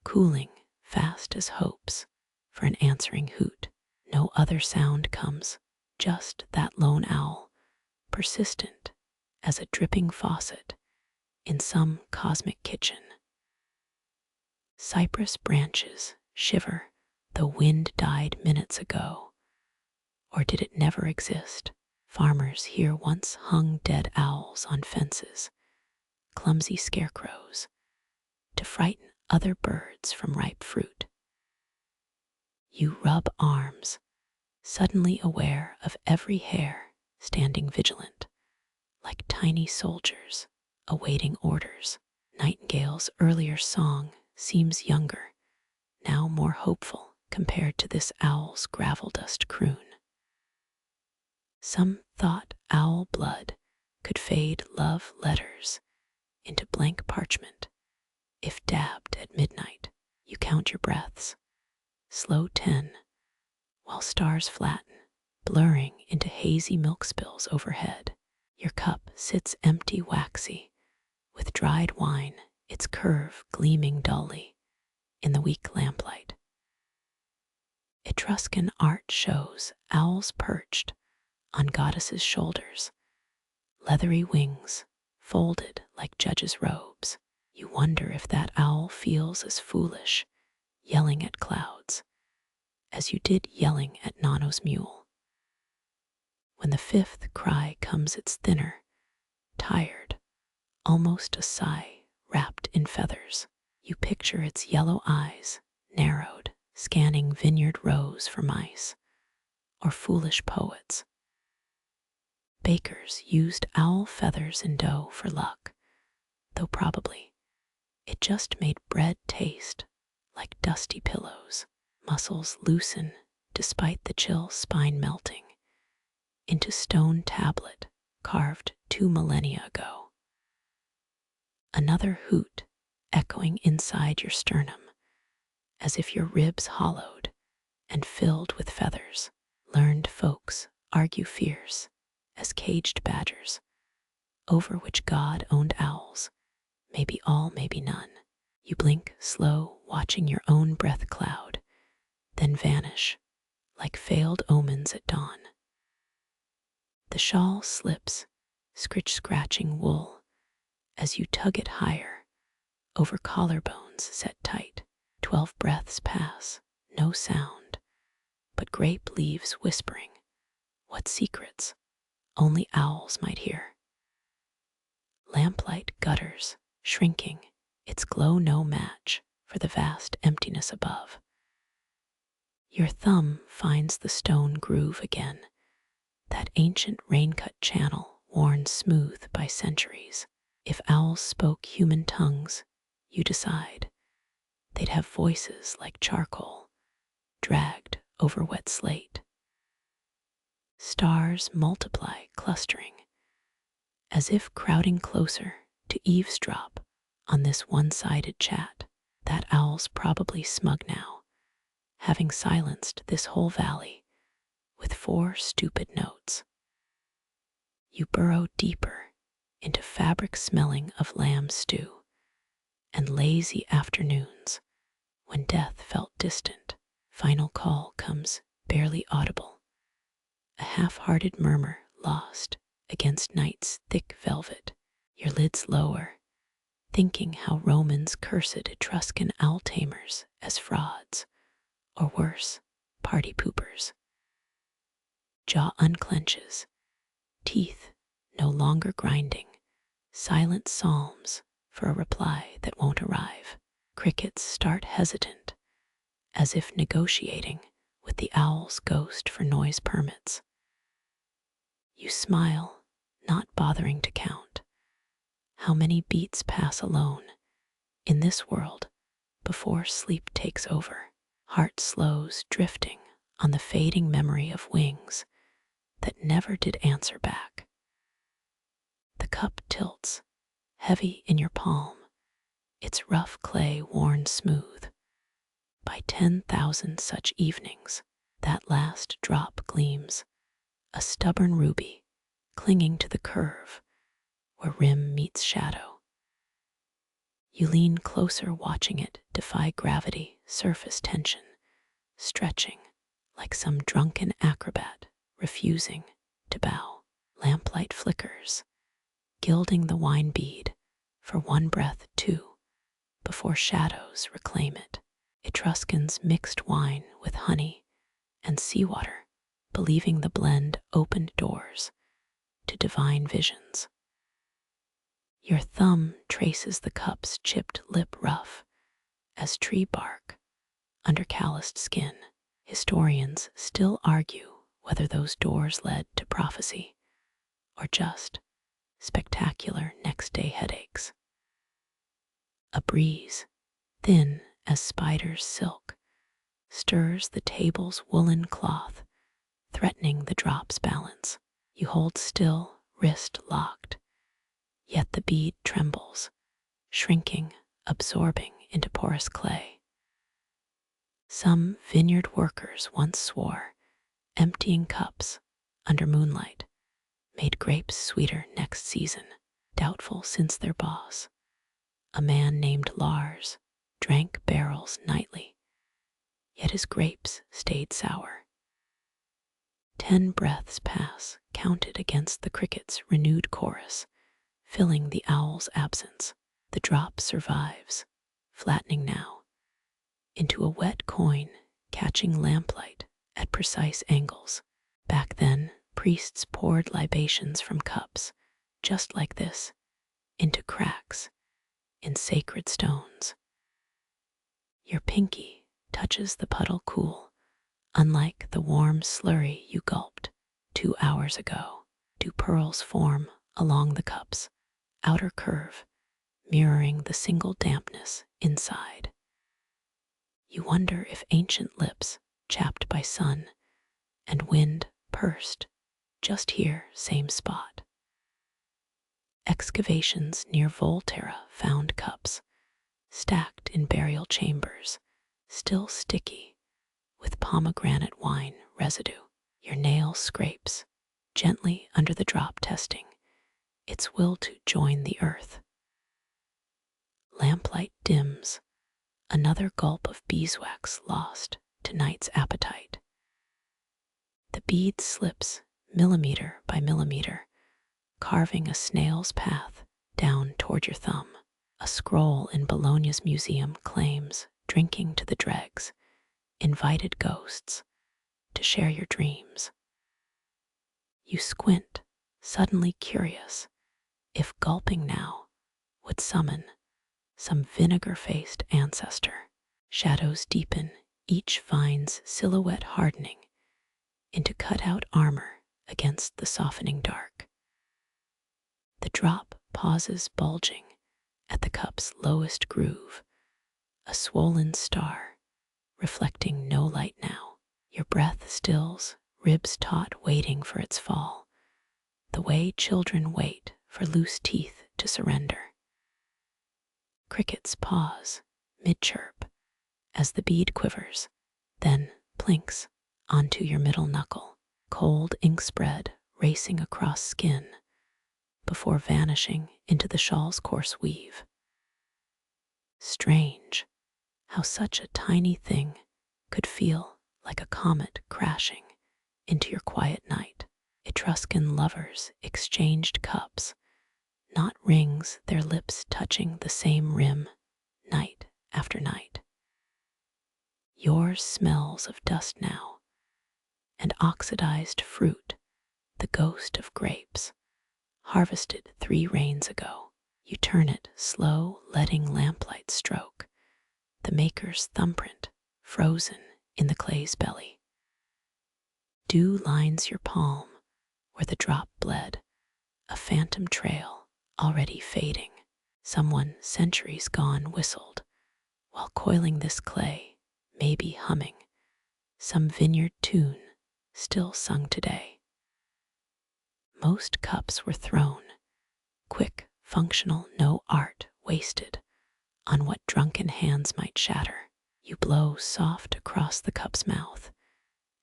cooling fast as hopes for an answering hoot. No other sound comes, just that lone owl, persistent as a dripping faucet in some cosmic kitchen. Cypress branches shiver, the wind died minutes ago. Or did it never exist? Farmers here once hung dead owls on fences, clumsy scarecrows, to frighten other birds from ripe fruit. You rub arms, suddenly aware of every hair standing vigilant, like tiny soldiers awaiting orders. Nightingale's earlier song seems younger, now more hopeful compared to this owl's gravel dust croon. Some thought owl blood could fade love letters into blank parchment if dabbed at midnight. You count your breaths, slow 10, while stars flatten, blurring into hazy milk spills overhead. Your cup sits empty, waxy, with dried wine, its curve gleaming dully in the weak lamplight. Etruscan art shows owls perched on goddesses' shoulders, leathery wings folded like judges' robes. You wonder if that owl feels as foolish yelling at clouds as you did yelling at Nano's mule. When the fifth cry comes, it's thinner, tired, almost a sigh wrapped in feathers. You picture its yellow eyes, narrowed, scanning vineyard rows for mice or foolish poets. Bakers used owl feathers in dough for luck, though probably it just made bread taste like dusty pillows. Muscles loosen despite the chill, spine melting into stone tablet carved 2 millennia ago. Another hoot echoing inside your sternum, as if your ribs hollowed and filled with feathers. Learned folks argue fierce as caged badgers over which God-owned owls, maybe all, maybe none. You blink slow, watching your own breath cloud, then vanish like failed omens at dawn. The shawl slips, scratching wool, as you tug it higher over collarbones set tight. 12 breaths pass, no sound, but grape leaves whispering what secrets only owls might hear. Lamplight gutters, shrinking, its glow no match for the vast emptiness above. Your thumb finds the stone groove again, that ancient rain-cut channel worn smooth by centuries. If owls spoke human tongues, you decide, they'd have voices like charcoal, dragged over wet slate. Stars multiply, clustering, as if crowding closer to eavesdrop on this one-sided chat. That owl's probably smug now, having silenced this whole valley with 4 stupid notes. You burrow deeper into fabric smelling of lamb stew and lazy afternoons when death felt distant. Final call comes, barely audible, a half-hearted murmur lost against night's thick velvet. Your lids lower, thinking how Romans cursed Etruscan owl tamers as frauds, or worse, party poopers. Jaw unclenches, teeth no longer grinding, silent psalms for a reply that won't arrive. Crickets start hesitant, as if negotiating with the owl's ghost for noise permits. You smile, not bothering to count how many beats pass alone in this world before sleep takes over. Heart slows, drifting on the fading memory of wings that never did answer back. The cup tilts, heavy in your palm, its rough clay worn smooth. By 10,000 such evenings, that last drop gleams, a stubborn ruby clinging to the curve where rim meets shadow. You lean closer, watching it defy gravity, surface tension, stretching like some drunken acrobat refusing to bow. Lamplight flickers, gilding the wine bead for one breath, two, before shadows reclaim it. Etruscans mixed wine with honey and seawater, believing the blend opened doors to divine visions. Your thumb traces the cup's chipped lip, rough as tree bark under calloused skin. Historians still argue whether those doors led to prophecy or just spectacular next-day headaches. A breeze, thin as spider's silk, stirs the table's woolen cloth, threatening the drop's balance. You hold still, wrist locked, yet the bead trembles, shrinking, absorbing into porous clay. Some vineyard workers once swore emptying cups under moonlight made grapes sweeter next season. Doubtful since their boss, a man named Lars, drank barrels nightly, yet his grapes stayed sour. 10 breaths pass, counted against the cricket's renewed chorus, filling the owl's absence. The drop survives, flattening now into a wet coin, catching lamplight at precise angles. Back then, priests poured libations from cups, just like this, into cracks in sacred stones. Your pinky touches the puddle cool, unlike the warm slurry you gulped 2 hours ago. Do pearls form along the cup's outer curve, mirroring the single dampness inside? You wonder if ancient lips, chapped by sun and wind, pursed just here, same spot. Excavations near Volterra found cups, stacked in burial chambers, still sticky with pomegranate wine residue. Your nail scrapes gently under the drop, testing its will to join the earth. Lamplight dims, another gulp of beeswax lost to night's appetite. The bead slips millimeter by millimeter, carving a snail's path down toward your thumb. A scroll in Bologna's museum claims drinking to the dregs invited ghosts to share your dreams. You squint, suddenly curious if gulping now would summon some vinegar-faced ancestor. Shadows deepen, each vine's silhouette hardening into cut-out armor against the softening dark. The drop pauses, bulging at the cup's lowest groove, a swollen star reflecting no light now. Your breath stills, ribs taut, waiting for its fall, the way children wait for loose teeth to surrender. Crickets pause, mid-chirp, as the bead quivers, then plinks onto your middle knuckle. Cold ink spread racing across skin before vanishing into the shawl's coarse weave. Strange how such a tiny thing could feel like a comet crashing into your quiet night. Etruscan lovers exchanged cups, not rings, their lips touching the same rim night after night. Yours smells of dust now, and oxidized fruit, the ghost of grapes, harvested 3 rains ago. You turn it, slow, letting lamplight stroke the maker's thumbprint, frozen in the clay's belly. Dew lines your palm where the drop bled, a phantom trail already fading. Someone centuries gone whistled, while coiling this clay, maybe humming some vineyard tune still sung today. Most cups were thrown, quick, functional, no art wasted on what drunken hands might shatter. You blow soft across the cup's mouth,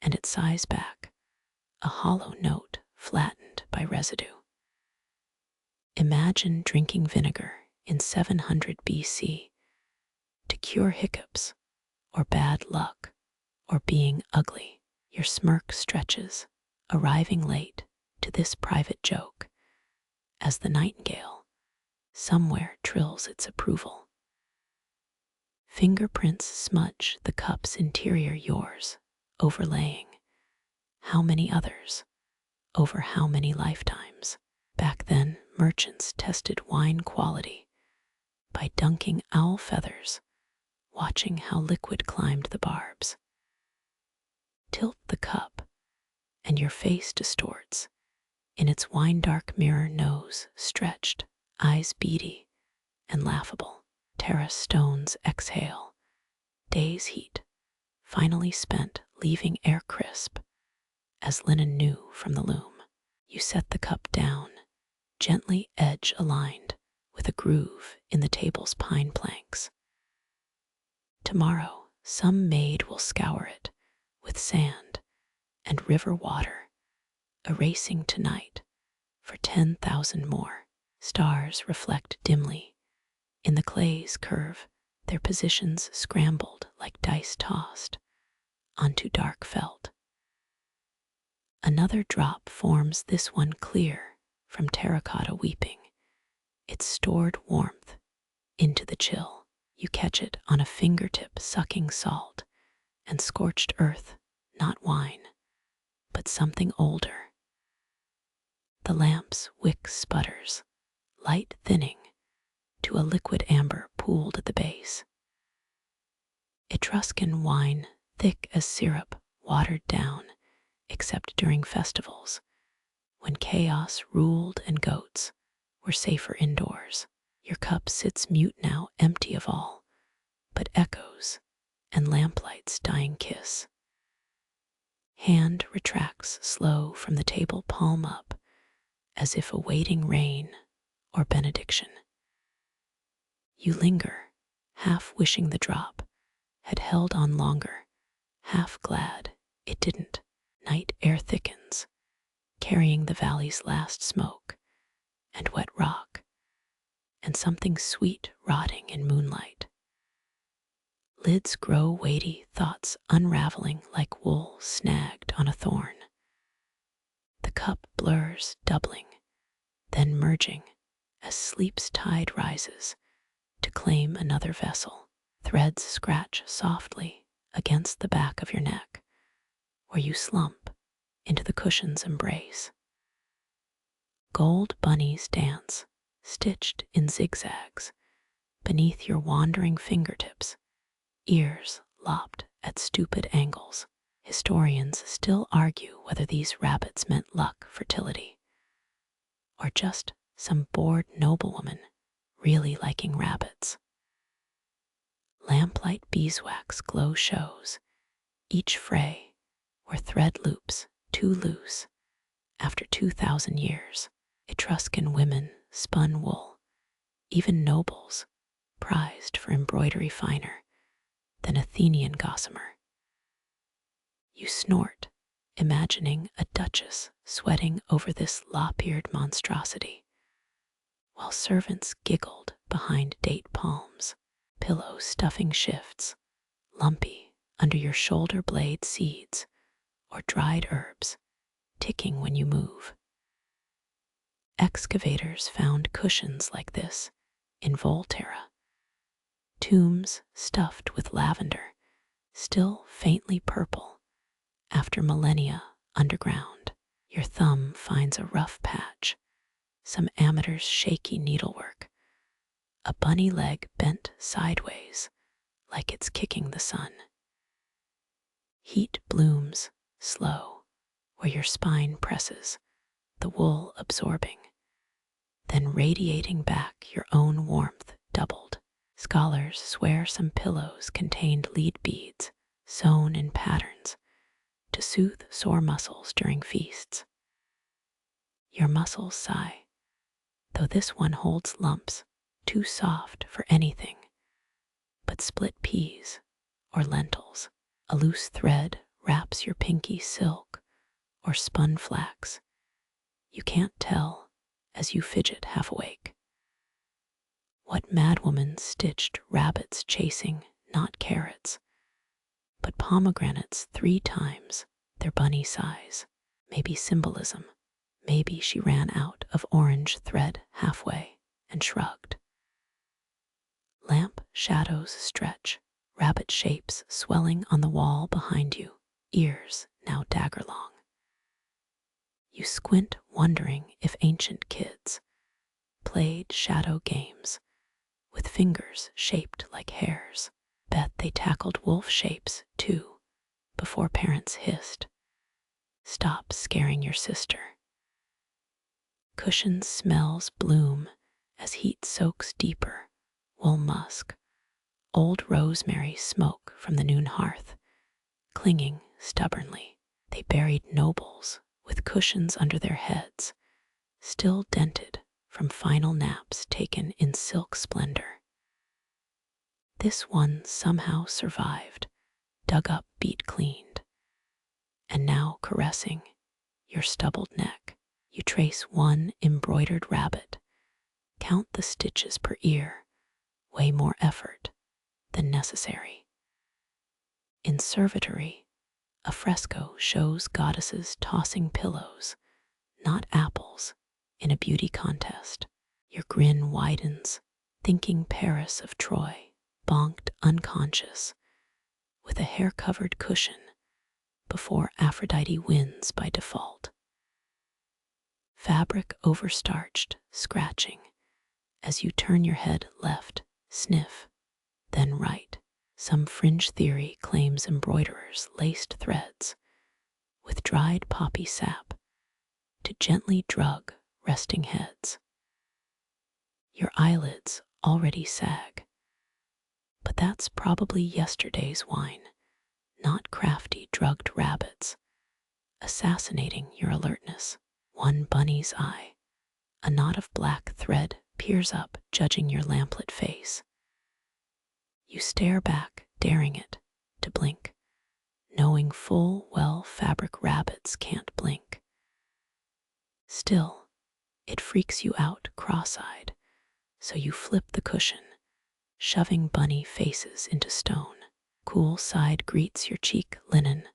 and it sighs back, a hollow note flattened by residue. Imagine drinking vinegar in 700 BC to cure hiccups, or bad luck, or being ugly. Your smirk stretches, arriving late to this private joke, as the nightingale somewhere trills its approval. Fingerprints smudge the cup's interior, yours, overlaying how many others, over how many lifetimes. Back then, merchants tested wine quality by dunking owl feathers, watching how liquid climbed the barbs. Tilt the cup, and your face distorts in its wine-dark mirror, nose stretched, eyes beady and laughable. Terrace stones exhale, day's heat finally spent, leaving air crisp as linen new from the loom. You set the cup down, gently edge aligned with a groove in the table's pine planks. Tomorrow, some maid will scour it with sand and river water, erasing tonight for 10,000 more. Stars reflect dimly in the clay's curve, their positions scrambled like dice tossed onto dark felt. Another drop forms, this one clear from terracotta weeping, its stored warmth into the chill. You catch it on a fingertip, sucking salt and scorched earth, not wine, but something older. The lamp's wick sputters, light thinning to a liquid amber pooled at the base. Etruscan wine, thick as syrup, watered down, except during festivals, when chaos ruled and goats were safer indoors. Your cup sits mute now, empty of all but echoes and lamplight's dying kiss. Hand retracts slow from the table, palm up, as if awaiting rain or benediction. You linger, half wishing the drop had held on longer, half glad it didn't. Night air thickens, carrying the valley's last smoke and wet rock, and something sweet rotting in moonlight. Lids grow weighty, thoughts unraveling like wool snagged on a thorn. The cup blurs, doubling, then merging as sleep's tide rises to claim another vessel. Threads scratch softly against the back of your neck, where you slump into the cushion's embrace. Gold bunnies dance, stitched in zigzags, beneath your wandering fingertips, ears lopped at stupid angles. Historians still argue whether these rabbits meant luck, fertility, or just some bored noblewoman really liking rabbits. Lamplight beeswax glow shows each fray where thread loops too loose after 2,000 years. Etruscan women spun wool, even nobles prized for embroidery finer than Athenian gossamer. You snort, imagining a duchess sweating over this lop-eared monstrosity, while servants giggled behind date palms. Pillow stuffing shifts, lumpy under your shoulder blade, seeds or dried herbs ticking when you move. Excavators found cushions like this in Volterra, tombs stuffed with lavender, still faintly purple after millennia underground. Your thumb finds a rough patch, some amateur's shaky needlework, a bunny leg bent sideways like it's kicking the sun. Heat blooms, slow, where your spine presses, the wool absorbing, then radiating back your own warmth doubled. Scholars swear some pillows contained lead beads sewn in patterns to soothe sore muscles during feasts. Your muscles sigh, though this one holds lumps too soft for anything but split peas or lentils. A loose thread wraps your pinky silk or spun flax. You can't tell as you fidget half awake. What madwoman stitched rabbits chasing not carrots, but pomegranates 3 times their bunny size? Maybe symbolism. Maybe she ran out of orange thread halfway and shrugged. Lamp shadows stretch, rabbit shapes swelling on the wall behind you, ears now dagger long. You squint, wondering if ancient kids played shadow games with fingers shaped like hairs. Bet they tackled wolf shapes too before parents hissed, "Stop scaring your sister." Cushion smells bloom as heat soaks deeper, wool musk, old rosemary smoke from the noon hearth, clinging stubbornly. They buried nobles with cushions under their heads, still dented from final naps taken in silk splendor. This one somehow survived, dug up, beat cleaned, and now caressing your stubbled neck. You trace one embroidered rabbit, count the stitches per ear, way more effort than necessary. In Servitory, a fresco shows goddesses tossing pillows, not apples, in a beauty contest. Your grin widens, thinking Paris of Troy, bonked unconscious, with a hair-covered cushion before Aphrodite wins by default. Fabric overstarched, scratching, as you turn your head left, sniff, then right. Some fringe theory claims embroiderers laced threads with dried poppy sap to gently drug resting heads. Your eyelids already sag, but that's probably yesterday's wine, not crafty drugged rabbits, assassinating your alertness. One bunny's eye, a knot of black thread, peers up, judging your lamplit face. You stare back, daring it to blink, knowing full well fabric rabbits can't blink. Still, it freaks you out cross-eyed, so you flip the cushion, shoving bunny faces into stone. Cool side greets your cheek linen,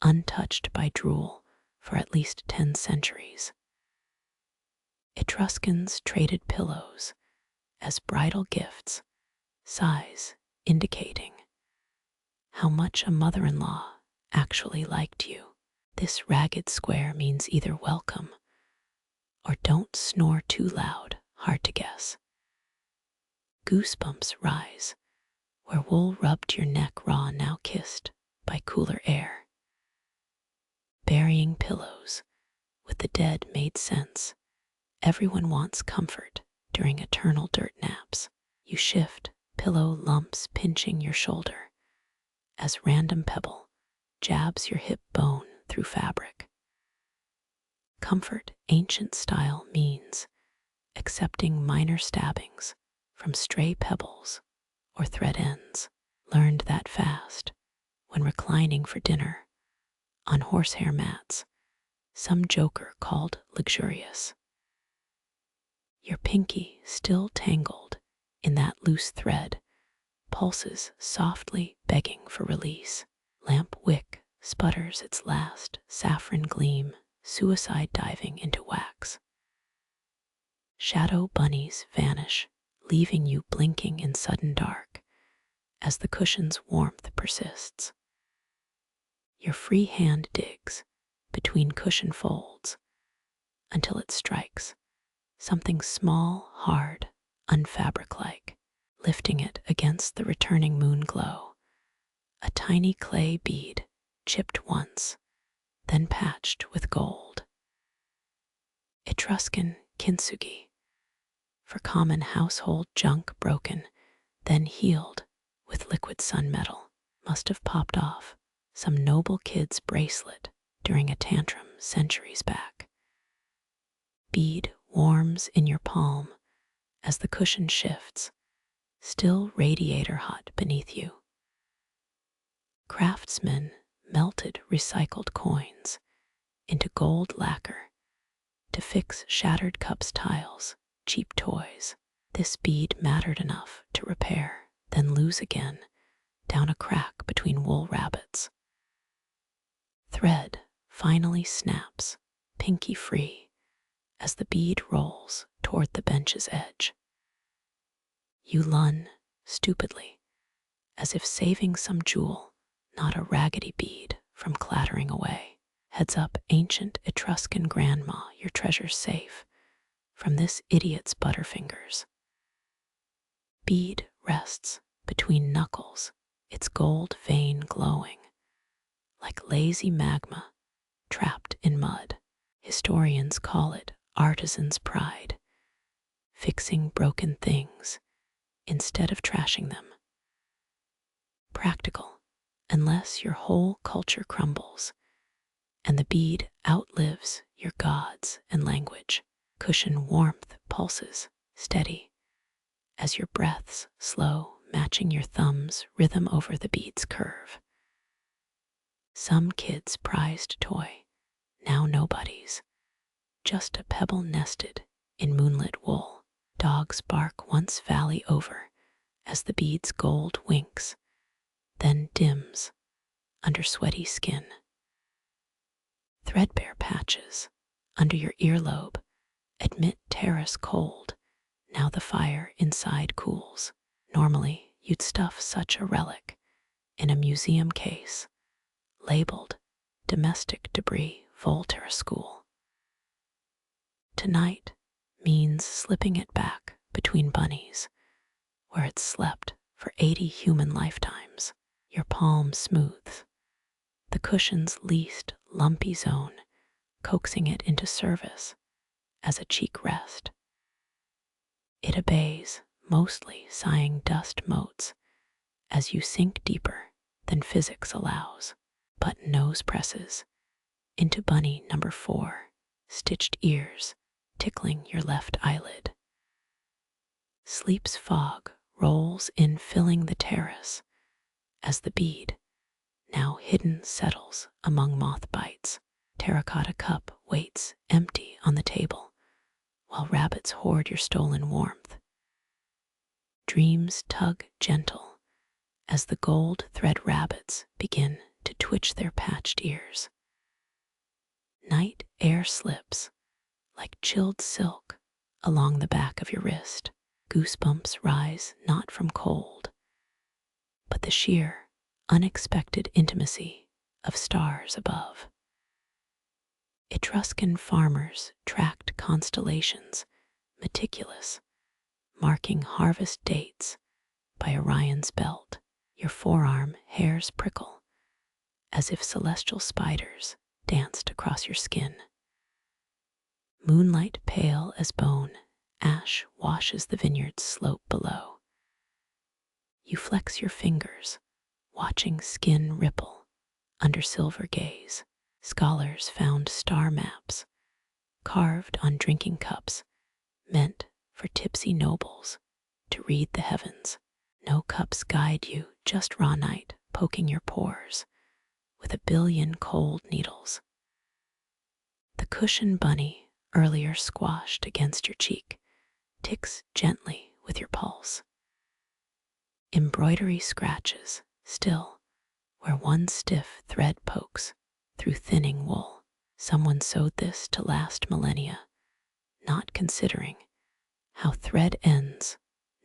untouched by drool for at least 10 centuries. Etruscans traded pillows as bridal gifts, size indicating how much a mother-in-law actually liked you. This ragged square means either welcome or don't snore too loud, hard to guess. Goosebumps rise, where wool rubbed your neck raw, now kissed by cooler air. Burying pillows with the dead made sense. Everyone wants comfort during eternal dirt naps. You shift, pillow lumps pinching your shoulder as random pebble jabs your hip bone through fabric. Comfort, ancient style, means accepting minor stabbings from stray pebbles or thread ends. Learned that fast when reclining for dinner on horsehair mats some joker called luxurious. Your pinky, still tangled in that loose thread, pulses softly, begging for release. Lamp wick sputters its last saffron gleam, suicide diving into wax. Shadow bunnies vanish, leaving you blinking in sudden dark as the cushion's warmth persists. Your free hand digs, between cushion folds until it strikes something small, hard, unfabric-like, lifting it against the returning moon glow. A tiny clay bead, chipped once, then patched with gold. Etruscan kintsugi, for common household junk broken, then healed with liquid sunmetal, must have popped off some noble kid's bracelet during a tantrum centuries back. Bead warms in your palm as the cushion shifts, still radiator hot beneath you. Craftsmen melted recycled coins into gold lacquer to fix shattered cups tiles, cheap toys. This bead mattered enough to repair, then lose again down a crack between wool rabbits. Thread finally snaps, pinky free, as the bead rolls toward the bench's edge. You lun stupidly, as if saving some jewel, not a raggedy bead, from clattering away. Heads up, ancient Etruscan grandma, your treasure's safe from this idiot's butterfingers. Bead rests between knuckles, its gold vein glowing like lazy magma trapped in mud. Historians call it artisan's pride, fixing broken things instead of trashing them. Practical, unless your whole culture crumbles and the bead outlives your gods and language. Cushion warmth pulses steady as your breaths slow, matching your thumb's rhythm over the bead's curve. Some kid's prized toy, now nobody's, just a pebble nested in moonlit wool. Dogs bark once valley over as the bead's gold winks, then dims under sweaty skin. Threadbare patches under your earlobe admit Terrace cold, now the fire inside cools. Normally, you'd stuff such a relic in a museum case, labeled domestic debris, Voltaire school. Tonight means slipping it back between bunnies, where it's slept for 80 human lifetimes. Your palm smooths the cushion's least lumpy zone, coaxing it into service as a cheek rest. It obeys, mostly sighing dust motes as you sink deeper than physics allows. Button nose presses into bunny number 4, stitched ears tickling your left eyelid. Sleep's fog rolls in, filling the terrace as the bead, now hidden, settles among moth bites. Terracotta cup waits empty on the table while rabbits hoard your stolen warmth. Dreams tug gentle as the gold thread rabbits begin to twitch their patched ears. Night air slips like chilled silk along the back of your wrist. Goosebumps rise not from cold, but the sheer, unexpected intimacy of stars above. Etruscan farmers tracked constellations, meticulous, marking harvest dates by Orion's belt. Your forearm hairs prickle, as if celestial spiders danced across your skin. Moonlight pale as bone, ash washes the vineyard's slope below. You flex your fingers, watching skin ripple under silver gaze. Scholars found star maps carved on drinking cups, meant for tipsy nobles to read the heavens. No cups guide you, just raw night poking your pores with a billion cold needles. The cushion bunny, earlier squashed against your cheek, ticks gently with your pulse. Embroidery scratches still where one stiff thread pokes through thinning wool. Someone sewed this to last millennia, not considering how thread ends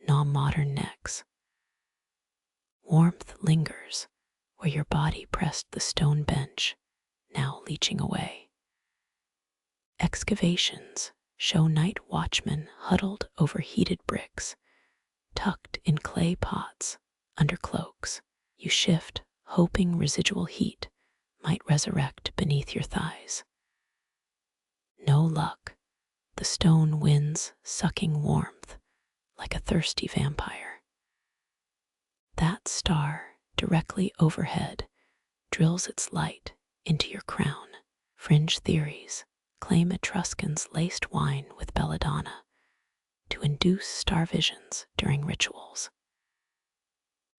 gnaw modern necks. Warmth lingers where your body pressed the stone bench, now leaching away. Excavations show night watchmen huddled over heated bricks, tucked in clay pots under cloaks. You shift, hoping residual heat might resurrect beneath your thighs. No luck. The stone winds sucking warmth like a thirsty vampire. That star directly overhead drills its light into your crown. Fringe theories claim Etruscans laced wine with belladonna to induce star visions during rituals.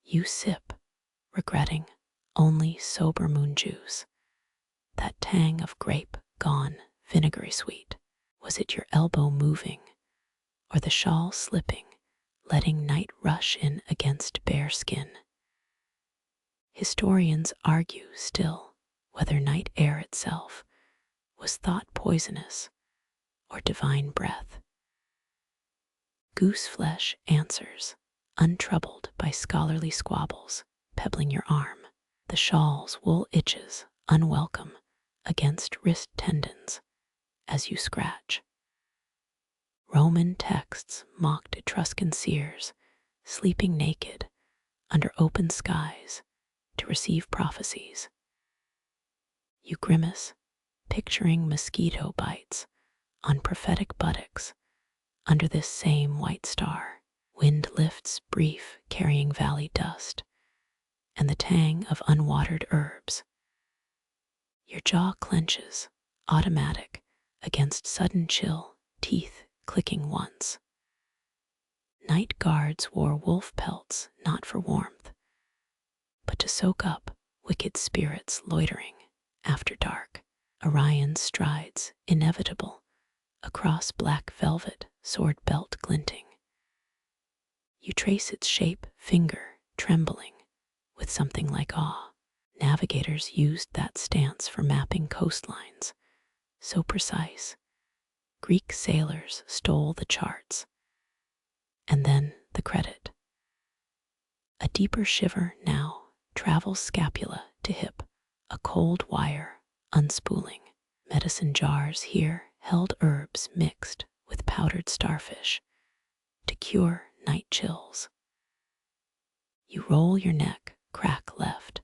You sip, regretting only sober moon juice, that tang of grape gone vinegary sweet. Was it your elbow moving, or the shawl slipping, letting night rush in against bare skin? Historians argue still whether night air itself was thought poisonous or divine breath. Gooseflesh answers, untroubled by scholarly squabbles pebbling your arm. The shawl's wool itches, unwelcome, against wrist tendons as you scratch. Roman texts mocked Etruscan seers, sleeping naked under open skies to receive prophecies. You grimace, picturing mosquito bites on prophetic buttocks under this same white star. Wind lifts brief, carrying valley dust and the tang of unwatered herbs. Your jaw clenches, automatic, against sudden chill, teeth clicking once. Night guards wore wolf pelts not for warmth, but to soak up wicked spirits loitering after dark. Orion's strides, inevitable, across black velvet, sword belt glinting. You trace its shape, finger trembling with something like awe. Navigators used that stance for mapping coastlines, so precise. Greek sailors stole the charts, and then the credit. A deeper shiver now travels scapula to hip, a cold wire unspooling. Medicine jars here held herbs mixed with powdered starfish to cure night chills. You roll your neck, crack left,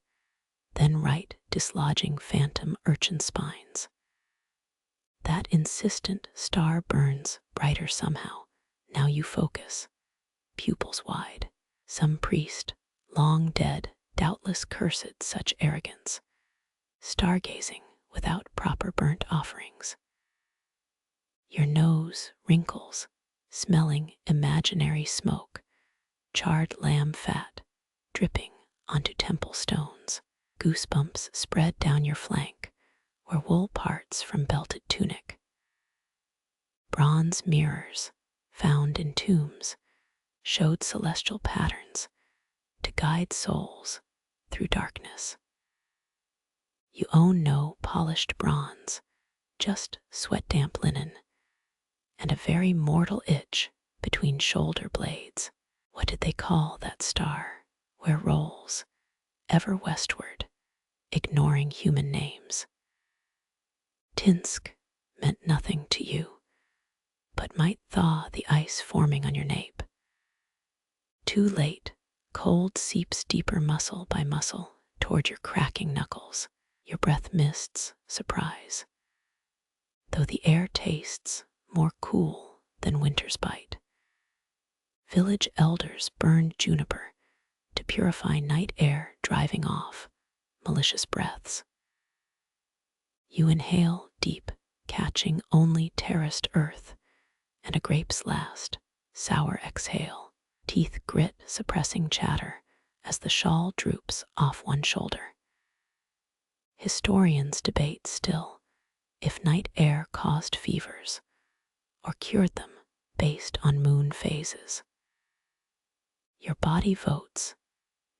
then right, dislodging phantom urchin spines. That insistent star burns brighter somehow. Now you focus, pupils wide. Some priest, long dead, doubtless cursed such arrogance, stargazing without proper burnt offerings. Your nose wrinkles, smelling imaginary smoke, charred lamb fat dripping onto temple stones. Goosebumps spread down your flank where wool parts from belted tunic. Bronze mirrors, found in tombs, showed celestial patterns to guide souls through darkness. You own no polished bronze, just sweat-damp linen, and a very mortal itch between shoulder blades. What did they call that star where rolls, ever westward, ignoring human names? Tinsk meant nothing to you, but might thaw the ice forming on your nape. Too late, cold seeps deeper muscle by muscle toward your cracking knuckles. Your breath mists surprise, though the air tastes more cool than winter's bite. Village elders burned juniper to purify night air, driving off malicious breaths. You inhale deep, catching only terraced earth and a grape's last sour exhale. Teeth grit, suppressing chatter as the shawl droops off one shoulder. Historians debate still if night air caused fevers or cured them based on moon phases. Your body votes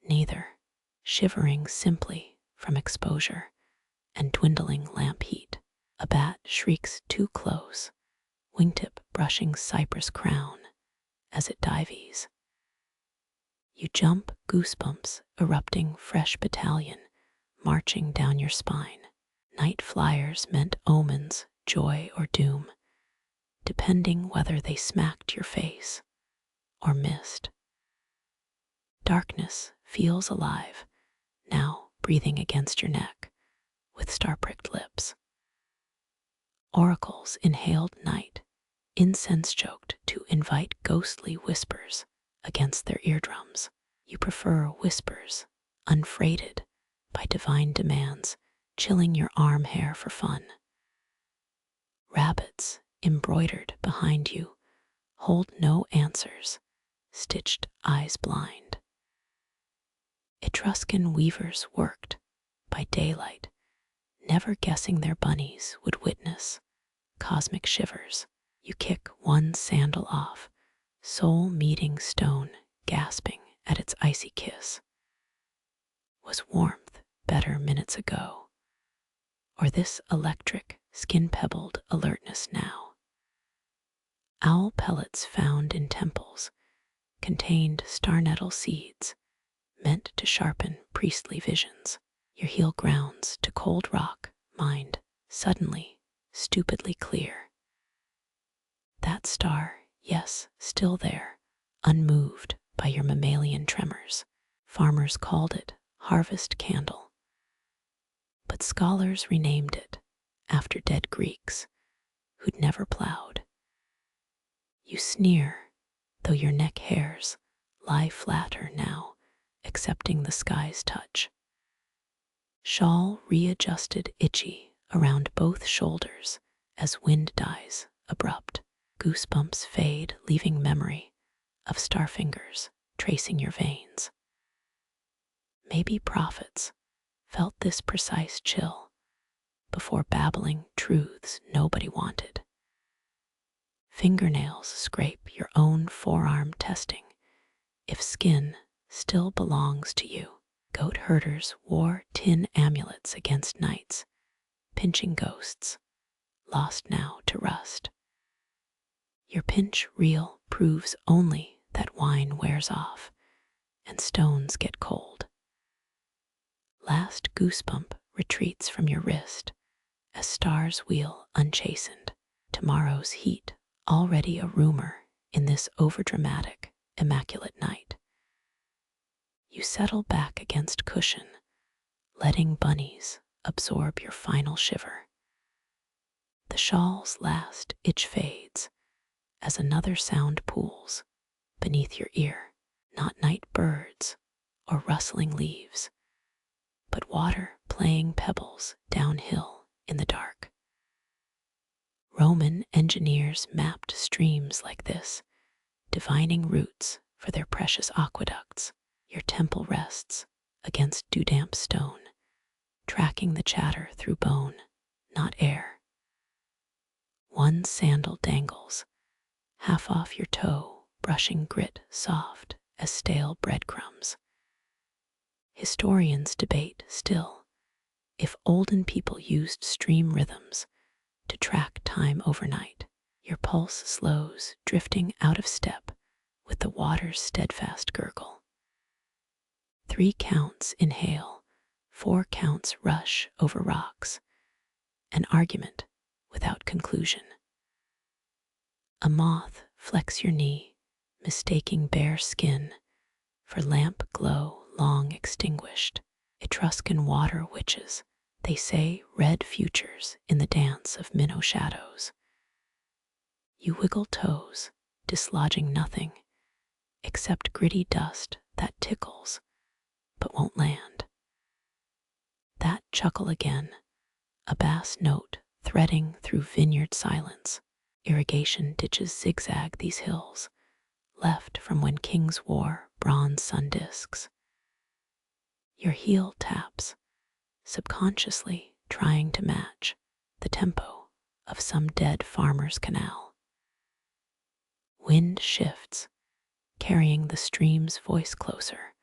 neither, shivering simply from exposure and dwindling lamp heat. A bat shrieks too close, wingtip brushing cypress crown as it dives. You jump, goosebumps erupting, fresh battalion marching down your spine. Night flyers meant omens, joy or doom, depending whether they smacked your face or missed. Darkness feels alive, now breathing against your neck with star-pricked lips. Oracles inhaled night, incense-choked to invite ghostly whispers against their eardrums. You prefer whispers, unfreighted by divine demands, chilling your arm hair for fun. Rabbits, embroidered behind you, hold no answers, stitched eyes blind. Etruscan weavers worked by daylight, never guessing their bunnies would witness cosmic shivers. You kick one sandal off, soul-meeting stone gasping at its icy kiss. Was warmth better minutes ago, or this electric, skin-pebbled alertness now? Owl pellets found in temples contained star-nettle seeds meant to sharpen priestly visions. Your heel grounds to cold rock, mind suddenly, stupidly clear. That star, yes, still there, unmoved by your mammalian tremors. Farmers called it harvest candle, but scholars renamed it after dead Greeks who'd never plowed. You sneer, though your neck hairs lie flatter now, accepting the sky's touch. Shawl readjusted itchy around both shoulders as wind dies abrupt. Goosebumps fade, leaving memory of star fingers tracing your veins. Maybe prophets felt this precise chill before babbling truths nobody wanted. Fingernails scrape your own forearm, testing if skin still belongs to you. Goat herders wore tin amulets against nights, pinching ghosts, lost now to rust. Your pinch reel proves only that wine wears off and stones get cold. Last goosebump retreats from your wrist as stars wheel unchastened. Tomorrow's heat already a rumor in this overdramatic, immaculate night. You settle back against cushion, letting bunnies absorb your final shiver. The shawl's last itch fades as another sound pools beneath your ear. Not night birds or rustling leaves, but water playing pebbles downhill in the dark. Roman engineers mapped streams like this, divining routes for their precious aqueducts. Your temple rests against dew-damp stone, tracking the chatter through bone, not air. One sandal dangles, half off your toe, brushing grit soft as stale breadcrumbs. Historians debate still if olden people used stream rhythms to track time overnight. Your pulse slows, drifting out of step with the water's steadfast gurgle. 3 counts inhale, 4 counts rush over rocks, an argument without conclusion. A moth flecks your knee, mistaking bare skin for lamp glow long extinguished. Etruscan water witches, they say, red futures in the dance of minnow shadows. You wiggle toes, dislodging nothing except gritty dust that tickles but won't land. That chuckle again, a bass note threading through vineyard silence. Irrigation ditches zigzag these hills, left from when kings wore bronze sun discs. Your heel taps, subconsciously trying to match the tempo of some dead farmer's canal. Wind shifts, carrying the stream's voice closer,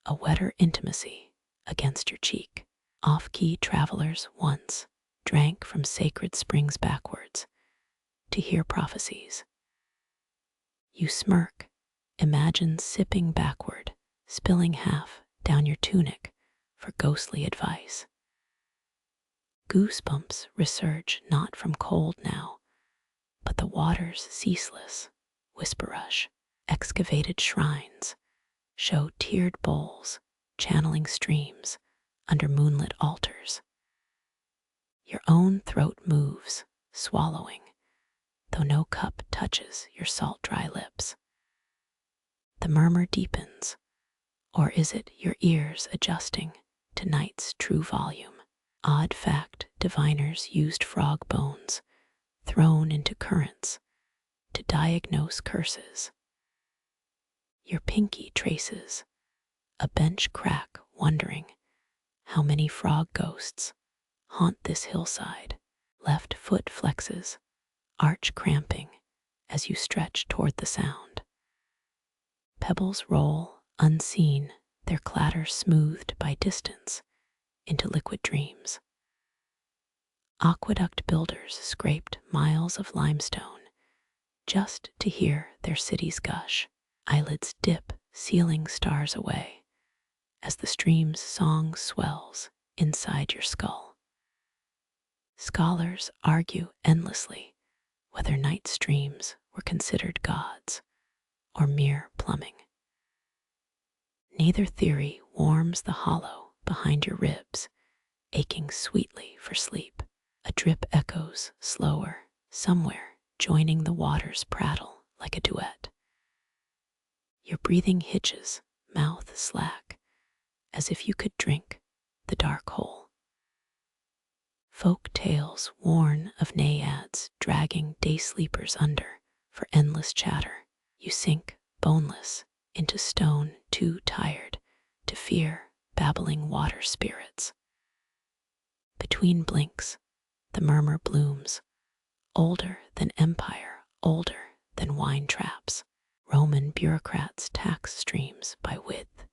a wetter intimacy against your cheek. Off-key travelers once drank from sacred springs backwards to hear prophecies. You smirk, imagine sipping backward, spilling half down your tunic for ghostly advice. Goosebumps resurge not from cold now, but the water's ceaseless whisper rush. Excavated shrines show tiered bowls channeling streams under moonlit altars. Your own throat moves, swallowing, though no cup touches your salt-dry lips. The murmur deepens, or is it your ears adjusting to night's true volume? Odd fact, diviners used frog bones thrown into currents to diagnose curses. Your pinky traces a bench crack, wondering how many frog ghosts haunt this hillside. Left foot flexes, arch cramping as you stretch toward the sound. Pebbles roll, unseen, their clatter smoothed by distance into liquid dreams. Aqueduct builders scraped miles of limestone just to hear their cities gush. Eyelids dip, sealing stars away as the stream's song swells inside your skull. Scholars argue endlessly whether night streams were considered gods or mere plumbing. Neither theory warms the hollow behind your ribs, aching sweetly for sleep. A drip echoes slower, somewhere joining the water's prattle like a duet. Your breathing hitches, mouth slack, as if you could drink the dark hole. Folk tales warn of naiads dragging day sleepers under for endless chatter. You sink, boneless, into stone, too tired to fear babbling water spirits. Between blinks, the murmur blooms, older than empire, older than wine traps. Roman bureaucrats tax streams by width,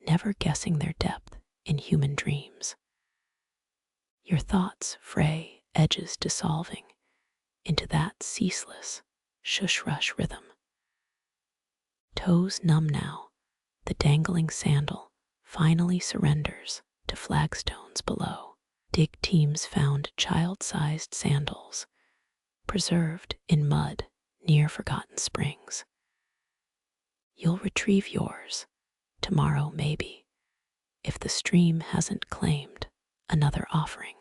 never guessing their depth in human dreams. Your thoughts fray, edges dissolving into that ceaseless shush-rush rhythm. Toes numb now, the dangling sandal finally surrenders to flagstones below. Dig teams found child-sized sandals, preserved in mud near forgotten springs. You'll retrieve yours, tomorrow maybe, if the stream hasn't claimed another offering.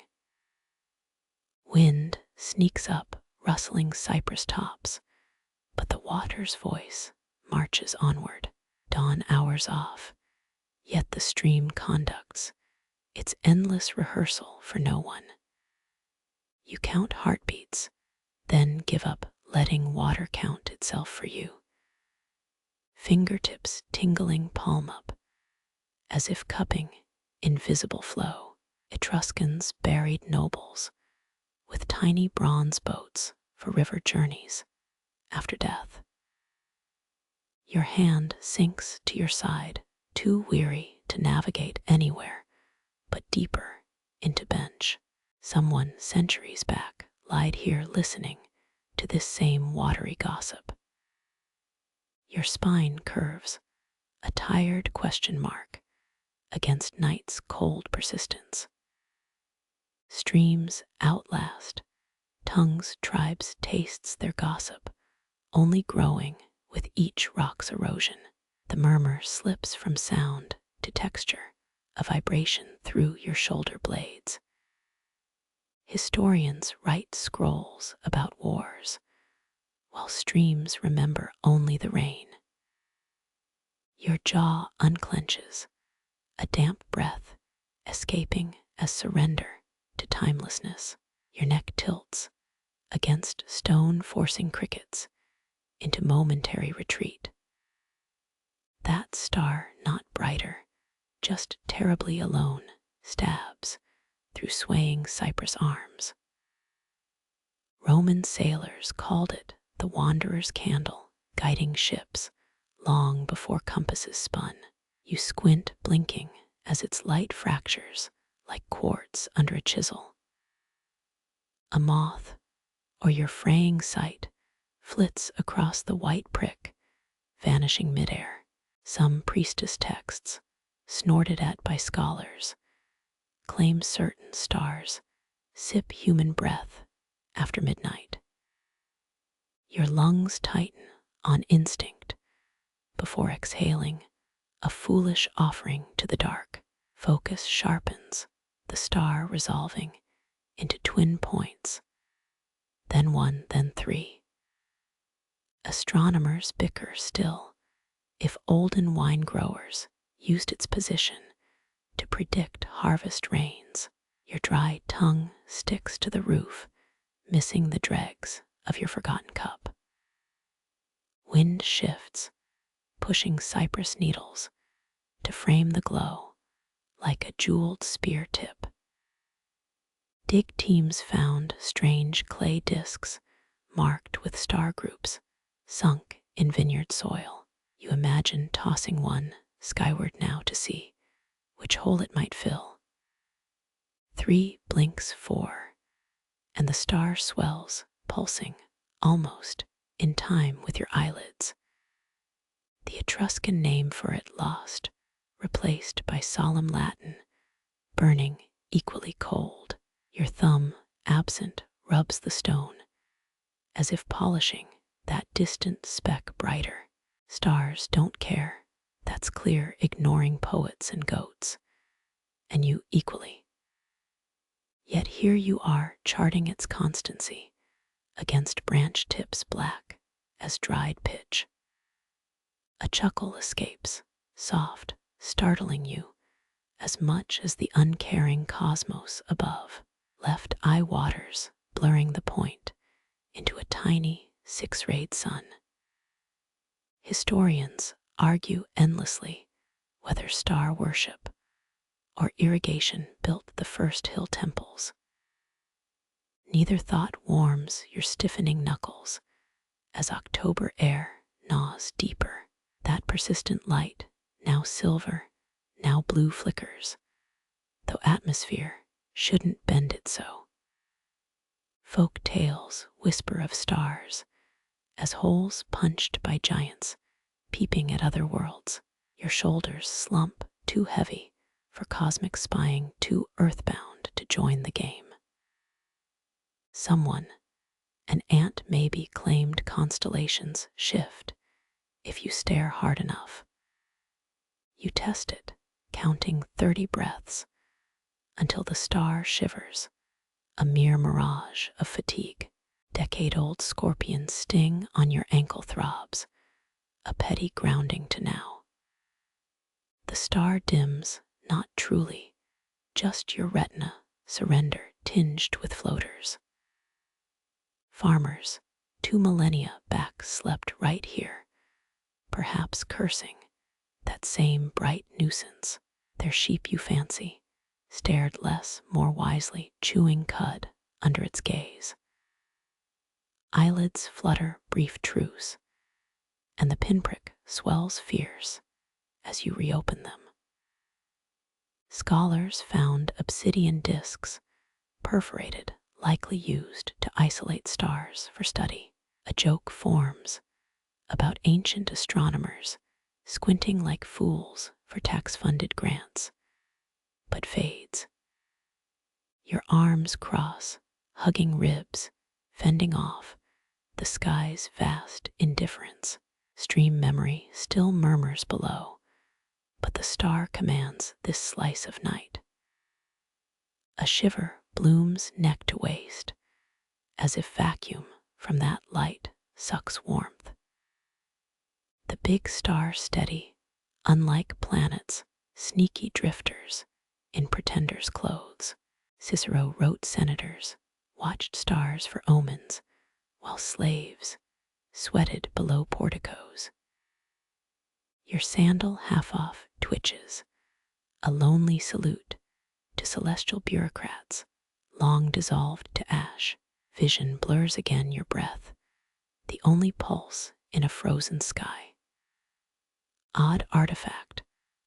Wind sneaks up, rustling cypress tops, but the water's voice marches onward. Dawn hours off, yet the stream conducts its endless rehearsal for no one. You count heartbeats, then give up letting water count itself for you. Fingertips tingling palm up, as if cupping invisible flow. Etruscans buried nobles with tiny bronze boats for river journeys after death. Your hand sinks to your side, too weary to navigate anywhere but deeper into bench. Someone centuries back lied here listening to this same watery gossip. Your spine curves, a tired question mark against night's cold persistence. Streams outlast, tongues tribes tastes their gossip, only growing with each rock's erosion. The murmur slips from sound to texture, a vibration through your shoulder blades. Historians write scrolls about wars, while streams remember only the rain. Your jaw unclenches, a damp breath escaping as surrender to timelessness. Your neck tilts against stone, forcing crickets into momentary retreat. That star, not brighter, just terribly alone, stabs through swaying cypress arms. Roman sailors called it the wanderer's candle, guiding ships long before compasses spun. You squint, blinking, as its light fractures like quartz under a chisel. A moth, or your fraying sight, flits across the white prick, vanishing midair. Some priestess texts, snorted at by scholars, claim certain stars Sip human breath after midnight. Your lungs tighten on instinct before exhaling, a foolish offering to the dark. Focus sharpens, the star resolving into twin points, then one, then three. Astronomers bicker still if olden wine growers used its position to predict harvest rains. Your dry tongue sticks to the roof, missing the dregs of your forgotten cup. Wind shifts, pushing cypress needles to frame the glow like a jeweled spear tip. Dig teams found strange clay discs marked with star groups sunk in vineyard soil. You imagine tossing one skyward now to see which hole it might fill. 3 blinks 4, and the star swells, pulsing, almost in time with your eyelids. The Etruscan name for it lost, replaced by solemn Latin, burning equally cold. Your thumb, absent, rubs the stone, as if polishing that distant speck brighter. Stars don't care, that's clear, ignoring poets and goats, and you equally. Yet here you are, charting its constancy against branch tips black as dried pitch. A chuckle escapes, soft, startling you as much as the uncaring cosmos above. Left eye waters, blurring the point into a tiny 6-rayed sun. Historians argue endlessly whether star worship or irrigation built the first hill temples. Neither thought warms your stiffening knuckles as October air gnaws deeper. That persistent light, now silver, now blue, flickers, though atmosphere shouldn't bend it so. Folk tales whisper of stars as holes punched by giants peeping at other worlds. Your shoulders slump, too heavy for cosmic spying, too earthbound to join the game. Someone, an ant maybe, claimed constellations shift if you stare hard enough. You test it, counting 30 breaths, until the star shivers, a mere mirage of fatigue. Decade-old scorpions sting on your ankle throbs, a petty grounding to now. The star dims, not truly, just your retina surrender tinged with floaters. Farmers, 2 millennia back, slept right here, perhaps cursing that same bright nuisance. Their sheep, you fancy, stared less, more wisely, chewing cud under its gaze. Eyelids flutter brief truce, and the pinprick swells fierce as you reopen them. Scholars found obsidian discs, perforated, likely used to isolate stars for study. A joke forms about ancient astronomers squinting like fools for tax-funded grants, but fades. Your arms cross, hugging ribs, fending off the sky's vast indifference. Stream memory still murmurs below, but the star commands this slice of night. A shiver blooms neck to waist, as if vacuum from that light sucks warmth. The big star steady, unlike planets, sneaky drifters in pretenders' clothes. Cicero wrote senators watched stars for omens, while slaves sweated below porticos. Your sandal half off twitches, a lonely salute to celestial bureaucrats long dissolved to ash. Vision blurs again, your breath, the only pulse in a frozen sky. Odd artifact,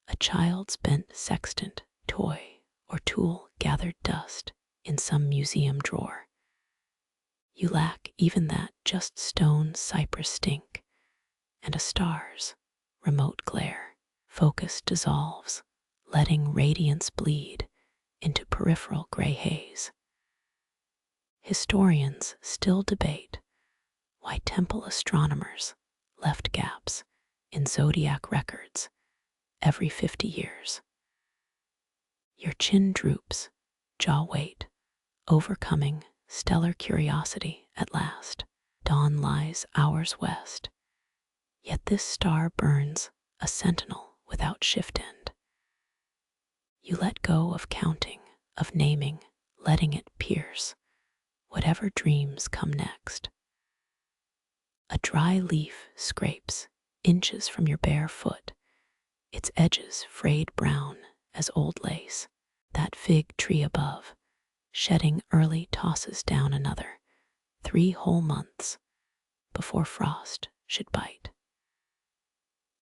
a child's bent sextant, toy, or tool gathered dust in some museum drawer. You lack even that, just stone, cypress stink, and a star's remote glare. Focus dissolves, letting radiance bleed into peripheral gray haze. Historians still debate why temple astronomers left gaps in zodiac records every 50 years. Your chin droops, jaw weight, overcoming stellar curiosity at last. Dawn lies hours west, yet this star burns a sentinel without shift end. You let go of counting, of naming, letting it pierce whatever dreams come next. A dry leaf scrapes inches from your bare foot, its edges frayed brown as old lace. That fig tree above, shedding early, tosses down another 3 whole months before frost should bite.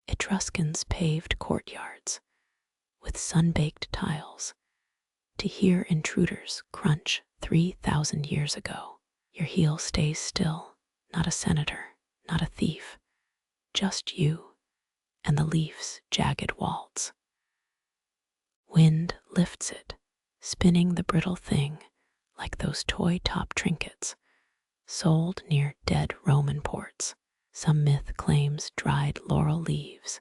Etruscans paved courtyards with sun-baked tiles to hear intruders crunch 3,000 years ago. Your heel stays still, not a senator, not a thief, just you and the leaf's jagged waltz. Wind lifts it, spinning the brittle thing like those toy top trinkets sold near dead Roman ports. Some myth claims dried laurel leaves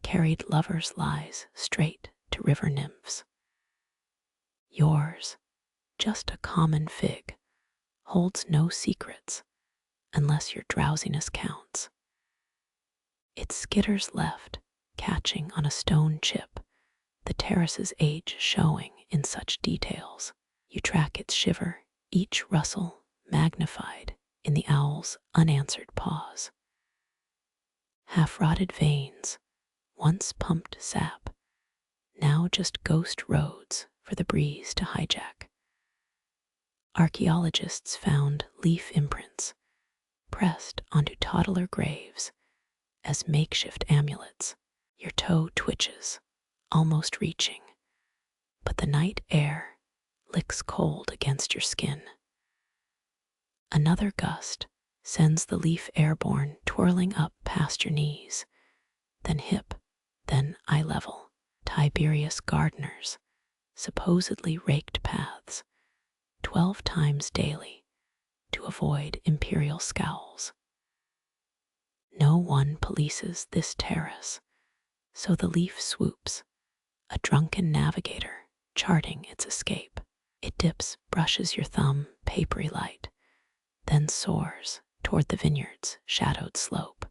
carried lovers' lies straight to river nymphs. Yours, just a common fig, holds no secrets unless your drowsiness counts. It skitters left, catching on a stone chip, the terrace's age showing in such details. You track its shiver, each rustle magnified in the owl's unanswered pause. Half-rotted veins, once pumped sap, now just ghost roads for the breeze to hijack. Archaeologists found leaf imprints pressed onto toddler graves as makeshift amulets. Your toe twitches, almost reaching, but the night air licks cold against your skin. Another gust sends the leaf airborne, twirling up past your knees, then hip, then eye level. Tiberius gardeners supposedly raked paths 12 times daily to avoid imperial scowls. No one polices this terrace, so the leaf swoops, a drunken navigator charting its escape. It dips, brushes your thumb, papery light, then soars toward the vineyard's shadowed slope.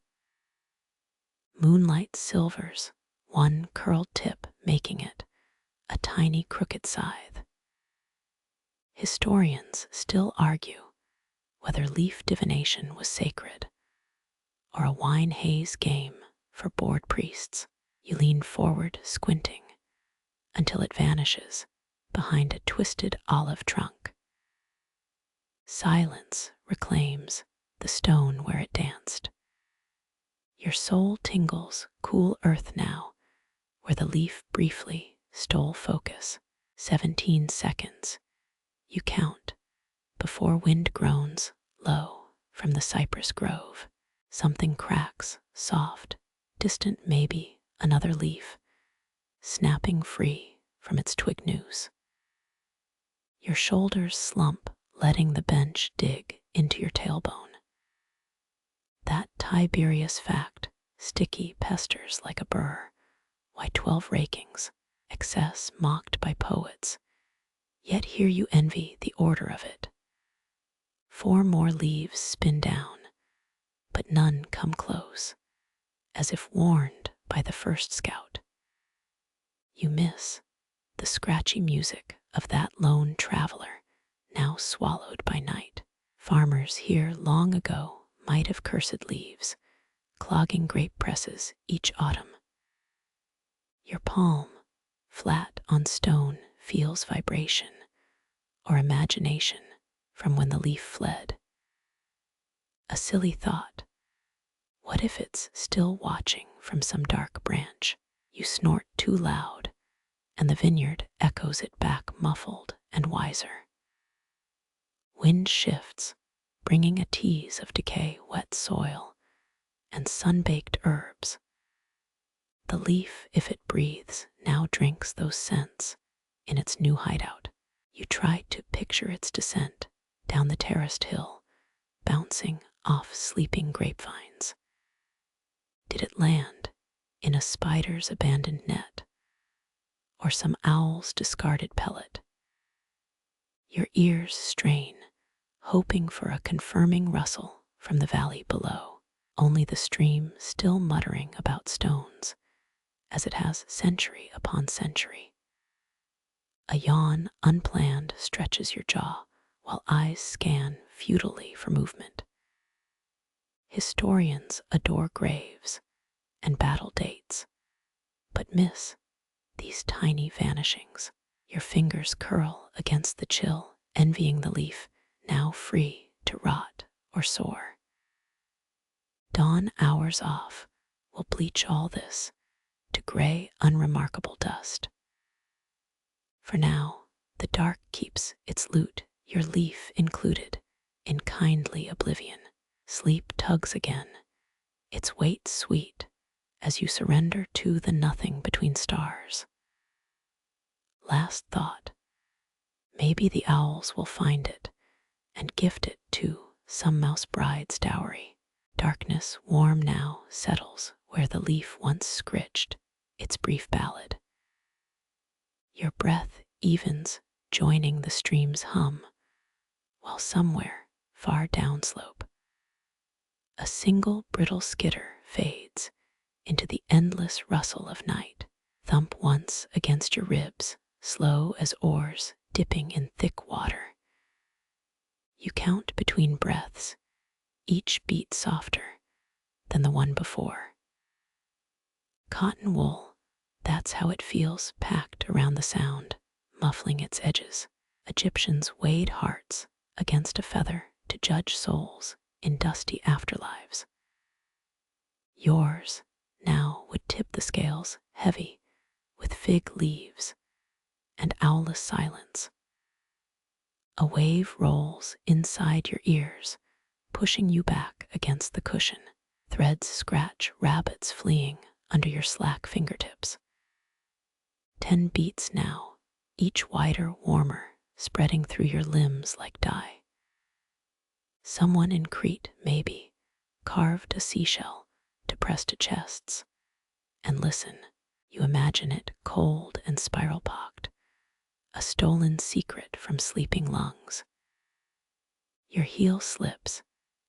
Moonlight silvers one curled tip, making it a tiny crooked scythe. Historians still argue whether leaf divination was sacred or a wine haze game for bored priests. You lean forward, squinting, until it vanishes behind a twisted olive trunk. Silence reclaims the stone where it danced. Your soul tingles cool earth now, where the leaf briefly stole focus. 17 seconds, you count, before wind groans low from the cypress grove. Something cracks, soft, distant, maybe another leaf, snapping free from its twig noose. Your shoulders slump, letting the bench dig into your tailbone. That Tiberius fact, sticky, pesters like a burr. Why 12 rakings, excess mocked by poets, yet here you envy the order of it. 4 more leaves spin down, but none come close, as if warned by the first scout. You miss the scratchy music of that lone traveler, now swallowed by night. Farmers here long ago might have cursed leaves, clogging grape presses each autumn. Your palm, flat on stone, feels vibration or imagination from when the leaf fled. A silly thought. What if it's still watching from some dark branch? You snort too loud, and the vineyard echoes it back muffled and wiser. Wind shifts, bringing a tease of decay, wet soil, and sun-baked herbs. The leaf, if it breathes, now drinks those scents in its new hideout. You try to picture its descent, down the terraced hill, bouncing off sleeping grapevines. Did it land in a spider's abandoned net or some owl's discarded pellet? Your ears strain, hoping for a confirming rustle from the valley below, only the stream still muttering about stones, as it has century upon century. A yawn unplanned stretches your jaw, while eyes scan futilely for movement. Historians adore graves and battle dates, but miss these tiny vanishings. Your fingers curl against the chill, envying the leaf now free to rot or soar. Dawn hours off will bleach all this to gray, unremarkable dust. For now, the dark keeps its loot, your leaf included, in kindly oblivion. Sleep tugs again, its weight sweet, as you surrender to the nothing between stars. Last thought, maybe the owls will find it and gift it to some mouse bride's dowry. Darkness, warm now, settles where the leaf once scritched its brief ballad. Your breath evens, joining the stream's hum, while somewhere, far downslope, a single brittle skitter fades into the endless rustle of night. Thump once against your ribs, slow as oars dipping in thick water. You count between breaths, each beat softer than the one before. Cotton wool, that's how it feels packed around the sound, muffling its edges. Egyptians weighed hearts against a feather to judge souls in dusty afterlives. Yours now would tip the scales heavy with fig leaves and owlless silence. A wave rolls inside your ears, pushing you back against the cushion. Threads scratch, rabbits fleeing under your slack fingertips. 10 beats now, each wider, warmer, spreading through your limbs like dye. Someone in Crete, maybe, carved a seashell to press to chests. And listen, you imagine it cold and spiral-pocked, a stolen secret from sleeping lungs. Your heel slips,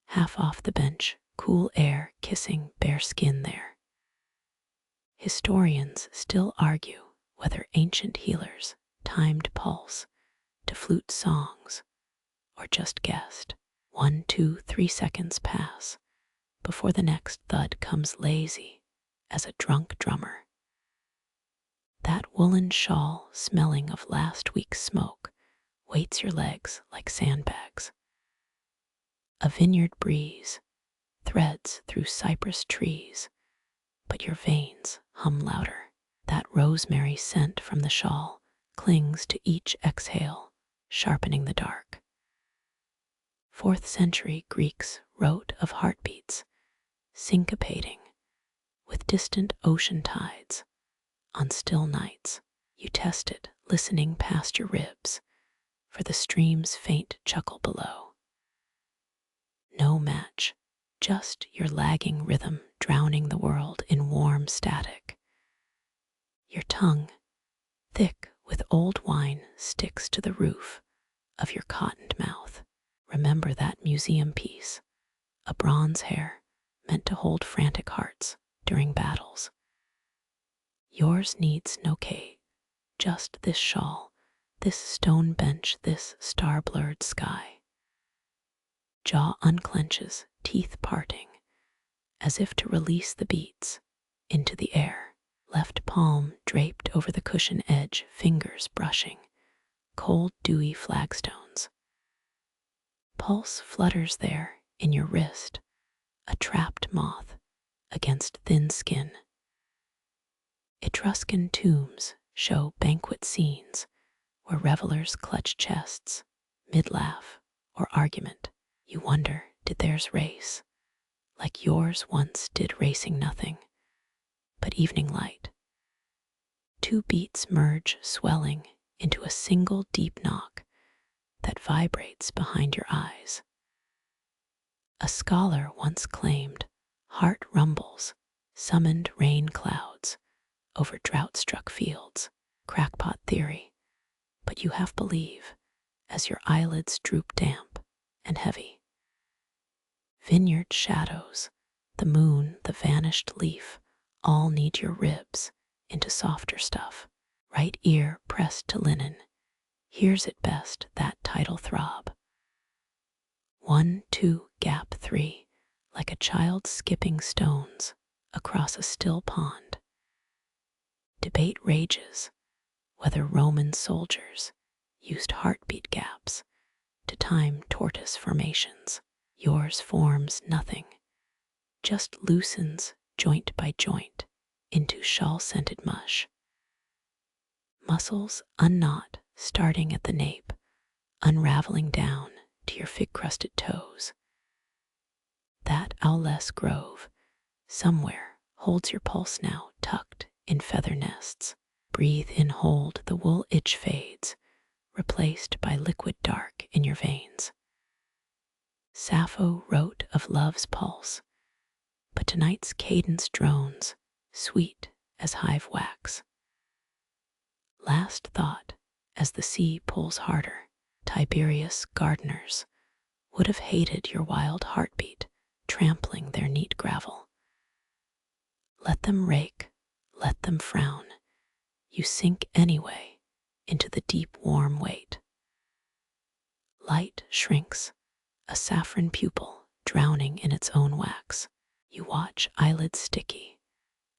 half off the bench, cool air kissing bare skin there. Historians still argue whether ancient healers timed pulse to flute songs or just guessed. 1, 2, 3 seconds pass before the next thud comes lazy as a drunk drummer. That woolen shawl smelling of last week's smoke weights your legs like sandbags. A vineyard breeze threads through cypress trees, but your veins hum louder. That rosemary scent from the shawl clings to each exhale, sharpening the dark. 4th century Greeks wrote of heartbeats, syncopating with distant ocean tides. On still nights, you test it, listening past your ribs for the stream's faint chuckle below. No match, just your lagging rhythm drowning the world in warm static. Your tongue, thick with old wine, sticks to the roof of your cottoned mouth. Remember that museum piece, a bronze hair meant to hold frantic hearts during battles. Yours needs no cape, just this shawl, this stone bench, this star-blurred sky. Jaw unclenches, teeth parting, as if to release the beats into the air. Left palm draped over the cushion edge, fingers brushing cold, dewy flagstones. Pulse flutters there in your wrist, a trapped moth against thin skin. Etruscan tombs show banquet scenes where revelers clutch chests, mid-laugh or argument. You wonder, did theirs race, like yours once did, racing nothing but evening light? 2 beats merge, swelling into a single deep knock, that vibrates behind your eyes. A scholar once claimed heart rumbles summoned rain clouds over drought-struck fields. Crackpot theory, but you half believe as your eyelids droop damp and heavy. Vineyard shadows, the moon, the vanished leaf, all knead your ribs into softer stuff. Right ear pressed to linen, hears it best, that tidal throb. 1, 2, gap 3, like a child skipping stones across a still pond. Debate rages whether Roman soldiers used heartbeat gaps to time tortoise formations. Yours forms nothing, just loosens joint by joint into shawl-scented mush. Muscles unknot, starting at the nape, unraveling down to your fig-crusted toes. That owless grove, somewhere, holds your pulse now, tucked in feather nests. Breathe in, hold, the wool itch fades, replaced by liquid dark in your veins. Sappho wrote of love's pulse, but tonight's cadence drones, sweet as hive wax. Last thought, as the sea pulls harder, Tiberius gardeners would have hated your wild heartbeat trampling their neat gravel. Let them rake, let them frown, you sink anyway into the deep warm weight. Light shrinks, a saffron pupil drowning in its own wax. You watch, eyelids sticky,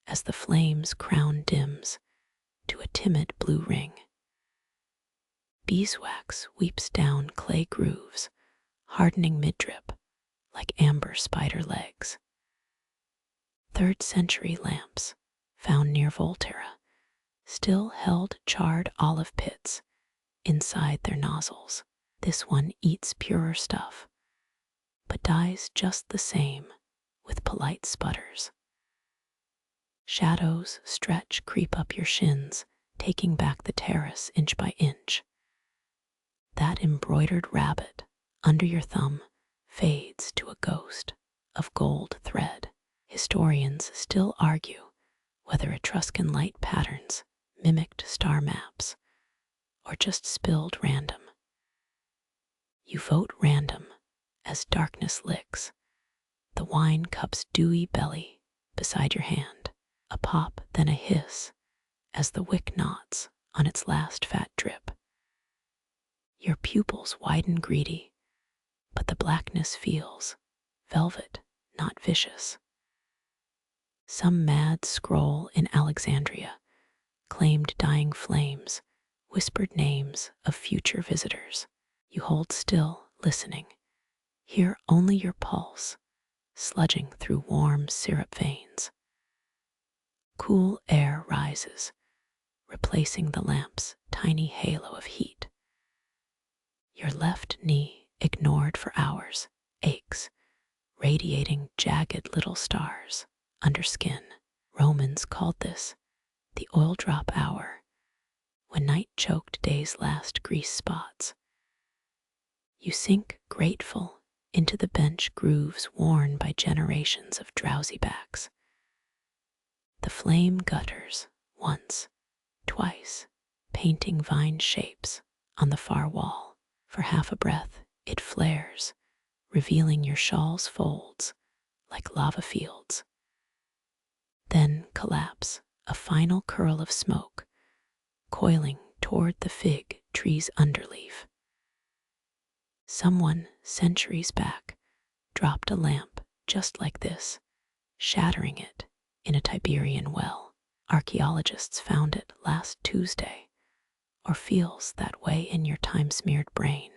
as the flame's crown dims to a timid blue ring. Beeswax weeps down clay grooves, hardening mid-drip like amber spider legs. 3rd century lamps, found near Volterra, still held charred olive pits inside their nozzles. This one eats purer stuff, but dies just the same with polite sputters. Shadows stretch, creep up your shins, taking back the terrace inch by inch. That embroidered rabbit under your thumb fades to a ghost of gold thread. Historians still argue whether Etruscan light patterns mimicked star maps or just spilled random. You vote random as darkness licks the wine cup's dewy belly beside your hand. A pop, then a hiss as the wick knots on its last fat drip. Your pupils widen greedy, but the blackness feels velvet, not vicious. Some mad scroll in Alexandria claimed dying flames, whispered names of future visitors. You hold still, listening, hear only your pulse sludging through warm syrup veins. Cool air rises, replacing the lamp's tiny halo of heat. Your left knee, ignored for hours, aches, radiating jagged little stars under skin. Romans called this the oil drop hour, when night choked day's last grease spots. You sink grateful into the bench grooves worn by generations of drowsy backs. The flame gutters once, twice, painting vine shapes on the far wall. For half a breath, it flares, revealing your shawl's folds like lava fields. Then collapse, a final curl of smoke, coiling toward the fig tree's underleaf. Someone, centuries back, dropped a lamp just like this, shattering it in a Tiberian well. Archaeologists found it last Tuesday, or feels that way in your time-smeared brain.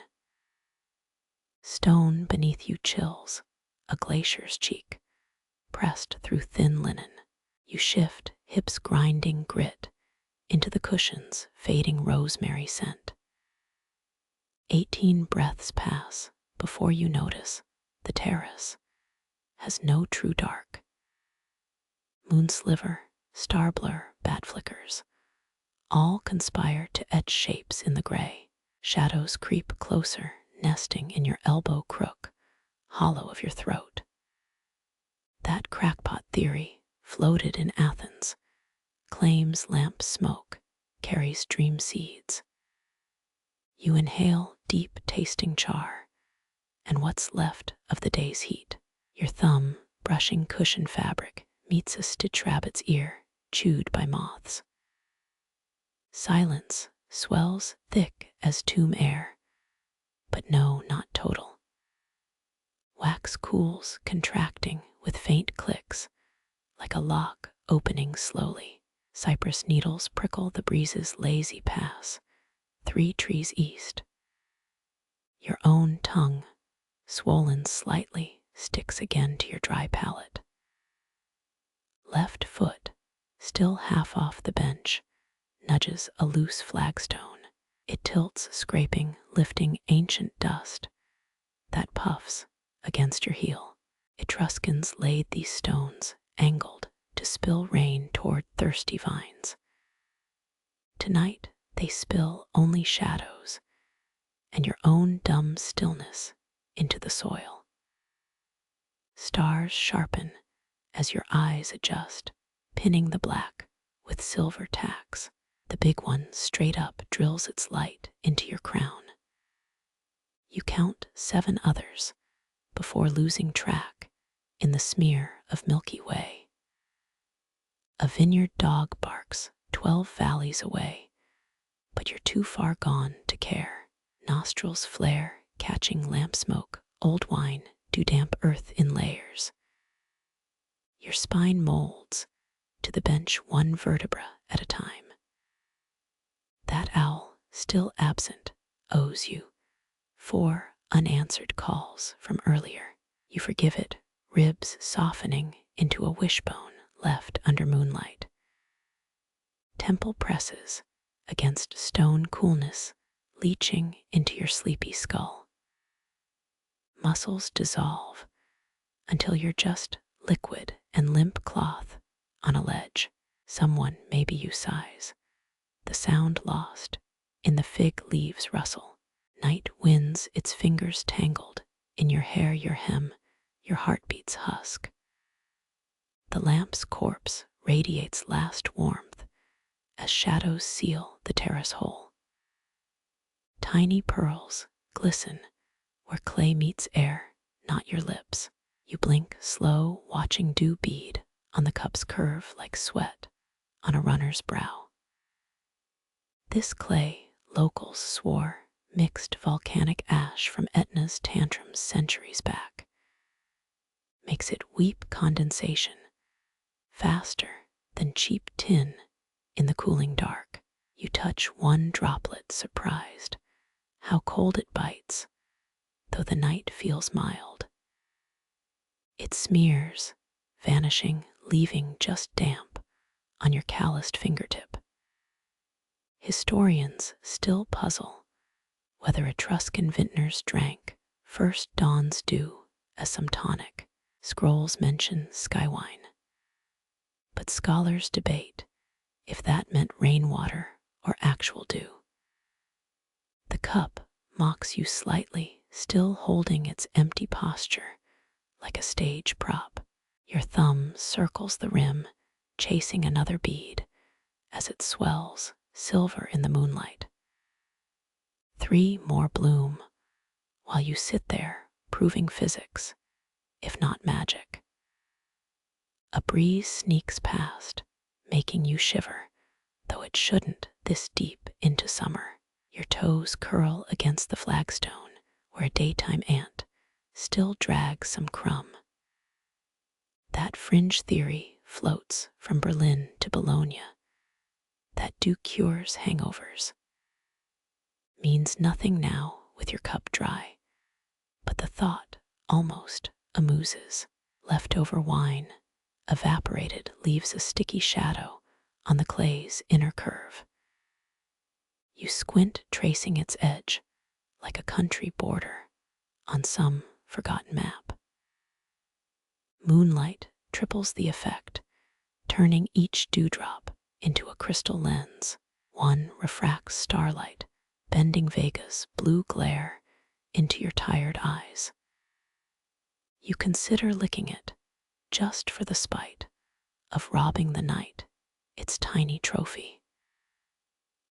Stone beneath you chills, a glacier's cheek, pressed through thin linen. You shift, hips grinding grit, into the cushion's fading rosemary scent. 18 breaths pass before you notice the terrace has no true dark. Moon sliver, star blur, bat flickers, all conspire to etch shapes in the gray. Shadows creep closer, nesting in your elbow crook, hollow of your throat. That crackpot theory, floated in Athens, claims lamp smoke carries dream seeds. You inhale deep tasting char, and what's left of the day's heat. Your thumb, brushing cushion fabric, meets a stitch rabbit's ear, chewed by moths. Silence swells thick as tomb air, but no, not total. Wax cools, contracting with faint clicks, like a lock opening slowly. Cypress needles prickle the breeze's lazy pass, 3 trees east. Your own tongue, swollen slightly, sticks again to your dry palate. Left foot, still half off the bench, nudges a loose flagstone. It tilts, scraping, lifting ancient dust that puffs against your heel. Etruscans laid these stones, angled, to spill rain toward thirsty vines. Tonight, they spill only shadows and your own dumb stillness into the soil. Stars sharpen as your eyes adjust, pinning the black with silver tacks. The big one straight up drills its light into your crown. You count 7 others before losing track in the smear of Milky Way. A vineyard dog barks 12 valleys away, but you're too far gone to care. Nostrils flare, catching lamp smoke, old wine, dew damp earth in layers. Your spine molds to the bench, one vertebra at a time. That owl, still absent, owes you 4 unanswered calls from earlier. You forgive it, ribs softening into a wishbone left under moonlight. Temple presses against stone coolness, leaching into your sleepy skull. Muscles dissolve until you're just liquid and limp cloth on a ledge. Someone, maybe you sighs, the sound lost in the fig leaves rustle. Night winds, its fingers tangled in your hair, your hem, your heartbeat's husk. The lamp's corpse radiates last warmth as shadows seal the terrace hole. Tiny pearls glisten where clay meets air, not your lips. You blink slow, watching dew bead on the cup's curve like sweat on a runner's brow. This clay, locals swore, mixed volcanic ash from Etna's tantrums centuries back. Makes it weep condensation, faster than cheap tin in the cooling dark. You touch one droplet, surprised how cold it bites, though the night feels mild. It smears, vanishing, leaving just damp on your calloused fingertip. Historians still puzzle whether Etruscan vintners drank first dawn's dew as some tonic. Scrolls mention sky wine, but scholars debate if that meant rainwater or actual dew. The cup mocks you slightly, still holding its empty posture like a stage prop. Your thumb circles the rim, chasing another bead as it swells, silver in the moonlight. 3 more bloom while you sit there, proving physics, if not magic. A breeze sneaks past, making you shiver, though it shouldn't this deep into summer. Your toes curl against the flagstone where a daytime ant still drags some crumb. That fringe theory floats from Berlin to Bologna, that dew cures hangovers. Means nothing now with your cup dry, but the thought almost amuses. Leftover wine, evaporated, leaves a sticky shadow on the clay's inner curve. You squint, tracing its edge like a country border on some forgotten map. Moonlight triples the effect, turning each dewdrop into a crystal lens. One refracts starlight, bending Vega's blue glare into your tired eyes. You consider licking it, just for the spite of robbing the night its tiny trophy.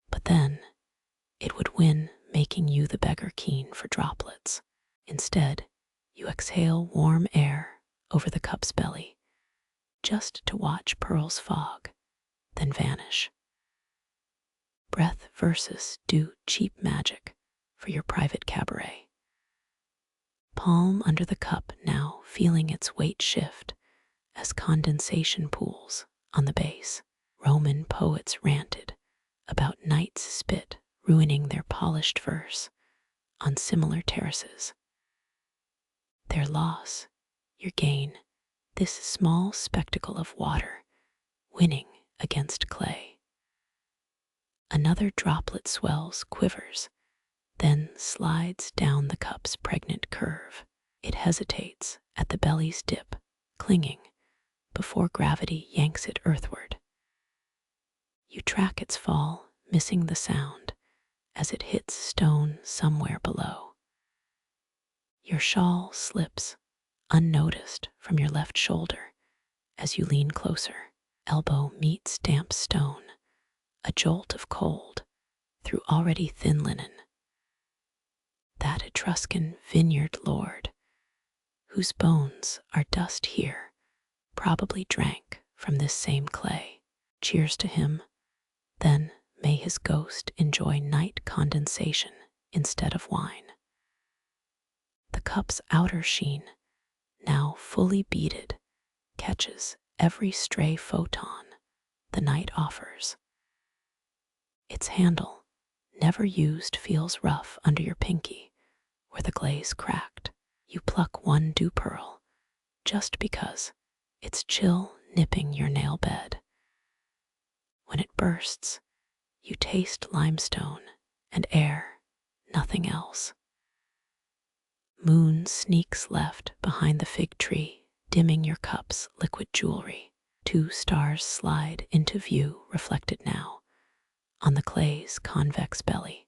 But then, it would win, making you the beggar keen for droplets. Instead, you exhale warm air over the cup's belly, just to watch pearls fog, then vanish. Breath versus do cheap magic for your private cabaret. Palm under the cup now feeling its weight shift as condensation pools on the base. Roman poets ranted about night's spit ruining their polished verse on similar terraces. Their loss, your gain, this small spectacle of water winning against clay. Another droplet swells, quivers, then slides down the cup's pregnant curve. It hesitates at the belly's dip, clinging, before gravity yanks it earthward. You track its fall, missing the sound as it hits stone somewhere below. Your shawl slips, unnoticed, from your left shoulder as you lean closer. Elbow meets damp stone, a jolt of cold through already thin linen. That Etruscan vineyard lord, whose bones are dust here, probably drank from this same clay. Cheers to him, then may his ghost enjoy night condensation instead of wine. The cup's outer sheen, now fully beaded, catches every stray photon the night offers. Its handle, never used, feels rough under your pinky, where the glaze cracked. You pluck one dew pearl, just because it's chill nipping your nail bed. When it bursts, you taste limestone and air, nothing else. Moon sneaks left behind the fig tree, dimming your cup's liquid jewelry. 2 stars slide into view, reflected now on the clay's convex belly.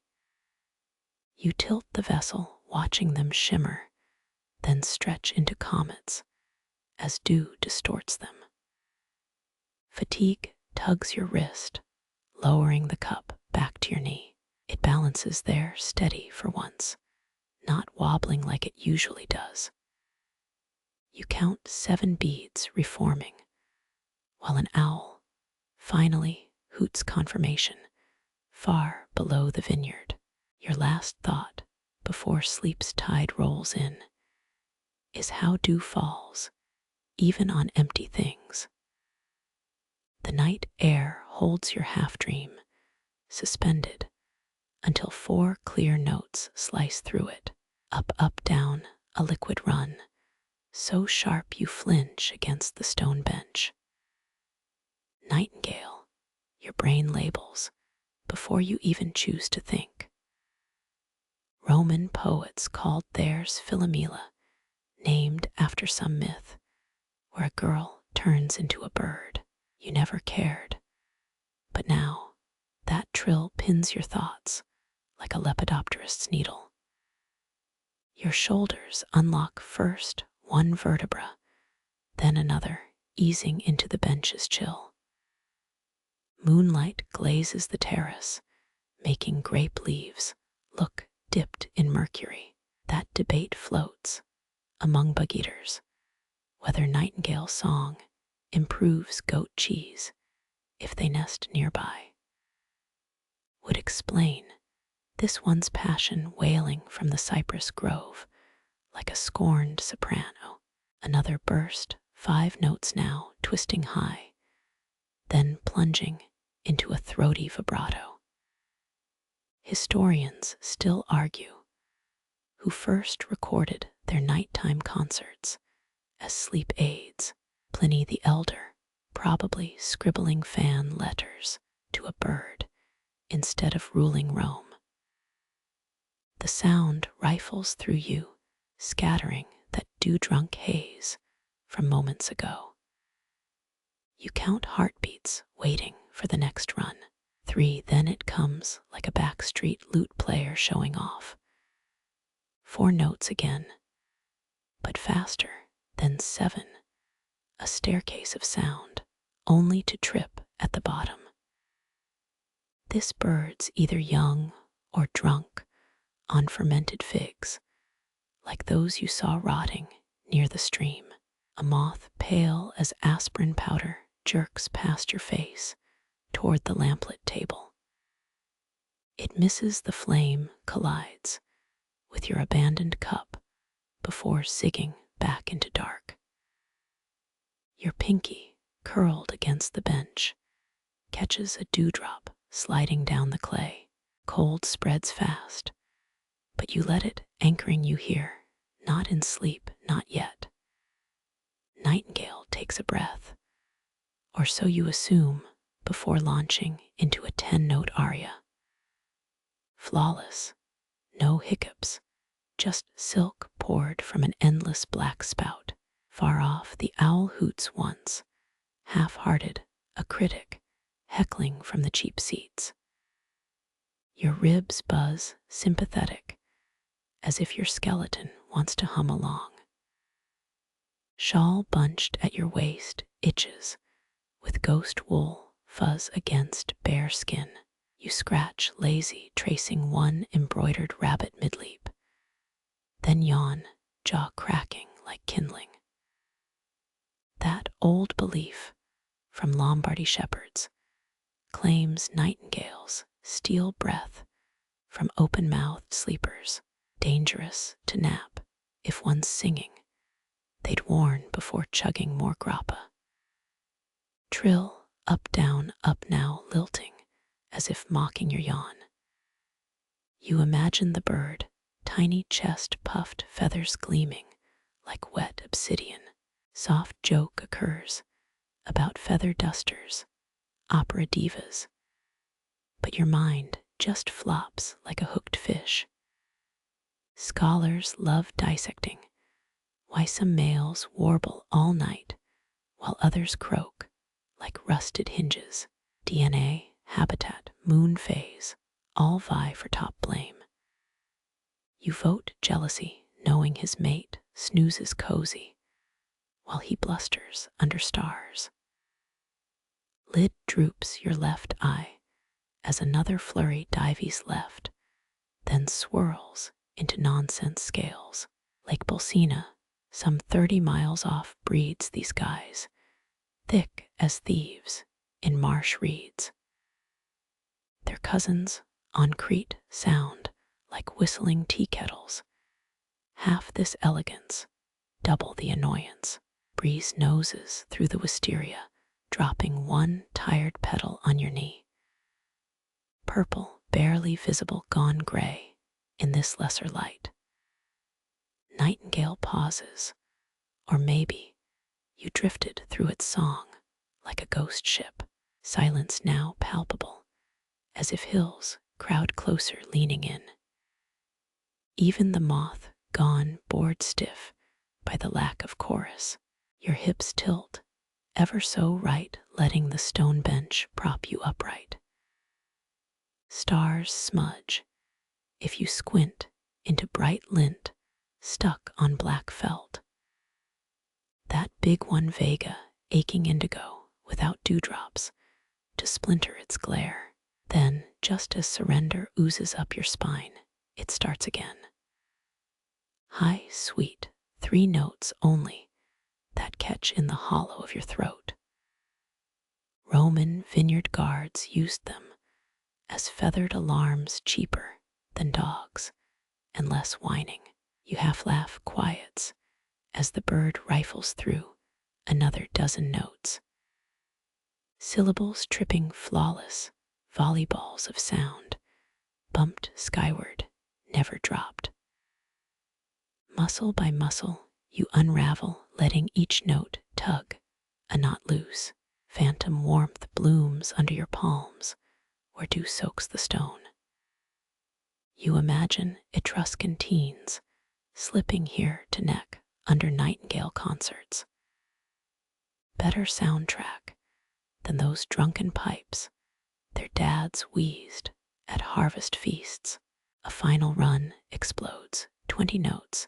You tilt the vessel, watching them shimmer, then stretch into comets as dew distorts them. Fatigue tugs your wrist, lowering the cup back to your knee. It balances there, steady for once, not wobbling like it usually does. You count 7 beads reforming, while an owl finally hoots confirmation far below the vineyard. Your last thought before sleep's tide rolls in is how dew falls, even on empty things. The night air holds your half-dream, suspended, until 4 clear notes slice through it. Up, up, down, a liquid run, so sharp you flinch against the stone bench. Nightingale, your brain labels, before you even choose to think. Roman poets called theirs Philomela, named after some myth where a girl turns into a bird. You never cared, but now that trill pins your thoughts like a lepidopterist's needle. Your shoulders unlock first one vertebra, then another, easing into the bench's chill. Moonlight glazes the terrace, making grape leaves look dipped in mercury. That debate floats among bug-eaters, whether nightingale song improves goat cheese if they nest nearby. Would explain this one's passion wailing from the cypress grove like a scorned soprano. Another burst, 5 notes now, twisting high, then plunging into a throaty vibrato. Historians still argue who first recorded their nighttime concerts as sleep aids. Pliny the Elder, probably scribbling fan letters to a bird instead of ruling Rome. The sound rifles through you, scattering that dew-drunk haze from moments ago. You count heartbeats waiting for the next run. 3, then it comes like a backstreet lute player showing off. 4 notes again, but faster. Then 7, a staircase of sound, only to trip at the bottom. This bird's either young or drunk on fermented figs, like those you saw rotting near the stream. A moth pale as aspirin powder jerks past your face toward the lamplit table. It misses the flame, collides with your abandoned cup before zigging back into dark. Your pinky, curled against the bench, catches a dewdrop sliding down the clay. Cold spreads fast, but you let it, anchoring you here, not in sleep, not yet. Nightingale takes a breath, or so you assume, before launching into a 10-note aria. Flawless, no hiccups, just silk poured from an endless black spout. Far off, the owl hoots once, half-hearted, a critic, heckling from the cheap seats. Your ribs buzz, sympathetic, as if your skeleton wants to hum along. Shawl bunched at your waist itches, with ghost wool fuzz against bare skin. You scratch, lazy, tracing one embroidered rabbit mid-leap, then yawn, jaw cracking like kindling. That old belief from Lombardy shepherds claims nightingales steal breath from open-mouthed sleepers, dangerous to nap. If one's singing, they'd warn before chugging more grappa. Trill, up, down, up now, lilting, as if mocking your yawn. You imagine the bird, tiny chest puffed, feathers gleaming like wet obsidian. Soft joke occurs about feather dusters, opera divas, but your mind just flops like a hooked fish. Scholars love dissecting why some males warble all night while others croak like rusted hinges. DNA, habitat, moon phase, all vie for top blame. You vote jealousy, knowing his mate snoozes cozy while he blusters under stars. Lid droops your left eye as another flurry dives left, then swirls into nonsense scales. Lake Bolsena, some 30 miles off, breeds these guys, thick as thieves in marsh reeds. Their cousins on Crete sound like whistling tea kettles. Half this elegance, double the annoyance. Breeze noses through the wisteria, dropping one tired petal on your knee. Purple, barely visible, gone gray in this lesser light. Nightingale pauses, or maybe you drifted through its song like a ghost ship. Silence now palpable, as if hills crowd closer, leaning in. Even the moth gone, bored stiff by the lack of chorus. Your hips tilt, ever so right, letting the stone bench prop you upright. Stars smudge, if you squint, into bright lint stuck on black felt. That big one, Vega, aching indigo without dewdrops to splinter its glare. Then, just as surrender oozes up your spine, it starts again. High, sweet, 3 notes only that catch in the hollow of your throat. Roman vineyard guards used them as feathered alarms, cheaper than dogs and less whining. You half laugh, quiets as the bird rifles through another dozen notes. Syllables tripping flawless, volleyballs of sound, bumped skyward, never dropped. Muscle by muscle, you unravel, letting each note tug, a knot loose. Phantom warmth blooms under your palms, where dew soaks the stone. You imagine Etruscan teens slipping here to neck under nightingale concerts. Better soundtrack than those drunken pipes Their dads wheezed at harvest feasts. A final run explodes, 20 notes,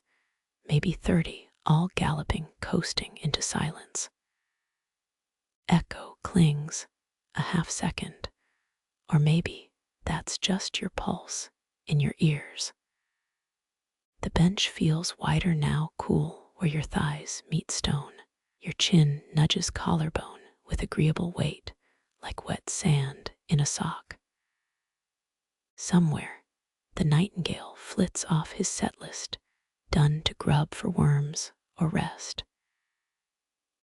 maybe 30, all galloping, coasting into silence. Echo clings a half second, or maybe that's just your pulse in your ears. The bench feels wider now, cool where your thighs meet stone. Your chin nudges collarbone with agreeable weight, like wet sand in a sock. Somewhere, the nightingale flits off his set list, done to grub for worms or rest.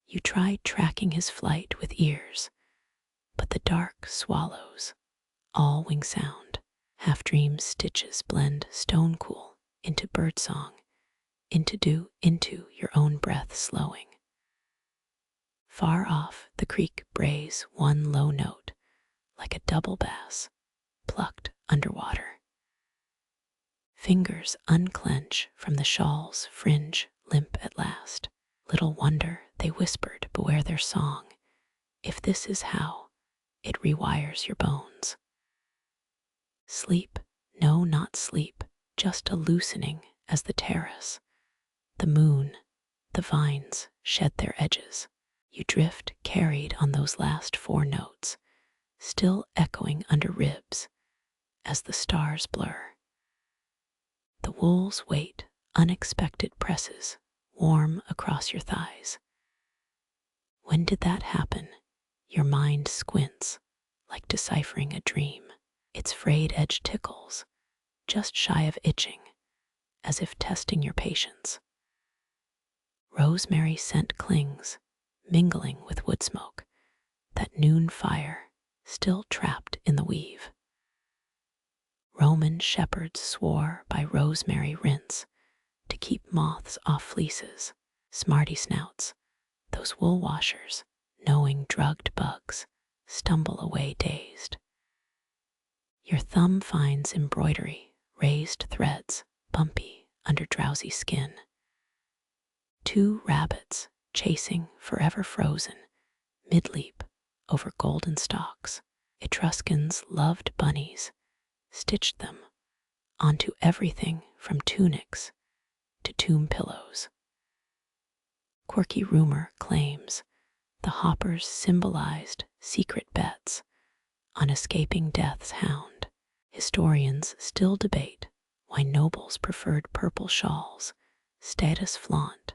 You try tracking his flight with ears, but the dark swallows all wing sound. Half-dream stitches blend stone cool into birdsong, into your own breath slowing. Far off, the creek brays one low note, like a double bass, plucked underwater. Fingers unclench from the shawl's fringe, limp at last. Little wonder they whispered, beware their song. If this is how, it rewires your bones. Sleep, no, not sleep, just a loosening as the terrace. The moon, the vines shed their edges. You drift carried on those last 4 notes, still echoing under ribs as the stars blur. The wool's weight, unexpected presses, warm across your thighs. When did that happen? Your mind squints, like deciphering a dream. Its frayed edge tickles, just shy of itching, as if testing your patience. Rosemary scent clings, mingling with wood smoke, that noon fire still trapped in the weave. Roman shepherds swore by rosemary rinse to keep moths off fleeces. Smarty snouts, those wool washers, knowing drugged bugs, stumble away dazed. Your thumb finds embroidery, raised threads, bumpy under drowsy skin. 2 rabbits chasing forever frozen, mid-leap over golden stalks. Etruscans loved bunnies, stitched them onto everything from tunics to tomb pillows. Quirky rumor claims the hoppers symbolized secret bets on escaping death's hound. Historians still debate why nobles preferred purple shawls, status flaunt,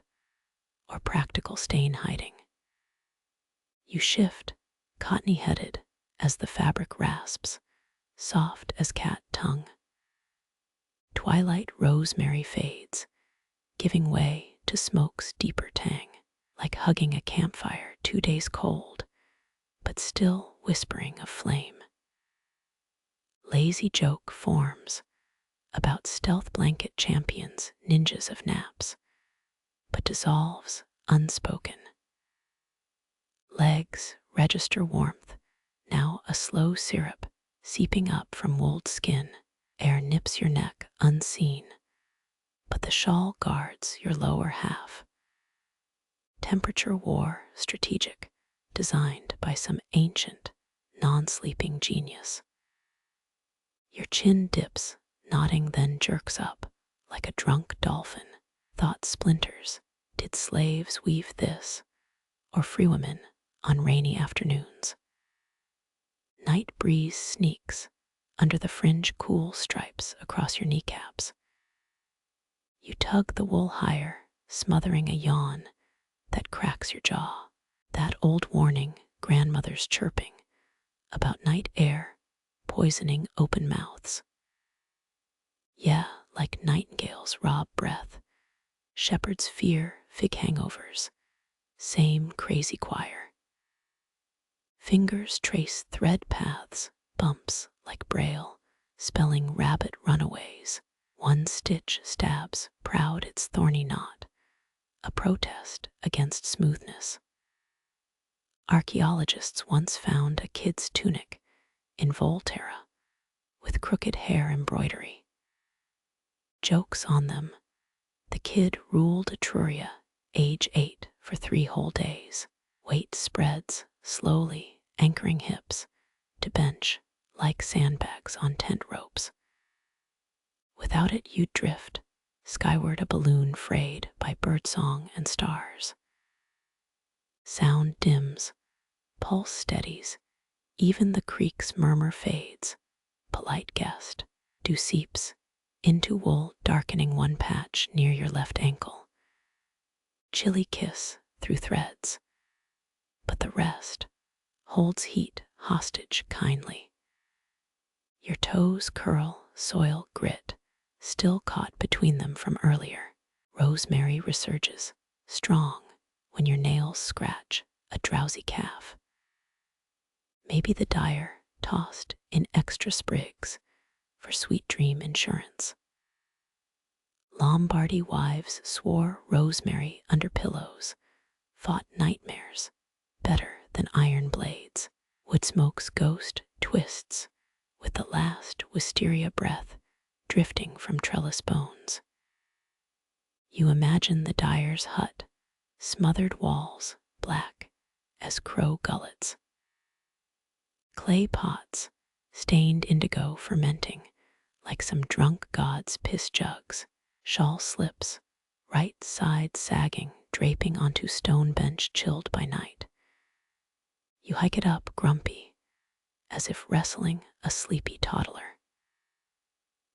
or practical stain hiding. You shift, cottony-headed, as the fabric rasps, soft as cat tongue. Twilight rosemary fades, giving way to smoke's deeper tang, like hugging a campfire 2 days cold, but still whispering of flame. Lazy joke forms about stealth blanket champions, ninjas of naps, but dissolves unspoken. Legs register warmth, now a slow syrup seeping up from wooled skin. Air nips your neck unseen, but the shawl guards your lower half. Temperature war strategic, designed by some ancient, non-sleeping genius. Your chin dips, nodding, then jerks up like a drunk dolphin. Thought splinters. Did slaves weave this, or free women on rainy afternoons? Night breeze sneaks under the fringe cool stripes across your kneecaps. You tug the wool higher, smothering a yawn that cracks your jaw. That old warning grandmother's chirping about night air poisoning open mouths. Yeah, like nightingales rob breath. Shepherds fear fig hangovers. Same crazy choir. Fingers trace thread paths, bumps like braille, spelling rabbit runaways. 1 stitch stabs proud its thorny knot, a protest against smoothness. Archaeologists once found a kid's tunic in Volterra with crooked hair embroidery. Jokes on them. The kid ruled Etruria, age 8, for 3 whole days. Weight spreads, slowly anchoring hips to bench like sandbags on tent ropes. Without it, you'd drift, skyward a balloon frayed by birdsong and stars. Sound dims, pulse steadies, even the creek's murmur fades. Polite guest, dew seeps into wool, darkening one patch near your left ankle. Chilly kiss through threads, but the rest holds heat hostage kindly. Your toes curl, soil grit, still caught between them from earlier. Rosemary resurges, strong, when your nails scratch a drowsy calf. Maybe the dyer tossed in extra sprigs for sweet dream insurance. Lombardy wives swore rosemary under pillows, fought nightmares better than iron blades. Wood smoke's ghost twists with the last wisteria breath drifting from trellis bones. You imagine the dyer's hut, smothered walls black as crow gullets. Clay pots, stained indigo fermenting like some drunk god's piss jugs. Shawl slips, right side sagging, draping onto stone bench chilled by night. You hike it up grumpy, as if wrestling a sleepy toddler.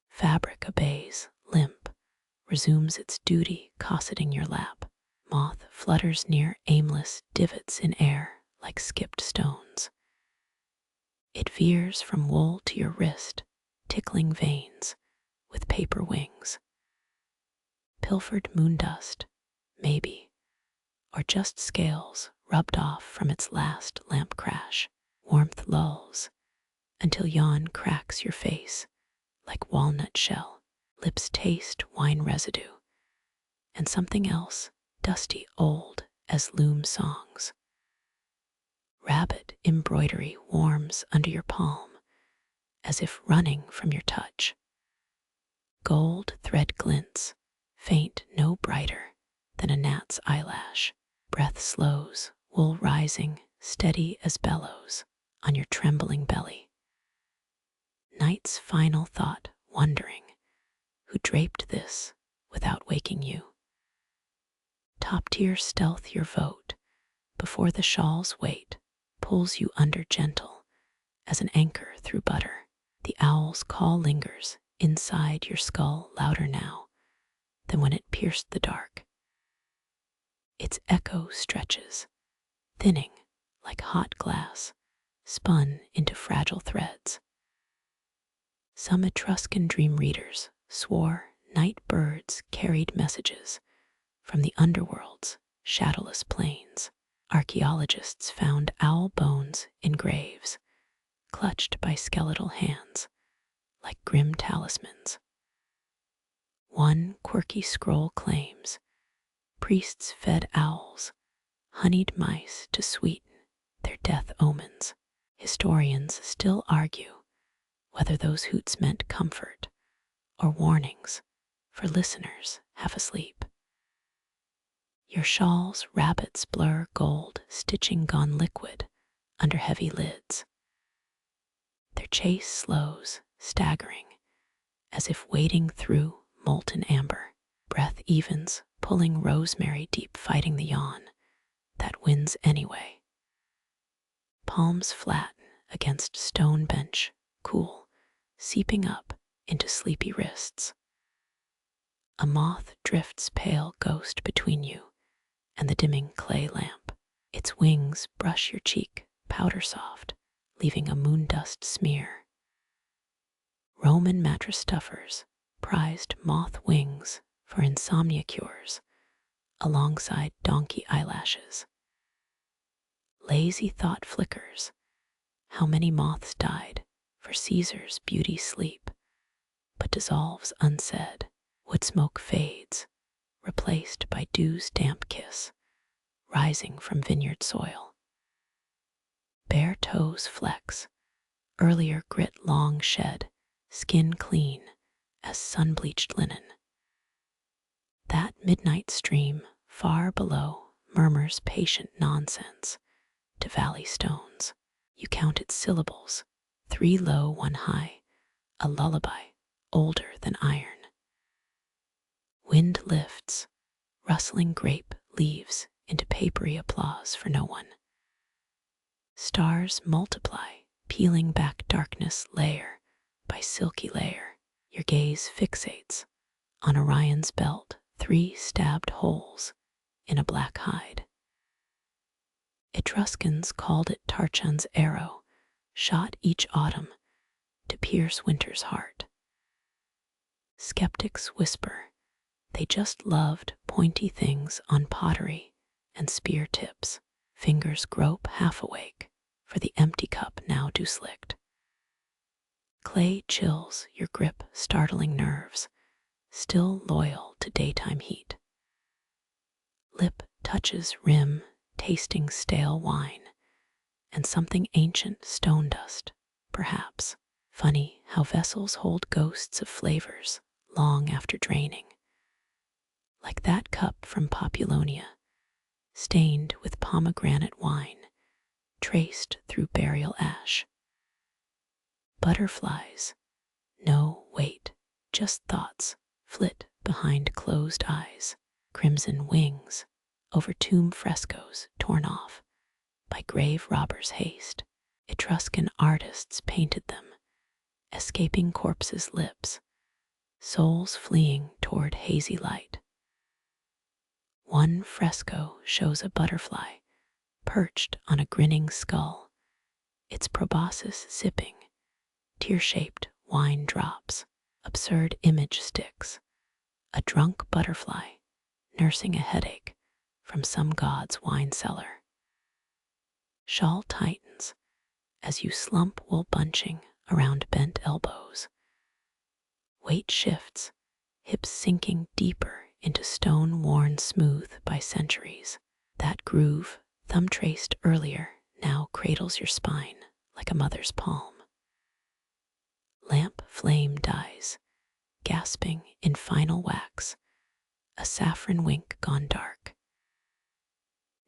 Fabric obeys, limp, resumes its duty, cosseting your lap. Moth flutters near aimless divots in air like skipped stones. It veers from wool to your wrist, tickling veins with paper wings. Pilfered moon dust, maybe, or just scales rubbed off from its last lamp crash. Warmth lulls until yawn cracks your face like walnut shell. Lips taste wine residue and something else dusty old as loom songs. Rabbit embroidery warms under your palm as if running from your touch. Gold thread glints, faint no brighter than a gnat's eyelash. Breath slows, wool rising, steady as bellows on your trembling belly. Night's final thought, wondering who draped this without waking you. Top-tier stealth your vote before the shawl's weight pulls you under gentle as an anchor through butter. The owl's call lingers inside your skull louder now than when it pierced the dark. Its echo stretches, thinning like hot glass, spun into fragile threads. Some Etruscan dream readers swore night birds carried messages from the underworld's shadowless plains. Archaeologists found owl bones in graves, clutched by skeletal hands like grim talismans. One quirky scroll claims priests fed owls honeyed mice to sweeten their death omens. Historians still argue whether those hoots meant comfort or warnings for listeners half asleep. Your shawl's rabbits blur gold stitching gone liquid under heavy lids. Their chase slows, staggering, as if wading through molten amber. Breath evens, pulling rosemary deep, fighting the yawn that wins anyway. Palms flatten against stone bench, cool, seeping up into sleepy wrists. A moth drifts pale ghost between you and the dimming clay lamp. Its wings brush your cheek, powder soft, leaving a moon dust smear. Roman mattress stuffers prized moth wings for insomnia cures, alongside donkey eyelashes. Lazy thought flickers, how many moths died for Caesar's beauty sleep, but dissolves unsaid. Wood smoke fades, replaced by dew's damp kiss, rising from vineyard soil. Bare toes flex, earlier grit long shed, skin clean as sun-bleached linen. That midnight stream far below murmurs patient nonsense to valley stones. You count its syllables, 3 low, 1 high, a lullaby older than iron. Wind lifts, rustling grape leaves into papery applause for no one. Stars multiply, peeling back darkness layer by silky layer. Your gaze fixates on Orion's belt, 3 stabbed holes in a black hide. Etruscans called it Tarchon's arrow, shot each autumn to pierce winter's heart. Skeptics whisper they just loved pointy things on pottery and spear tips. Fingers grope half awake for the empty cup now dew-slicked. Clay chills your grip, startling nerves, still loyal to daytime heat. Lip touches rim, tasting stale wine, and something ancient, stone dust, perhaps. Funny how vessels hold ghosts of flavors long after draining. Like that cup from Populonia, stained with pomegranate wine, traced through burial ash. Butterflies, no, wait, just thoughts, flit behind closed eyes. Crimson wings over tomb frescoes torn off by grave robbers' haste. Etruscan artists painted them, escaping corpses' lips, souls fleeing toward hazy light. One fresco shows a butterfly perched on a grinning skull, its proboscis sipping tear-shaped wine drops. Absurd image sticks, a drunk butterfly nursing a headache from some god's wine cellar. Shawl tightens as you slump wool bunching around bent elbows. Weight shifts, hips sinking deeper into stone worn smooth by centuries. That groove, thumb traced earlier, now cradles your spine like a mother's palm. Lamp flame dies, gasping in final wax, a saffron wink gone dark.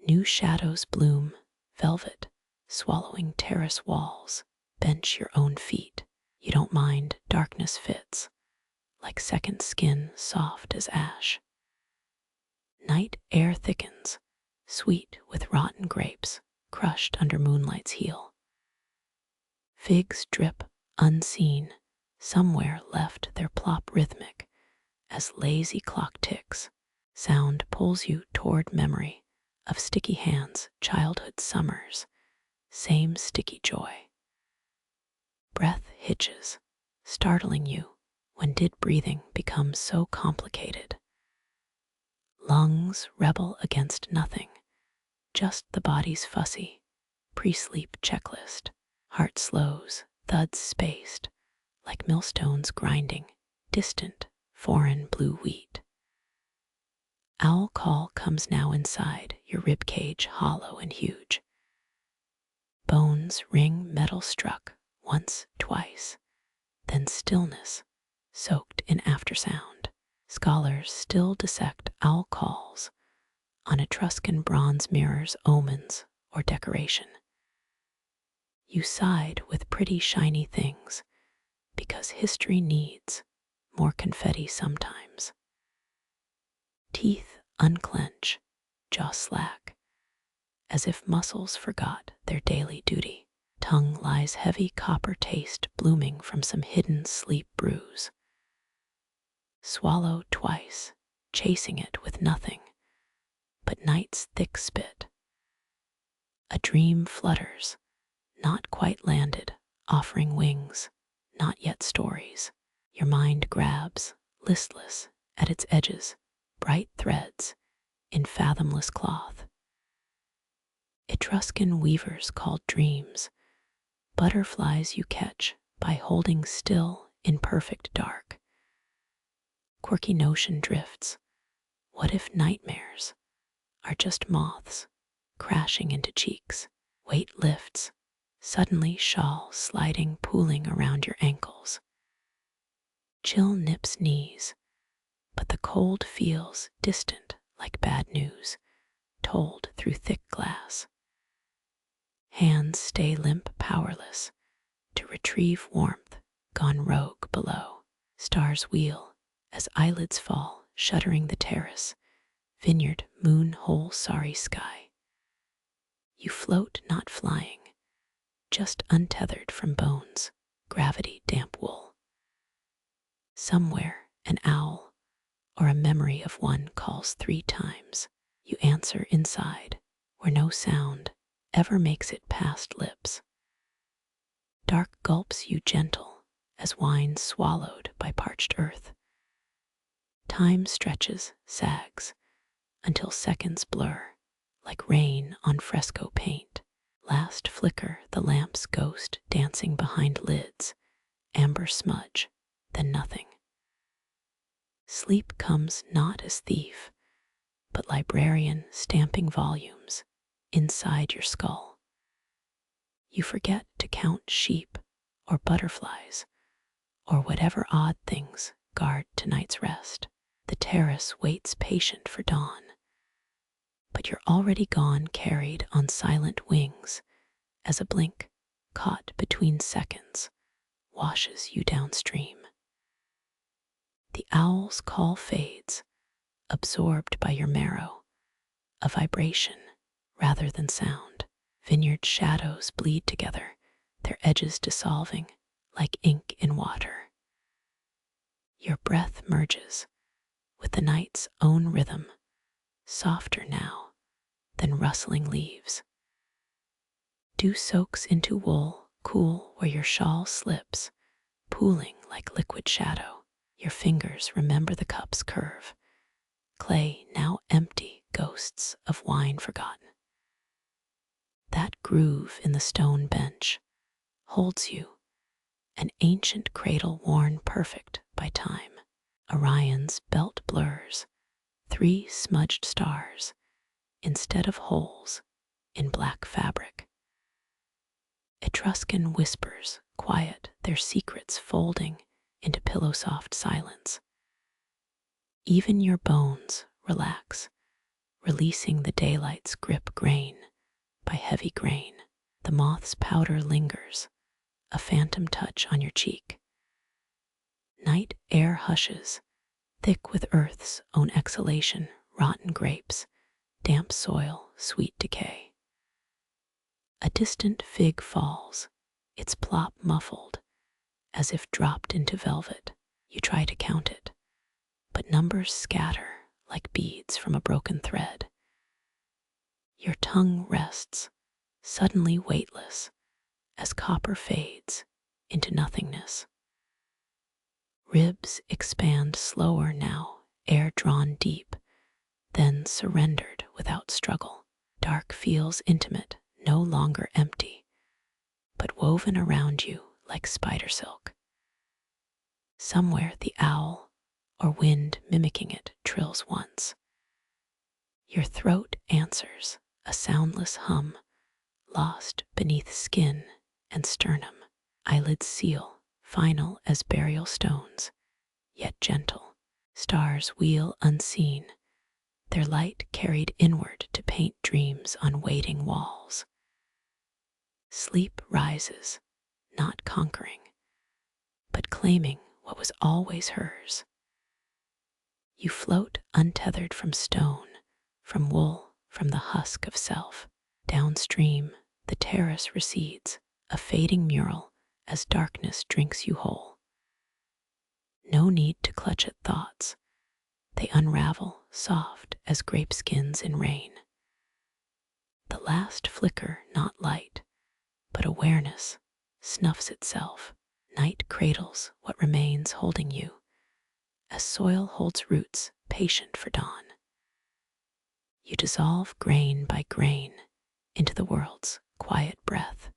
New shadows bloom, velvet, swallowing terrace walls, bench your own feet. You don't mind, darkness fits, like second skin soft as ash. Night air thickens, sweet with rotten grapes, crushed under moonlight's heel. Figs drip, unseen, somewhere left their plop rhythmic, as lazy clock ticks. Sound pulls you toward memory of sticky hands, childhood summers, same sticky joy. Breath hitches, startling you when did breathing become so complicated. Lungs rebel against nothing, just the body's fussy pre-sleep checklist. Heart slows, thuds spaced, like millstones grinding, distant, foreign blue wheat. Owl call comes now inside, your rib cage hollow and huge. Bones ring metal struck, once, twice, then stillness, soaked in aftersound. Scholars still dissect owl calls on Etruscan bronze mirrors, omens, or decoration. You side with pretty shiny things because history needs more confetti sometimes. Teeth unclench, jaw slack, as if muscles forgot their daily duty. Tongue lies heavy, copper taste blooming from some hidden sleep bruise. Swallow twice, chasing it with nothing but night's thick spit. A dream flutters, not quite landed, offering wings, not yet stories. Your mind grabs, listless, at its edges, bright threads in fathomless cloth. Etruscan weavers called dreams, butterflies you catch by holding still in perfect dark. Quirky notion drifts. What if nightmares are just moths crashing into cheeks? Weight lifts, suddenly shawl sliding, pooling around your ankles. Chill nips knees, but the cold feels distant like bad news, told through thick glass. Hands stay limp, powerless, to retrieve warmth gone rogue below. Stars wheel as eyelids fall, shuddering the terrace, vineyard, moon, whole sorry sky. You float not flying, just untethered from bones, gravity, damp wool. Somewhere an owl or a memory of one calls 3 times. You answer inside, where no sound ever makes it past lips. Dark gulps you gentle as wine swallowed by parched earth. Time stretches, sags, until seconds blur like rain on fresco paint. Last flicker the lamp's ghost dancing behind lids, amber smudge, then nothing. Sleep comes not as thief, but librarian stamping volumes inside your skull. You forget to count sheep or butterflies or whatever odd things guard tonight's rest. The terrace waits patient for dawn, but you're already gone, carried on silent wings as a blink caught between seconds washes you downstream. The owl's call fades, absorbed by your marrow, a vibration rather than sound. Vineyard shadows bleed together, their edges dissolving like ink in water. Your breath merges with the night's own rhythm, softer now than rustling leaves. Dew soaks into wool, cool where your shawl slips, pooling like liquid shadow. Your fingers remember the cup's curve, clay now empty, ghosts of wine forgotten. That groove in the stone bench holds you, an ancient cradle worn perfect by time. Orion's belt blurs, 3 smudged stars instead of holes in black fabric. Etruscan whispers quiet, their secrets folding into pillow-soft silence. Even your bones relax, releasing the daylight's grip grain by heavy grain. The moth's powder lingers, a phantom touch on your cheek. Night air hushes, thick with earth's own exhalation, rotten grapes, damp soil, sweet decay. A distant fig falls, its plop muffled, as if dropped into velvet. You try to count it, but numbers scatter like beads from a broken thread. Your tongue rests, suddenly weightless, as copper fades into nothingness. Ribs expand slower now, air drawn deep, then surrendered without struggle. Dark feels intimate, no longer empty, but woven around you like spider silk. Somewhere the owl, or wind mimicking it, trills once. Your throat answers, a soundless hum, lost beneath skin and sternum. Eyelids seal, final as burial stones, yet gentle. Stars wheel unseen, their light carried inward to paint dreams on waiting walls. Sleep rises, not conquering, but claiming what was always hers. You float untethered from stone, from wool, from the husk of self. Downstream, the terrace recedes, a fading mural as darkness drinks you whole. No need to clutch at thoughts. They unravel, soft as grape skins in rain. The last flicker, not light, but awareness, snuffs itself. Night cradles what remains, holding you, as soil holds roots, patient for dawn. You dissolve grain by grain into the world's quiet breath.